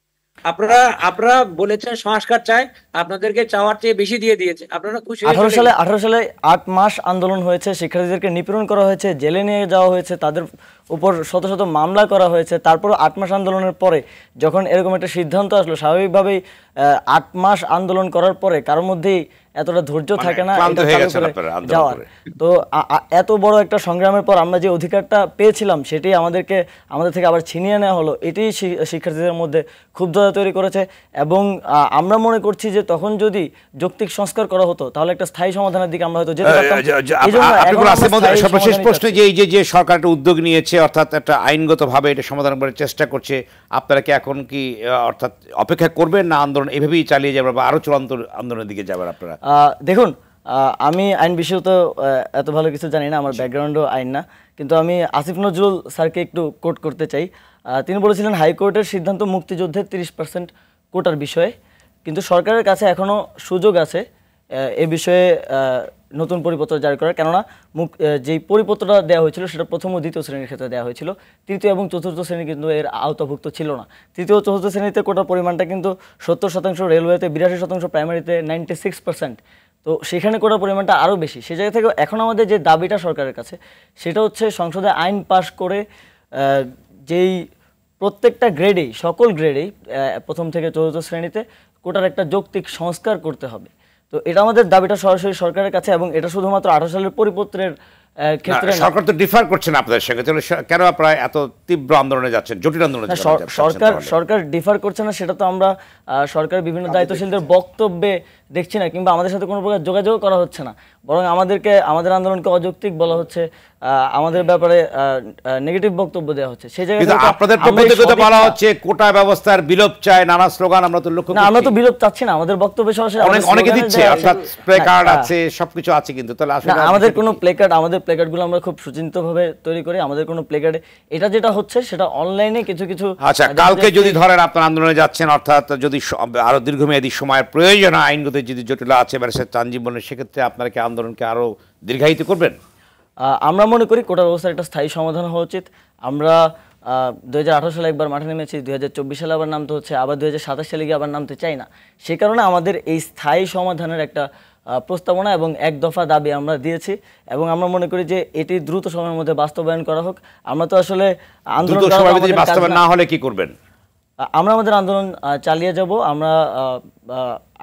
আপনারা বলেছেন সংস্কার চাই, আপনাদেরকে চাওয়ার চেয়ে বেশি দিয়ে দিয়েছে, আপনারা খুশি হয়ে 18 সালে 8 মাস আন্দোলন হয়েছে, শিক্ষার্থীদেরকে নিপীড়ন করা হয়েছে, জেলে নিয়ে যাওয়া হয়েছে, তাদের উপর শত শত মামলা করা হয়েছে। তারপর 8 মাস আন্দোলনের পরে যখন এরকম একটা সিদ্ধান্ত আসলো, স্বাভাবিকভাবেই 8 মাস আন্দোলন করার পরে কারোর মধ্যেই এতটা ধৈর্য থাকে না এটা চালু করে যাওয়ার। তো এত বড় একটা সংগ্রামের পর আমরা যে অধিকারটা পেয়েছিলাম সেটি আমাদের থেকে আবার ছিনিয়ে নেওয়া হলো, এটি শিক্ষার্থীদের মধ্যে ক্ষুব্ধতা তৈরি করেছে। এবং আমরা মনে করছি যে তখন যদি যৌক্তিক সংস্কার করা হতো তাহলে একটা স্থায়ী সমাধানের দিকে আমরা হয়তো যেতে পারতাম। সর্বশেষ প্রশ্ন, যে এই যে সরকার একটা উদ্যোগ নিয়েছে, অর্থাৎ একটা আইনগতভাবে এটা সমাধান করার চেষ্টা করছে, আপনারা কি এখন কি অর্থাৎ অপেক্ষা করবেন না আন্দোলন এভাবেই চালিয়ে যাবেন বা আরো চূড়ান্ত আন্দোলনের দিকে যাবেন আপনারা? দেখুন, আমি আইন বিষয়ে তো এত ভালো কিছু জানি না, আমার ব্যাকগ্রাউন্ডও আইন না, কিন্তু আমি আসিফ নজরুল স্যারকে একটু কোট করতে চাই। তিনি বলেছিলেন হাইকোর্টের সিদ্ধান্ত মুক্তিযুদ্ধের 30% কোটার বিষয়ে, কিন্তু সরকারের কাছে এখনও সুযোগ আছে এ বিষয়ে নতুন পরিপত্র জারি করার। কেননা যেই পরিপত্রটা দেওয়া হয়েছিল সেটা প্রথম ও দ্বিতীয় শ্রেণীর ক্ষেত্রে দেওয়া হয়েছিল, তৃতীয় এবং চতুর্থ শ্রেণী কিন্তু এর আওতাভুক্ত ছিল না। তৃতীয় ও চতুর্থ শ্রেণীতে কোটার পরিমাণটা কিন্তু 70%, রেলওয়েতে 82%, প্রাইমারিতে 96%। তো সেখানে কোটার পরিমাণটা আরও বেশি। সেই জায়গা থেকে এখন আমাদের যে দাবিটা সরকারের কাছে সেটা হচ্ছে সংসদে আইন পাশ করে যেই প্রত্যেকটা গ্রেডেই, সকল গ্রেডেই প্রথম থেকে চতুর্থ শ্রেণীতে কোটার একটা যৌক্তিক সংস্কার করতে হবে। তো এটা আমাদের দাবিটা সরাসরি সরকারের কাছে, এবং এটা শুধুমাত্র 18 সালের পরিপত্রের ক্ষেত্রে সরকার তো ডিফার করছে না আপনাদের সঙ্গে, তাহলে কেন আপনারা এত তীব্র আন্দোলনে যাচ্ছেন, জটিল আন্দোলনে যাচ্ছেন? সরকার ডিফার করছে না সেটা তো আমরা সরকারের বিভিন্ন দায়িত্বশীলদের বক্তব্যে দেখছি না, কিংবা আমাদের সাথে কোনো প্রকার যোগাযোগ করা হচ্ছে না, বরং আমাদের আন্দোলনকে অযৌক্তিক বলা হচ্ছে, আমাদের ব্যাপারে নেগেটিভ বক্তব্য দেওয়া হচ্ছে। সেই জায়গায় আপনাদের পক্ষ থেকে তো বলা হচ্ছে কোটা ব্যবস্থার বিলোপ চাই, নানা স্লোগান আমরা তো লক্ষ্য করছি। আমরা তো বিলোপ চাচ্ছি না, আমাদের বক্তব্য সরাসরি অনেকে দিচ্ছে, অর্থাৎ প্লে কার্ড আছে, সবকিছু আছে, কিন্তু তাহলে আসলে আমাদের কোনো প্লে কার্ড, আমাদের প্লে কার্ডগুলো আমরা খুব সুচিন্তিতভাবে তৈরি করি। আমাদের কোনো প্লে কার্ডে এটা যেটা হচ্ছে সেটা অনলাইনে কিছু আচ্ছা, কালকে যদি ধরেন আপনারা আন্দোলনে যাচ্ছেন, অর্থাৎ যদি আরো দীর্ঘমেয়াদী সময়ের প্রয়োজন, আইনগত যদি জটিলতা আছে ব্যারিস্টার চানজীবনের, সেক্ষেত্রে আপনারা কি আন্দোলনকে আরো দীর্ঘায়িত করবেন? আমরা মনে করি কোটা ব্যবস্থার একটা স্থায়ী সমাধান হওয়া উচিত। আমরা 2018 সালে একবার মাঠে নেমেছি, 2024 সালে আবার নামতে হচ্ছে, আবার 2027 সালে গিয়ে আবার নামতে চাই না। সে কারণে আমাদের এই স্থায়ী সমাধানের একটা প্রস্তাবনা এবং এক দফা দাবি আমরা দিয়েছি, এবং আমরা মনে করি যে এটি দ্রুত সময়ের মধ্যে বাস্তবায়ন করা হোক। আমরা তো আসলে আন্দোলন বাস্তবায়ন না হলে কি করবেন? আমরা আমাদের আন্দোলন চালিয়ে যাব। আমরা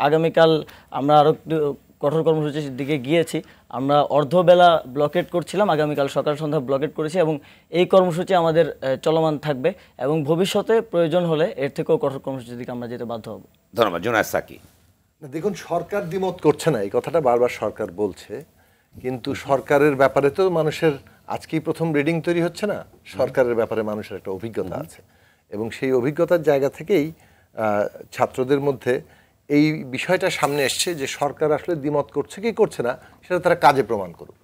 আগামীকাল আমরা আরো কঠোর কর্মসূচির দিকে গিয়েছি। আমরা অর্ধবেলা ব্লকেট করছিলাম, আগামীকাল সকাল সন্ধ্যা ব্লকেট করেছি, এবং এই কর্মসূচি আমাদের চলমান থাকবে, এবং ভবিষ্যতে প্রয়োজন হলে এর থেকেও কঠোর কর্মসূচির দিকে আমরা যেতে বাধ্য হব। ধন্যবাদ। জুনায়েদ সাকি। দেখুন, সরকার দ্বিমত করছে না, এই কথাটা বারবার সরকার বলছে, কিন্তু সরকারের ব্যাপারে তো মানুষের আজকেই প্রথম রিডিং তৈরি হচ্ছে না। সরকারের ব্যাপারে মানুষের একটা অভিজ্ঞতা আছে, এবং সেই অভিজ্ঞতার জায়গা থেকেই ছাত্রদের মধ্যে এই বিষয়টা সামনে এসছে যে সরকার আসলে দ্বিমত করছে কি করছে না সেটা তারা কাজে প্রমাণ করুক।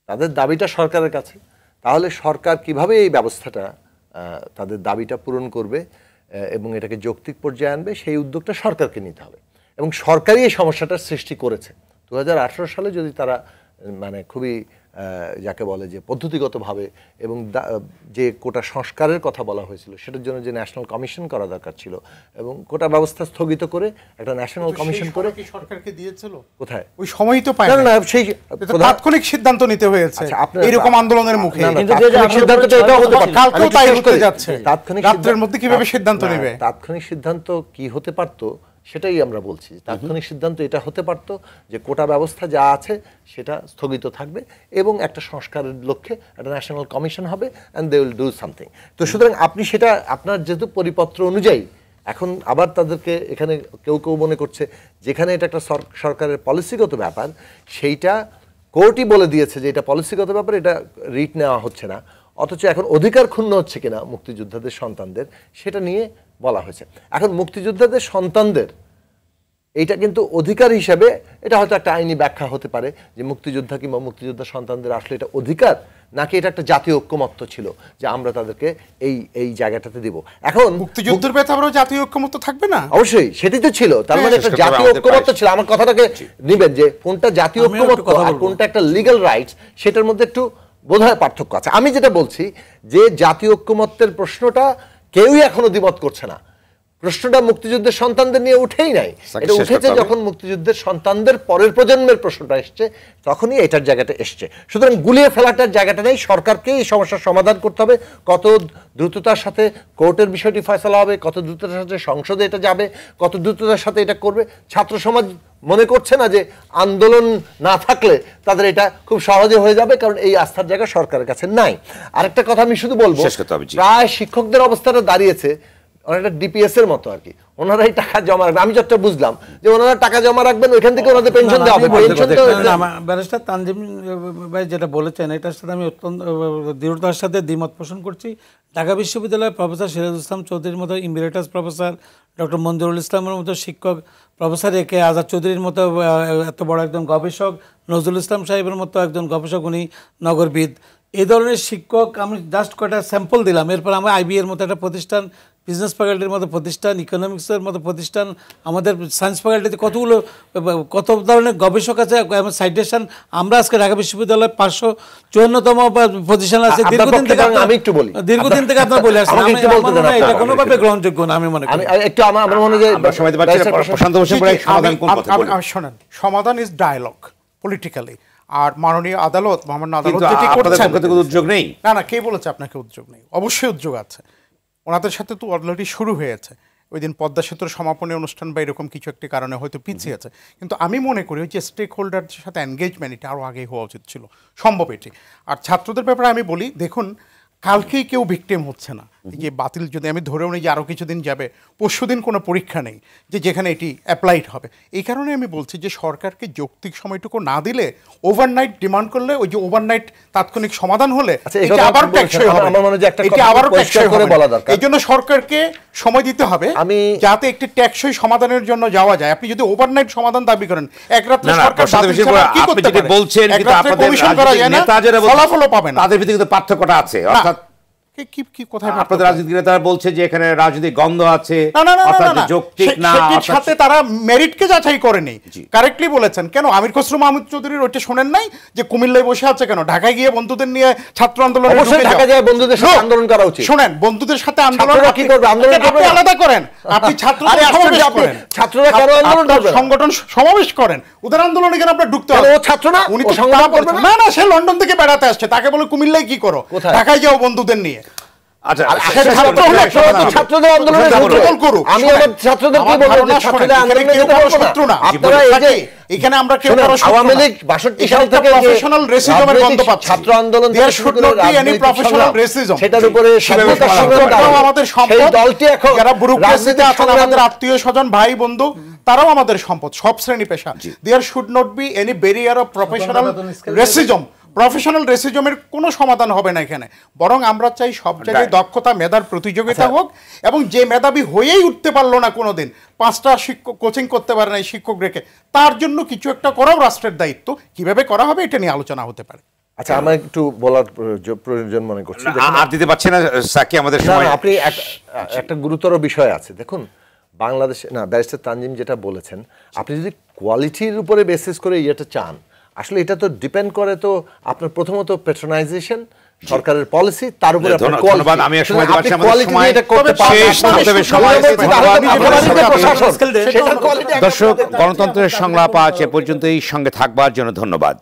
তাদের দাবিটা সরকারের কাছে, তাহলে সরকার কিভাবে এই ব্যবস্থাটা তাদের দাবিটা পূরণ করবে এবং এটাকে যৌক্তিক পর্যায়ে আনবে, সেই উদ্যোগটা সরকারকে নিতে হবে। এবং সরকারই এই সমস্যাটার সৃষ্টি করেছে। 2018 সালে যদি তারা মানে খুবই যাকে বলে যে পদ্ধতিগতভাবে, এবং যে কোটা সংস্কারের কথা বলা হয়েছিল সেটার জন্য যে ন্যাশনাল কমিশন করা দরকার ছিল, এবং কোটা ব্যবস্থা স্থগিত করে একটা ন্যাশনাল কমিশন করে সরকারকে দিয়েছিল কোথায় ওই সময়ই তো পায় না, সেই তাৎক্ষণিক সিদ্ধান্ত নিতে হয়েছে এরকম আন্দোলনের মুখে। সিদ্ধান্তটা এটাও হতে পারে, কালকেও তাই হতে যাচ্ছে, তাৎক্ষণিক রাতের মধ্যে কিভাবে সিদ্ধান্ত নেবে? তাৎক্ষণিক সিদ্ধান্ত কি হতে পারতো সেটাই আমরা বলছি। তাৎক্ষণিক সিদ্ধান্ত এটা হতে পারতো যে কোটা ব্যবস্থা যা আছে সেটা স্থগিত থাকবে, এবং একটা সংস্কারের লক্ষ্যে একটা ন্যাশনাল কমিশন হবে, and they will do something. তো সুতরাং আপনি সেটা আপনার যেহেতু পরিপত্র অনুযায়ী, এখন আবার তাদেরকে এখানে কেউ কেউ মনে করছে যেখানে এটা একটা সরকারের পলিসিগত ব্যাপার, সেইটা কোর্টই বলে দিয়েছে যে এটা পলিসিগত ব্যাপার, এটা রিট নেওয়া হচ্ছে না, অথচ এখন অধিকার ক্ষুণ্ণ হচ্ছে কিনা মুক্তিযোদ্ধাদের সন্তানদের সেটা নিয়ে বলা হয়েছে। এখন মুক্তিযোদ্ধাদের সন্তানদের এইটা কিন্তু অধিকার হিসাবে, এটা হয়তো একটা আইনি ব্যাখ্যা হতে পারে যে মুক্তিযোদ্ধা কিংবা মুক্তিযোদ্ধা সন্তানদের আসলে এটা অধিকার, নাকি এটা একটা জাতীয় ঐক্যমত্য ছিল যে আমরা তাদেরকে এই জায়গাটাতে দিব? এখন মুক্তিযুদ্ধের ব্যাপারেও জাতীয় ঐক্যমত্য থাকবে না? অবশ্যই সেটাই তো ছিল, তার মানে একটা জাতীয় ঐক্যমত্য ছিল। আমার কথাটাকে নিবেন যে কোনটা জাতীয় ঐক্যমত্য আর কোনটা একটা লিগ্যাল রাইটস, সেটার মধ্যে একটু বোধহয় পার্থক্য আছে। আমি যেটা বলছি যে জাতীয় ঐক্যমত্যের প্রশ্নটা কেউই এখনো দ্বিমত করছে না। প্রশ্নটা মুক্তিযুদ্ধের সন্তানদের নিয়ে উঠেই নাই, এটা উঠেছে যখন মুক্তিযুদ্ধের সন্তানদের পরের প্রজন্মের প্রশ্নটা এসছে, তখনই এটার জায়গাটা এসছে। সুতরাং গুলিয়ে ফেলাটার জায়গাটা নেই, সরকারকে এই সমস্যার সমাধান করতে হবে। কত দ্রুততার সাথে কোর্টের বিষয়টি ফয়সালা হবে, কত দ্রুততার সাথে সংসদে এটা যাবে, কত দ্রুততার সাথে এটা করবে। ছাত্র সমাজ মনে করছে না যে আন্দোলন না থাকলে তাদের এটা খুব সহজে হয়ে যাবে, কারণ এই আস্থার জায়গা সরকারের কাছে নাই। আরেকটা কথা আমি শুধু বলবো, প্রায় শিক্ষকদের অবস্থাটা দাঁড়িয়েছে অনেকটা ডিপিএস এর মতো আর কি। ওনারাই টাকা জমা রাখবেন, আমি যতটা বুঝলাম যে ওনারা টাকা জমা রাখবেন, ওইখান থেকে ওনাদের পেনশন দেওয়া হবে। ব্যারিস্টার তানজিম ভাই যেটা বলেছেন এটার সাথে আমি অত্যন্ত দৃঢ়তার সাথে দ্বিমত পোষণ করছি। ঢাকা বিশ্ববিদ্যালয়ের প্রফেসর সিরাজুল ইসলাম চৌধুরীর মতো ইমিরেটাস প্রফেসর, ডক্টর মঞ্জুরুল ইসলামের মতো শিক্ষক, প্রফেসর এ কে আজাদ চৌধুরীর মতো এত বড় একজন গবেষক, নজরুল ইসলাম সাহেবের মতো একজন গবেষক, উনি নগরবিদ, এই ধরনের শিক্ষক আমি জাস্ট কয়েকটা স্যাম্পল দিলাম। এরপর আমরা আইবি এর মতো একটা প্রতিষ্ঠান, বিজনেস ফ্যাকাল্টির মতো প্রতিষ্ঠান, ইকোনমিক্সের মতো প্রতিষ্ঠান, আমাদের সায়েন্স ফ্যাকাল্টিতে কত ধরনের গবেষক আছে, সাইটেশন। আমরা আজকে ঢাকা বিশ্ববিদ্যালয়ে 554তম পজিশন আছে। দীর্ঘদিন থেকে আপনার বলে আসছেন, এটা কোনোভাবে গ্রহণযোগ্য না আমি মনে করি। একটু আমার মনে হয় শোনেন, সমাধান ইজ ডায়ালগ পলিটিক্যালি। আর মাননীয় আদালত, মহামান্য আদালত যেটি করছেন, উদ্যোগ নেই না কে বলেছে আপনাকে উদ্যোগ নেই? অবশ্যই উদ্যোগ আছে। ওনাদের সাথে তো অলরেডি শুরু হয়েছে। ওই দিন পদ্মা সেতুর সমাপনী অনুষ্ঠান বা এরকম কিছু একটি কারণে হয়তো পিছিয়ে আছে, কিন্তু আমি মনে করি যে স্টেক হোল্ডারদের সাথে এনগেজমেন্ট এটা আরও আগে হওয়া উচিত ছিল, সম্ভব এটি। আর ছাত্রদের ব্যাপারে আমি বলি, দেখুন কালকেই কেউ ভিকটিম হচ্ছে না। যে বাতিল যদি আমি ধরেও নিই যে আরও কিছুদিন যাবে, পরশুদিন কোনো পরীক্ষা নেই যে যেখানে এটি অ্যাপ্লাইড হবে। এই কারণে আমি বলছি যে সরকারকে যৌক্তিক সময়টুকু না দিলে, ওভারনাইট ডিমান্ড করলে, ওই যে ওভারনাইট তাৎক্ষণিক সমাধান হলে এটা আবার টেকসই হবে, এটা আবারও টেকসই হবে। এই জন্য সরকারকে সময় দিতে হবে যাতে একটি টেকসই সমাধানের জন্য যাওয়া যায়। আপনি যদি ওভারনাইট সমাধান দাবি করেন, এক রাতে সরকার কি করতে পারে, এক রাতে কমিশন করা যায় না, ফলাফলও পাবে না। তাদের ভিতরে কিন্তু পার্থক্যটা আছে। অর্থাৎ আপনাদের রাজনীতি নেতারা বলছে যে এখানে রাজনৈতিক গন্ধ আছে, যৌক্তিক না, সাথে তারা মেরিটকে যাচাই করেনি। কারেক্টলি বলেছেন। কেন আমির খসরু মাহমুদ চৌধুরীর ওইটা শোনেন নাই যে কুমিল্লায় বসে আছে কেন? ঢাকায় গিয়ে বন্ধুদের নিয়ে ছাত্র আন্দোলন, বন্ধুদের সাথে আন্দোলন করা উচিত। শোনেন, বন্ধুদের সাথে আন্দোলন কি করবে? আন্দোলন আলাদা করেন। আপনি ছাত্ররা কেন আন্দোলন করবেন? সংগঠন সমাবেশ করেন, ওদের আন্দোলনে কেন আপনার ঢুকতে হবে? ও ছাত্র না, উনি তো না না, সে লন্ডন থেকে বেড়াতে আসছে, তাকে বলে কুমিল্লায় কি করো, ঢাকায় যাও বন্ধুদের নিয়ে। ছাত্রদের আন্দোলনের আমি আমার ছাত্রদের কি বলবো, ছাত্রদের আন্দোলনে শত্রু না আপনারা। এই যে এখানে আমরা কেউ আওয়ামী লীগ 62 সাল থেকে প্রফেশনাল রেসিজমের গন্ধ পাচ্ছি। ছাত্র আন্দোলন there should not be any professional racism, সেটার উপরে আমাদের সম্পদ। দলটি এখন যারা ব্যুরোক্রেসিতে আছেন, আমাদের আত্মীয় স্বজন, ভাই বন্ধু, তারাও আমাদের সম্পদ, সব শ্রেণী পেশা। There should not be any barrier of professional racism. Professional রেসিজমের কোনো সমাধান হবে না এখানে, বরং আমরা চাই সব জায়গায় দক্ষতা মেধার প্রতিযোগিতা হোক, এবং যে মেধাবী হয়েই উঠতে পারলো না কোনোদিন, 5টা শিক্ষক কোচিং করতে পারে না শিক্ষক রেখে, তার জন্য কিছু একটা করাও রাষ্ট্রের দায়িত্ব। কিভাবে করা হবে এটা নিয়ে আলোচনা হতে পারে। আচ্ছা, আমার একটু বলার প্রয়োজন মনে করছি। আর দিতে পারছি না সাকি, আমাদের সময়। আপনি একটা গুরুতর বিষয় আছে, দেখুন বাংলাদেশে না, ব্যারিস্টার তানজিম যেটা বলেছেন, আপনি যদি কোয়ালিটির উপরে বেসিস করে ইয়েটা চান, আসলে এটা তো ডিপেন্ড করে তো আপনার প্রথমত প্যাট্রোনাইজেশন, সরকারের পলিসি, তার উপরে আপনার কোয়ালিটি। আমি সময় দিচ্ছি, আমাদের সময় শেষ, তবে সময় দর্শক, গণতন্ত্রের সংলাপ আজ এ পর্যন্তই। সঙ্গে থাকবার জন্য ধন্যবাদ।